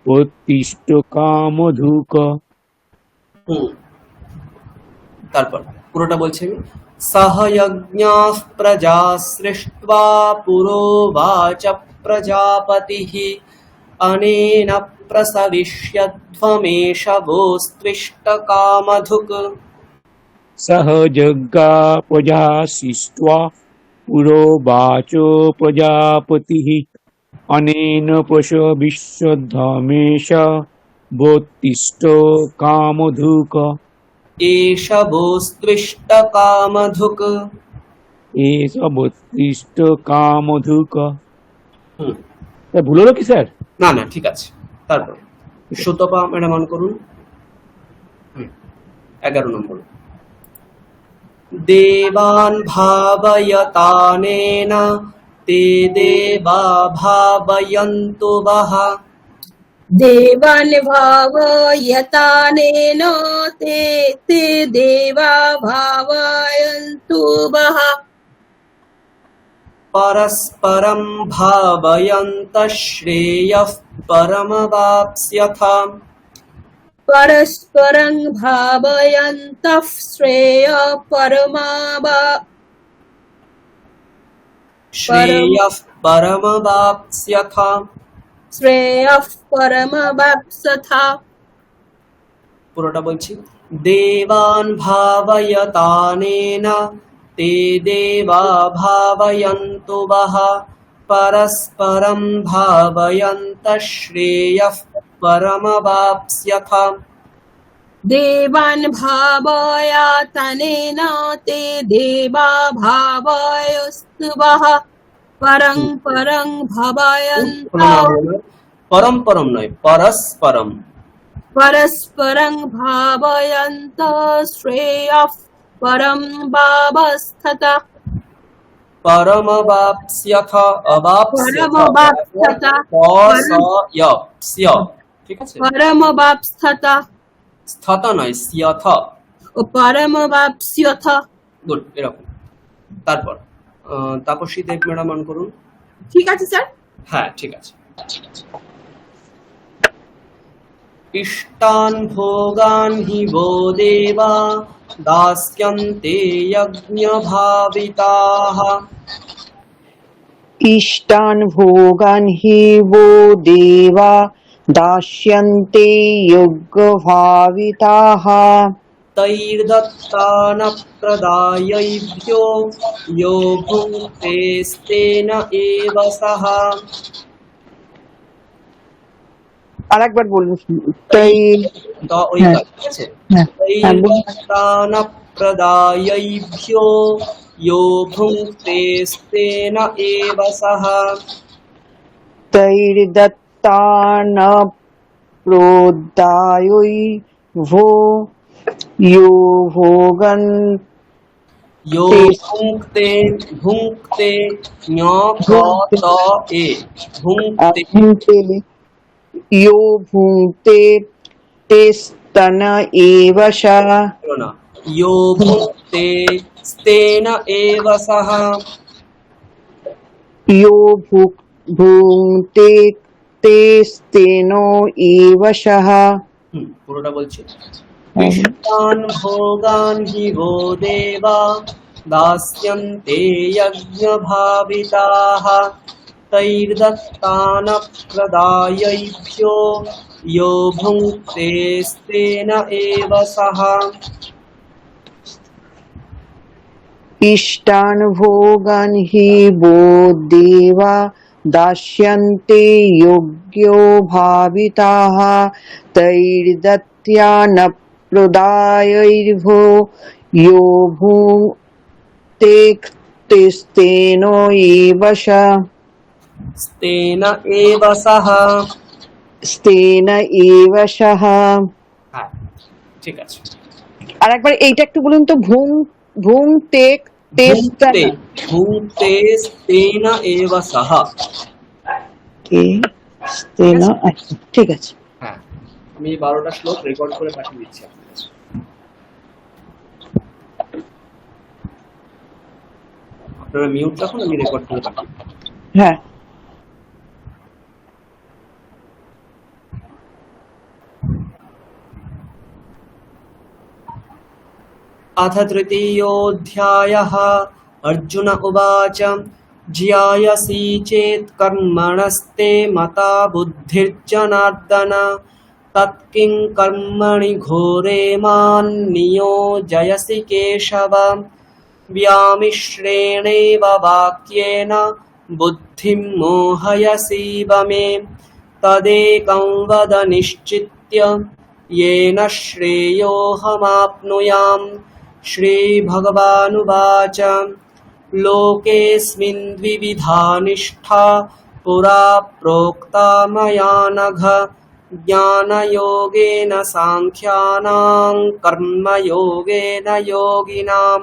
पतितो कामधुक्। তারপর পুরোটা বলছি আমি। सह यज्ञाः प्रजा सृष्ट्वा पुरोवाच प्रजापतिः। अनेन प्रसविष्यध्वमेष भोस्त्विष्टकामधुक्। सह जग्गा प्रजा सृष्ट्वा पुरोवाचो प्रजापतिः। अनेन प्रसविष्यध्वमेष भोत्तिष्ठो कामधुक्। एष भोस्त्विष्टकामधुक्। एष भोत्तिष्ठो कामधुक्। ভুল হলো কি স্যার? না না, ঠিক আছে। তারপর সুতপা ম্যাডাম অন করুন। 11 নম্বর। देवान् भावयतानेन ते देवा भावयन्तु वः। देवान् भावयतानेन ते देवा भावयन्तु वः। परस्परं भावयन्तः श्रेयः परमवाप्स्यथ। परस्परं भावयन्तः श्रेयः परमवाप्स्यथ। श्रेयः परमवाप्स्यथ। পুরোটা বলছি। देवान् भावयतानेन ते देवा भावयन्तु वः। परस्परं भावयन्तः श्रेयः परमवाप्स्यथ। देवान् भावयातनेन ते देवा भावयस्तुवः परं परं भावयन्तौ পরম পরম নয়, পরস্পরম। परस्परं भावयन्त श्रेयः परं भावस्थतः পরমবাপ্স্যথ অবাপ্স্যথ परमवाप्स्यथ পসয়প্স্য, ঠিক আছে? परमवाप्स्यथ স্থত নয়, স্যথ। ও परमवाप्स्यथ। গুড, এরকম। তারপর তাপসী দেব ম্যাডাম অন করুন। ঠিক আছে স্যার। হ্যাঁ, ঠিক আছে। ইষ্টান ভোগান হি वो देवा दास्यन्ते यज्ञभाविताः। इष्टान् भोगान् हि वो देवा दास्यन्ते यज्ञभाविताः तैर्दत्तानप्रदायैभ्यो यो भुङ्क्तेस्तेन एव सः। আরেকবার বলুন। তাই ওই কাজ, ঠিক আছে? तैर्दत्तानप्रदायैभ्यो यो भुङ्क्तेस्तेन एव सः। तैर्दत्तान प्रोदायैर्भो यो भोगन् यो भुङ्क्ते, भुङ्क्ते ञ भुङ्क्ते यो भुङ्क्ते तेस्तन एव सः। यो भुङ्क्ते स्तेन एव सः। यो ভুঙ্ক্তে তেস্তেনো এব সহ। পুরোটা বলছি। ইষ্টান ভোগান হি वो देवा दास्यन्ते यज्ञभाविताः तैर्दत्तानप्रदायैभ्यो यो भुङ्क्तेस्तेन एव सः। इष्टान् भोगान् हि वो देवा दास्यन्ते योग्यो भाविताः तैर्दत्तानप्रदायैर्भो यो भुङ्क्ते तेस्तेनो एव सः। स्तेन एव सः। स्तेन एव सः। হ্যাঁ, ঠিক আছে। আরেকবার এইটা একটু বলুন তো। ভুঙ্ক্তে ভুঙ্ক্তে স্তেন এব সহ। ঠিক আছে। হ্যাঁ, আমি 12টা শ্লোক রেকর্ড করে পাঠিয়ে দিচ্ছি আপনার কাছে। আপনারা মিউট রাখুন, আমি রেকর্ড করে পাঠিয়ে দিচ্ছি। হ্যাঁ। अथ तृतीयोऽध्यायः। अर्जुन उवाच ज्यायसि चेत् कर्मणस्ते मता बुद्धिर्जनार्दन तत्किं कर्मणि घोरे मान् नियोजयसि केशव। व्यामिश्रेणेव वाक्येन बुद्धिं मोहयसीव मे तदेकं वद निश्चित्य येन श्रेयोऽहमाप्नुयाम्। श्रीभगवानुवाच लोकेऽस्मिन् द्विविधा निष्ठा पुरा प्रोक्ता मया नघ ज्ञानयोगेन साङ्ख्यानां कर्मयोगेन योगिनां।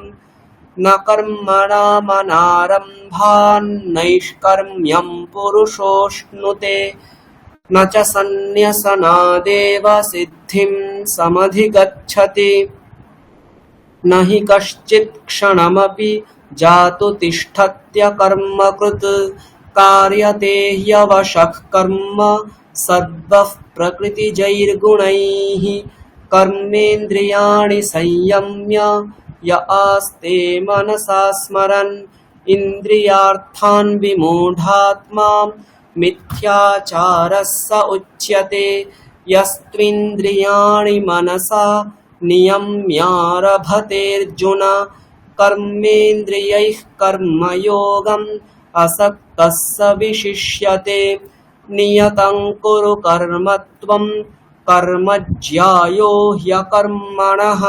न कर्मणामनारम्भान्नैष्कर्म्यं पुरुषोऽश्नुते न च सन्न्यसनादेव सिद्धिं समधिगच्छति। न हि कश्चित् क्षणमपि जातु तिष्ठत्यकर्मकृत् कार्यते ह्यवशः कर्म सद्वः प्रकृतिजैर्गुणैः। कर्मेन्द्रियाणि संयम्य य आस्ते मनसा स्मरन् इन्द्रियार्थान् विमूढात्मा मिथ्याचारः स उच्यते। यस्त्विन्द्रियाणि मनसा नियम्यारभतेऽर्जुन कर्मेन्द्रियैः कर्मयोगम् असक्तः स विशिष्यते। नियतं कुरु कर्म त्वं कर्मज्यायो ह्यकर्मणः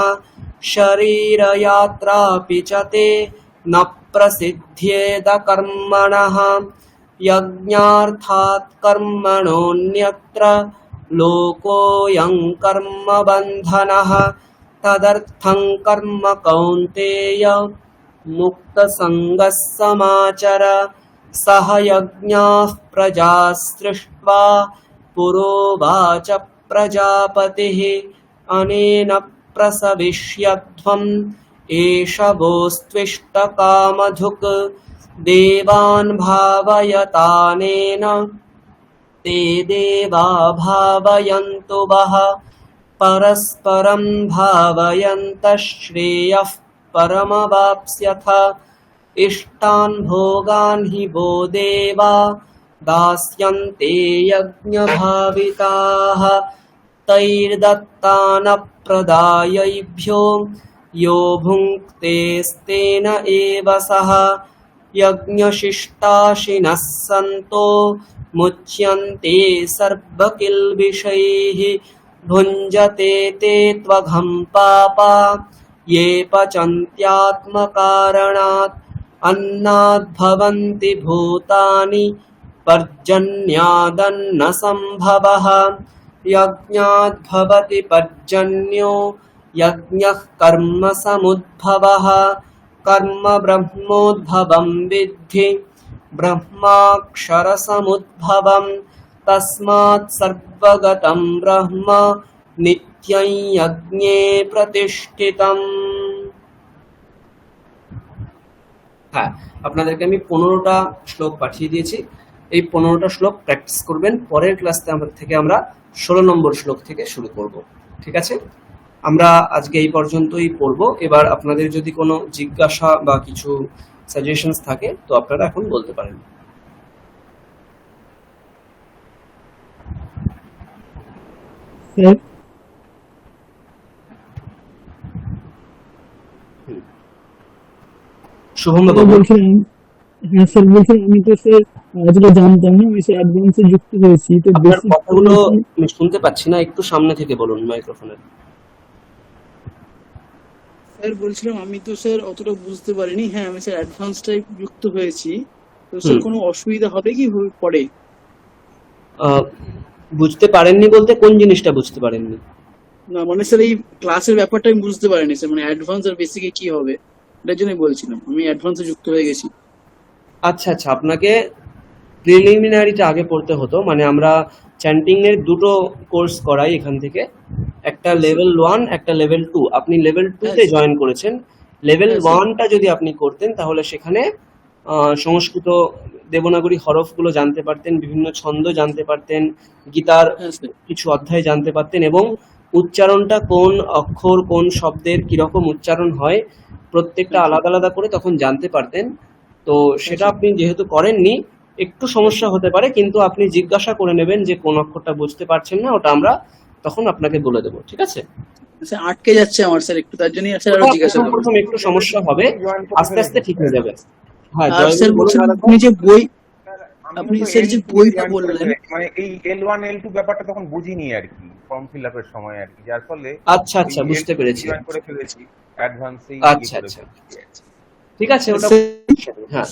शरीरयात्रापि च ते न प्रसिद्ध्येद कर्मणः यज्ञार्थात् कर्मणोऽन्यत्र लोकोऽयं कर्मबन्धनः तदर्थं कर्म कौन्तेय मुक्तसङ्गः समाचर सह यज्ञाः प्रजाः सृष्ट्वा पुरोवाच प्रजापतिः अनेन प्रसविष्यध्वम् एष वोस्त्विष्टकामधुक् देवान् भावयतानेन ते देवा भावयन्तु वः परस्परं भावयन्तः श्रेयः परमवाप्स्यथ इष्टान् भोगान् हि वो देवा दास्यन्ते यज्ञभाविताः तैर्दत्तानप्रदायैभ्यो यो भुङ्क्तेस्तेन एव सः यज्ञशिष्टाशिनः सन्तो मुच्यन्ते सर्वकिल्बिषैः भुञ्जते ते त्वघं पापा ये पचन्त्यात्मकारणात् अन्नाद्भवन्ति भूतानि पर्जन्यादन्नसम्भवः यज्ञाद्भवति पर्जन्यो यज्ञः कर्म समुद्भवः कर्म ब्रह्मोद्भवं विद्धि ब्रह्माक्षरसमुद्भवं तस्मात् सर्वगतं ब्रह्म नित्यं यज्ञे प्रतिष्ठितम्। হ্যাঁ, আপনাদেরকে আমি 15টা শ্লোক পাঠিয়ে দিয়েছি। এই 15টা শ্লোক প্র্যাকটিস করবেন। পরের ক্লাস থেকে আমরা 16 নম্বর শ্লোক থেকে শুরু করব। ঠিক আছে, আমরা আজকে এই পর্যন্তই পড়ব। এবার আপনাদের যদি কোনো জিজ্ঞাসা বা কিছু সাজেশনস থাকে তো আপনারা এখন বলতে পারেন। শুভম বাবু বলছিলাম, হ্যাঁ স্যার বলছিলাম, আমি তো স্যার যেটা জানতাম না আমি স্যার অ্যাডভান্সে যুক্ত হয়েছি, তো আপনার বেসিক কথাগুলো আমি শুনতে পাচ্ছি না, একটু সামনে থেকে বলুন মাইক্রোফোনের। স্যার বলছিলাম আমি তো স্যার অতটা বুঝতে পারিনি। হ্যাঁ আমি স্যার অ্যাডভান্সটাই যুক্ত হয়েছি, তো স্যার কোনো অসুবিধা হবে কি পরে? বুঝতে পারেননি বলতে কোন জিনিসটা বুঝতে পারেননি? না মানে স্যার এই ক্লাসের ব্যাপারটা আমি বুঝতে পারিনি স্যার, মানে অ্যাডভান্স আর বেসিকে কি হবে এটার জন্যই বলছিলাম। আমি অ্যাডভান্সে যুক্ত হয়ে গেছি। আচ্ছা আচ্ছা, আপনাকে প্রিলিমিনারিটা আগে পড়তে হতো। মানে আমরা চ্যান্টিং এর দুটো কোর্স করাই এখান থেকে, একটা লেভেল 1 একটা লেভেল 2। আপনি লেভেল 2 তে জয়েন করেছেন। লেভেল 1টা যদি আপনি করতেন তাহলে সেখানে সংস্কৃত দেবনাগরী হরফগুলো জানতে পারতেন, বিভিন্ন ছন্দ জানতে পারতেন, গীতার কিছু অধ্যায় জানতে পারতেন এবং উচ্চারণটা কোন অক্ষর কোন শব্দের কিরকম উচ্চারণ হয় প্রত্যেকটা আলাদা আলাদা করে তখন জানতে পারতেন। তো সেটা আপনি যেহেতু করেননি একটু সমস্যা হতে পারে, কিন্তু আপনি জিজ্ঞাসা করে নেবেন যে কোন অক্ষরটা বুঝতে পারছেন না, ওটা আমরা তখন আপনাকে বলে দেবো। ঠিক আছে? স্যার আটকে যাচ্ছে আমার স্যার একটু, তার জন্যই স্যার আরো জিজ্ঞাসা করব। প্রথম একটু সমস্যা হবে, আস্তে আস্তে ঠিক হয়ে যাবে। হ্যাঁ স্যার বলছেন আপনি যে বই, আপনি স্যার যে বইটা বললেন, মানে এই L1 L2 ব্যাপারটা তখন বুঝিনি আর কি ফর্ম ফিল আপের সময় আর কি, যার ফলে আচ্ছা আচ্ছা বুঝতে পেরেছি। জয়েন করে ফেলেছি অ্যাডভান্সেই। আচ্ছা আচ্ছা ঠিক আছে, ওটা হ্যাঁ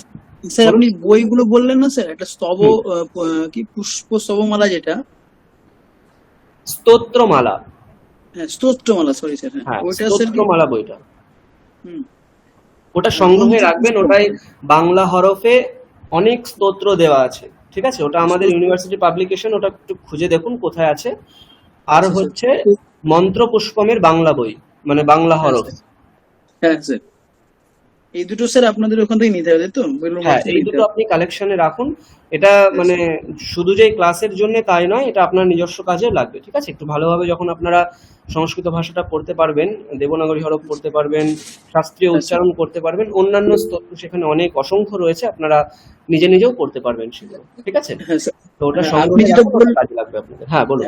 স্যার আপনি বইগুলো বললেন না স্যার, একটা স্তব কি পুষ্প স্তবমালা, যেটা স্তোত্রমালা, হ্যাঁ স্তোত্রমালা, সরি স্যার, হ্যাঁ ওটা স্যার স্তোত্রমালা বইটা ওটা সংগ্রহে রাখবেন। ওটাই বাংলা হরফে অনেক স্তোত্র দেওয়া আছে। ঠিক আছে, ওটা আমাদের ইউনিভার্সিটি পাবলিকেশন, ওটা একটু খুঁজে দেখুন কোথায় আছে। আর হচ্ছে মন্ত্র পুষ্পমের বাংলা বই, মানে বাংলা হরফ। হ্যাঁ স্যার, এই দুটো স্যার আপনাদের ওখান থেকে নিতে হবে তো? হ্যাঁ, এই দুটো আপনি কালেকশনে রাখুন। এটা মানে শুধু যে ক্লাসের জন্য তাই নয়, এটা আপনার নিজস্ব কাজেও লাগবে। ঠিক আছে, একটু ভালোভাবে যখন আপনারা সংস্কৃত ভাষাটা পড়তে পারবেন, দেবনাগরী হরফ পড়তে পারবেন, শাস্ত্রীয় উচ্চারণ করতে পারবেন, অন্যান্য স্তোত্র সেখানে অনেক অসংখ্য রয়েছে, আপনারা নিজে নিজেও পড়তে পারবেন সেগুলো। ঠিক আছে, তো ওটা সংগ্রহে কাজে লাগবে আপনাদের। হ্যাঁ বলুন।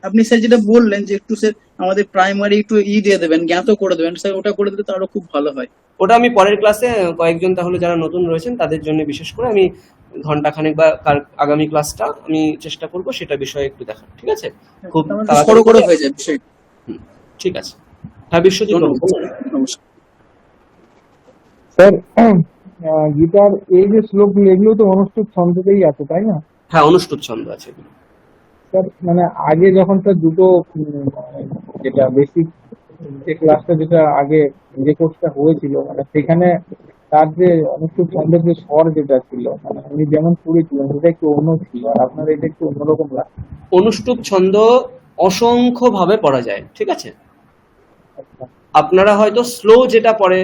আপনি স্যার যেটা বললেন যে একটু স্যার আমাদের প্রাইমারি একটু দিয়ে দেবেন, জ্ঞাত করে দেবেন স্যার, ওটা করে দিলে তো আরো খুব ভালো হয়। ওটা আমি পরের ক্লাসে কয়েকজন তাহলে যারা নতুন রয়েছেন তাদের জন্য বিশেষ করে আমি ঘন্টাখানেক বা আগামী ক্লাসটা আমি চেষ্টা করব সেটা বিষয়ে একটু দেখার, ঠিক আছে? খুব সরো করে হয়ে যায় বিষয়। ঠিক আছে। হ্যাঁ বিশ্বজিৎ বাবু বলুন। স্যার গীতার এই যে শ্লোকগুলো এগুলো তো অনুষ্ঠুপ ছন্দতেই আছে তাই না? হ্যাঁ অনুষ্ঠুপ ছন্দ আছে এগুলো। স্যার মানে আগে যখন স্যার দুটো যেটা বেসিক যে ক্লাসটা যেটা আগে যে কোর্সটা হয়েছিল মানে সেখানে তার যে অনুষ্ঠুপ ছন্দের যে স্বর যেটা ছিল মানে আমি যেমন পড়েছিলাম সেটা একটু অন্য ছিল, আর আপনার এটা একটু অন্যরকম লাগে। অনুষ্ঠুপ ছন্দ অসংখ্য ভাবে পড়া যায়, ঠিক আছে? আপনারা হয়তো স্লো যেটা পড়ে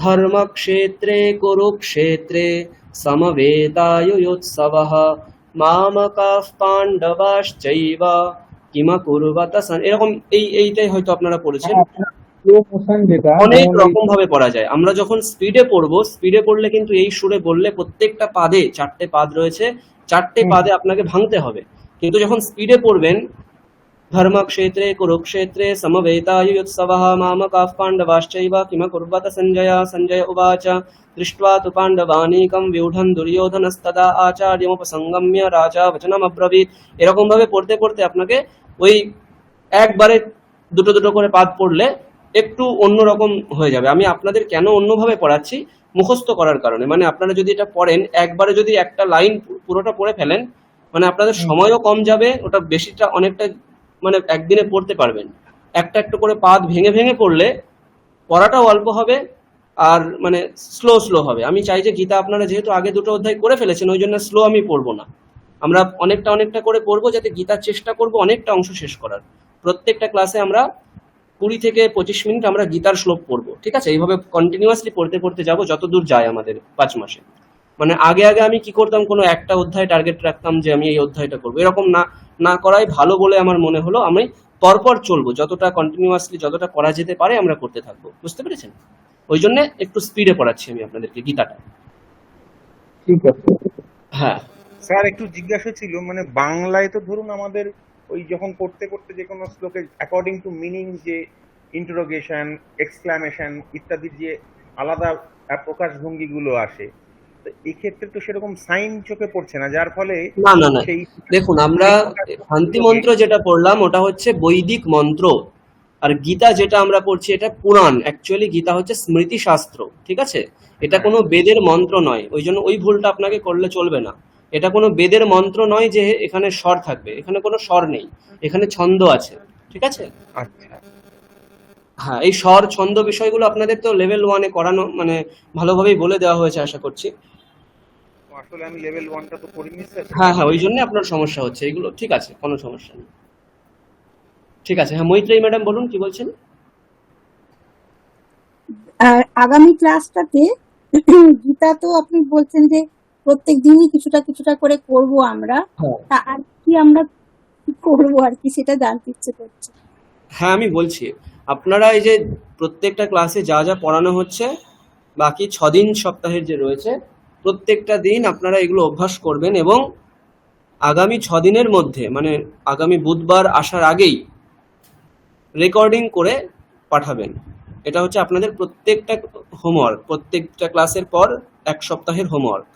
ধর্মক্ষেত্রে কুরুক্ষেত্রে সমবেতায়োৎসবঃ মামকাঃ পাণ্ডবাশ্চৈব কিমকুর্বত এরকম এইটাই হয়তো আপনারা পড়েছেন। স্লো মোশন যেটা অনেক রকম ভাবে পড়া যায়। আমরা যখন স্পিডে পড়বো, স্পিডে পড়লে কিন্তু এই সুরে বললে প্রত্যেকটা পাদে 4টে পাদ রয়েছে, 4টে পাদে আপনাকে ভাঙতে হবে। কিন্তু যখন স্পিডে পড়বেন ধর্মক্ষেত্রে কুরুক্ষেত্রে সমবেতায়োৎসবঃ মামকাঃ পাণ্ডবাশ্চৈব কিমকুর্বত সঞ্জয় উবাচ দৃष्ट्वा तु পাণ্ডবানীকং ব্যূঢ়ং দুর্যোধনস্তদা আচার্যমুপসংগম্য রাজা বচনমব্রবীৎ। এরকম ভাবে পড়তে পড়তে আপনাকে ওই একবারে দুটো দুটো করে পাদ পড়লে একটু অন্যরকম হয়ে যাবে। আমি আপনাদের কেন অন্যভাবে পড়াচ্ছি, মুখস্থ করার কারণে। মানে আপনারা যদি এটা পড়েন, একবারে যদি একটা লাইন পুরোটা পড়ে ফেলেন, মানে আপনাদের সময়ও কম যাবে, ওটা বেশিটা অনেকটা মানে একদিনে পড়তে পারবেন। একটা একটা করে পাদ ভেঙে ভেঙে পড়লে পড়াটাও অল্প হবে আর মানে স্লো স্লো হবে। আমি চাই যে গীতা আপনারা যেহেতু আগে দুটো অধ্যায় করে ফেলেছেন, ওই জন্য স্লো আমি পড়বো না, আমরা অনেকটা করে পড়বো, যাতে গীতার চেষ্টা করবো অনেকটা অংশ শেষ করার। প্রত্যেকটা ক্লাসে আমরা 20 থেকে 25 মিনিট আমরা গীতার শ্লোক পড়বো, ঠিক আছে? এইভাবে কন্টিনিউয়াসলি পড়তে পড়তে যাবো যতদূর যায় আমাদের 5 মাসে। মানে আগে আমি কি করতাম, কোনো একটা অধ্যায় টার্গেট রাখতাম যে আমি এই অধ্যায়টা করবো, এরকম না করাই ভালো বলে আমার মনে হলো। আমি পরপর চলবো, যতটা কন্টিনিউয়াসলি যতটা করা যেতে পারে আমরা করতে থাকবো, বুঝতে পেরেছেন? ওই জন্য একটু স্পিডে পড়াচ্ছি আমি আপনাদেরকে গীতাটা। ঠিক আছে। হ্যাঁ স্যার একটু জিজ্ঞাসা ছিল, মানে বাংলায় তো ধরুন আমাদের ওই যখন করতে করতে যে কোনো শ্লোকে অ্যাকর্ডিং টু মিনিং যে ইন্টারোগেশন, এক্সক্লামেশন ইত্যাদির যে আলাদা প্রকাশভঙ্গিগুলো আসে, তো এই ক্ষেত্রে তো সেরকম সাইন চোখে পড়ছে না, যার ফলে না সেই দেখুন, আমরা শান্তি মন্ত্র যেটা পড়লাম ওটা হচ্ছে বৈদিক মন্ত্র, আর গীতা যেটা আমরা পড়ছি এটা পুরাণ। অ্যাকচুয়ালি গীতা হচ্ছে স্মৃতি শাস্ত্র, ঠিক আছে? এটা কোনো বেদের মন্ত্র নয়, ওই জন্য ওই ভুলটা আপনাকে করলে চলবে না। এটা কোনো বেদের মন্ত্র নয় যে এখানে স্বর থাকবে, এখানে কোনো স্বর নেই, এখানে ছন্দ আছে, ঠিক আছে? হ্যাঁ, এই স্বর ছন্দ বিষয়গুলো আপনাদের তো লেভেল 1-এ করানো মানে ভালোভাবেই বলে দেওয়া হয়েছে আশা করছি। আসলে আমি লেভেল 1টা তো করিনি স্যার। হ্যাঁ, ওই জন্য আপনার সমস্যা হচ্ছে। এগুলো ঠিক আছে, কোনো সমস্যা নেই, ঠিক আছে। হ্যাঁ মৈত্রেয়ী ম্যাডাম বলুন, কি বলছেন? আগামী ক্লাসটাতে গীতা তো আপনি বলছেন যে প্রত্যেক দিনই কিছুটা কিছুটা করে করব আমরা, তা আর কি আমরা করবো আর কি সেটা জানতে ইচ্ছে করছে। হ্যাঁ আমি বলছি, আপনারা এই যে প্রত্যেকটা ক্লাসে যা যা পড়ানো হচ্ছে, বাকি 6 দিন সপ্তাহের যে রয়েছে, প্রত্যেকটা দিন আপনারা এগুলো অভ্যাস করবেন এবং আগামী 6 দিনের মধ্যে মানে আগামী বুধবার আসার আগেই রেকর্ডিং করে পাঠাবেন। এটা হচ্ছে আপনাদের প্রত্যেকটা হোমওয়ার্ক, প্রত্যেকটা ক্লাসের পর 1 সপ্তাহের হোমওয়ার্ক।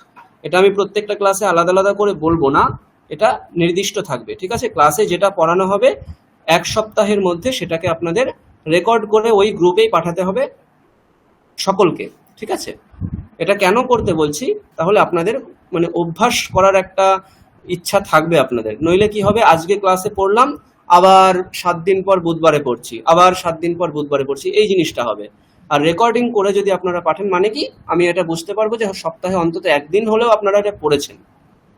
এটা আমি প্রত্যেকটা ক্লাসে আলাদা আলাদা করে বলবো না, এটা নির্দিষ্ট থাকবে, ঠিক আছে? ক্লাসে যেটা পড়ানো হবে 1 সপ্তাহের মধ্যে সেটাকে আপনাদের রেকর্ড করে ওই গ্রুপেই পাঠাতে হবে সকলকে, ঠিক আছে? এটা কেন করতে বলছি, তাহলে আপনাদের মানে অভ্যাস করার একটা ইচ্ছা থাকবে আপনাদের। নইলে কি হবে, আজকে ক্লাসে পড়লাম, আবার 7 দিন পর বুধবারে পড়ছি, আবার 7 দিন পর বুধবারে পড়ছি, এই জিনিসটা হবে। আর রেকর্ডিং করে যদি আপনারা পাঠান মানে কি, আমি এটা বুঝতে পারবো যে সপ্তাহে অন্তত 1 দিন হলেও আপনারা এটা পড়েছেন,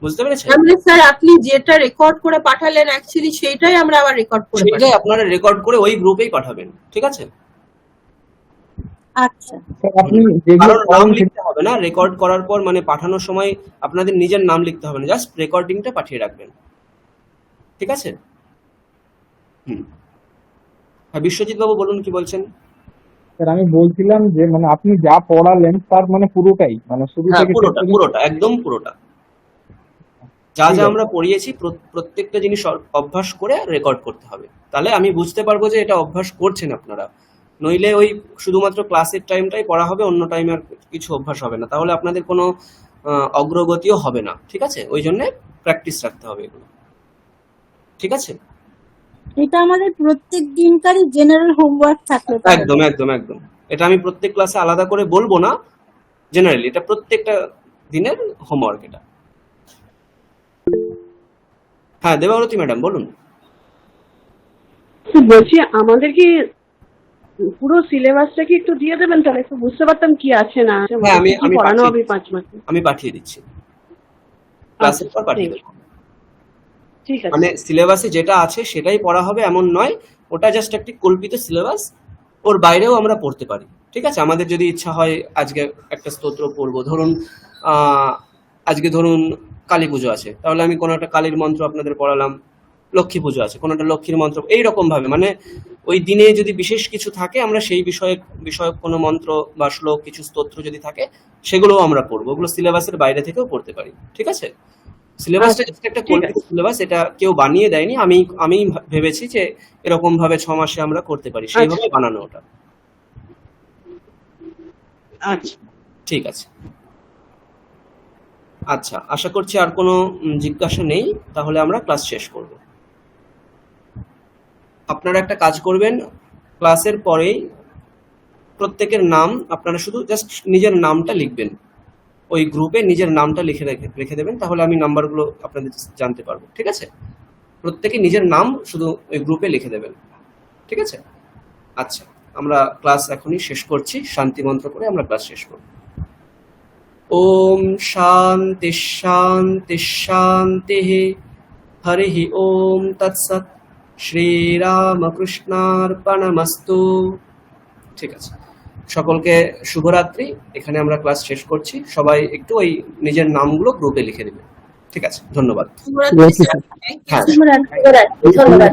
বুঝতে পেরেছেন? মানে স্যার আপনি যেটা রেকর্ড করে পাঠালেন অ্যাকচুয়ালি সেটাই আমরা আবার রেকর্ড করে সেটাই আপনারা রেকর্ড করে ওই গ্রুপেই পাঠাবেন, ঠিক আছে? আচ্ছা, আপনি কারণ নাম লিখতে হবে না রেকর্ড করার পর, মানে পাঠানোর সময় আপনাদের নিজের নাম লিখতে হবে না, জাস্ট রেকর্ডিংটা পাঠিয়ে রাখবেন, ঠিক আছে? হ্যাঁ বিশ্বজিৎ বাবু বলুন, কি বলছেন? স্যার আমি বলছিলাম যে মানে আপনি যা পড়ালেন তার মানে পুরোটাই মানে শুরু থেকে পুরোটা একদম পুরোটা যা যা আমরা পড়িয়েছি প্রত্যেকটা জিনিস অভ্যাস করে রেকর্ড করতে হবে, তাহলে আমি বুঝতে পারবো যে এটা অভ্যাস করছেন আপনারা। নইলে ওই শুধুমাত্র ক্লাসের টাইমটাই পড়া হবে, অন্য টাইমে আর কিছু অভ্যাস হবে না, তাহলে আপনাদের কোনো অগ্রগতিও হবে না, ঠিক আছে? ওই জন্য প্র্যাকটিস রাখতে হবে এগুলো, ঠিক আছে? এটা আমাদের প্রত্যেক দিনকারই জেনারেল হোমওয়ার্ক থাকবে। একদম একদম একদম, এটা আমি প্রত্যেক ক্লাসে আলাদা করে বলবো না, জেনারেলি এটা প্রত্যেকটা দিনের হোমওয়ার্ক এটা। হ্যাঁ দেবাবতী ম্যাডাম বলুন। বলছি আমাদের কি পুরো সিলেবাসটা কি একটু দিয়ে দেবেন, তাহলে একটু বুঝতে পারতাম কি আছে না আছে, হ্যাঁ কি কি পড়ানো হবে 5 মাসে। আমি পাঠিয়ে দিচ্ছি, ক্লাসের পর পাঠিয়ে দেবো। ঠিক আছে, মানে সিলেবাসে যেটা আছে সেটাই পড়া হবে এমন নয়, ওটা জাস্ট একটি কল্পিত সিলেবাস, ওর বাইরেও আমরা পড়তে পারি, ঠিক আছে? আমাদের যদি ইচ্ছা হয় আজকে একটা স্তোত্র পড়বো, ধরুন আজকে ধরুন কালী পুজো আছে, তাহলে আমি কোনো একটা কালীর মন্ত্র আপনাদের পড়ালাম, লক্ষ্মী পুজো আছে কোনোটা লক্ষ্মীর মন্ত্র, এইরকম ভাবে মানে ওই দিনে যদি বিশেষ কিছু থাকে আমরা সেই বিষয়ক কোনো মন্ত্র বা শ্লোক কিছু স্তোত্র যদি থাকে সেগুলোও আমরা পড়বো, ওগুলো সিলেবাসের বাইরে থেকেও পড়তে পারি, ঠিক আছে? সিলেবাসটা জাস্ট একটা কল্পিত সিলেবাস, এটা কেউ বানিয়ে দেয়নি, আমি ভেবেছি যে এরকম ভাবে 6 মাসে আমরা করতে পারি, সেইভাবে বানানো ওটা। আচ্ছা ঠিক আছে, আচ্ছা আশা করছি আর কোনো জিজ্ঞাসা নেই, তাহলে আমরা ক্লাস শেষ করব। আপনারা একটা কাজ করবেন, ক্লাসের পরেই প্রত্যেকের নাম আপনারা শুধু জাস্ট নিজের নামটা লিখবেন, ওই গ্রুপে নিজের নামটা রেখে দেবেন, তাহলে আমি নাম্বারগুলো আপনাদের জানতে পারবো, ঠিক আছে? প্রত্যেকে নিজের নাম শুধু ওই গ্রুপে লিখে দেবেন, ঠিক আছে? আচ্ছা আমরা ক্লাস এখনই শেষ করছি, শান্তি মন্ত্র করে আমরা ক্লাস শেষ করব। ওম শান্তি শান্তি শান্তি, হরি ওম তৎসৎ, শ্রীরামকৃষ্ণার্পণমস্তু। ঠিক আছে, সকলকে শুভরাত্রি, এখানে আমরা ক্লাস শেষ করছি, সবাই একটু ওই নিজের নামগুলো গ্রুপে লিখে দেবে, ঠিক আছে? ধন্যবাদ। হ্যাঁ শুভরাত্রি। ধন্যবাদ।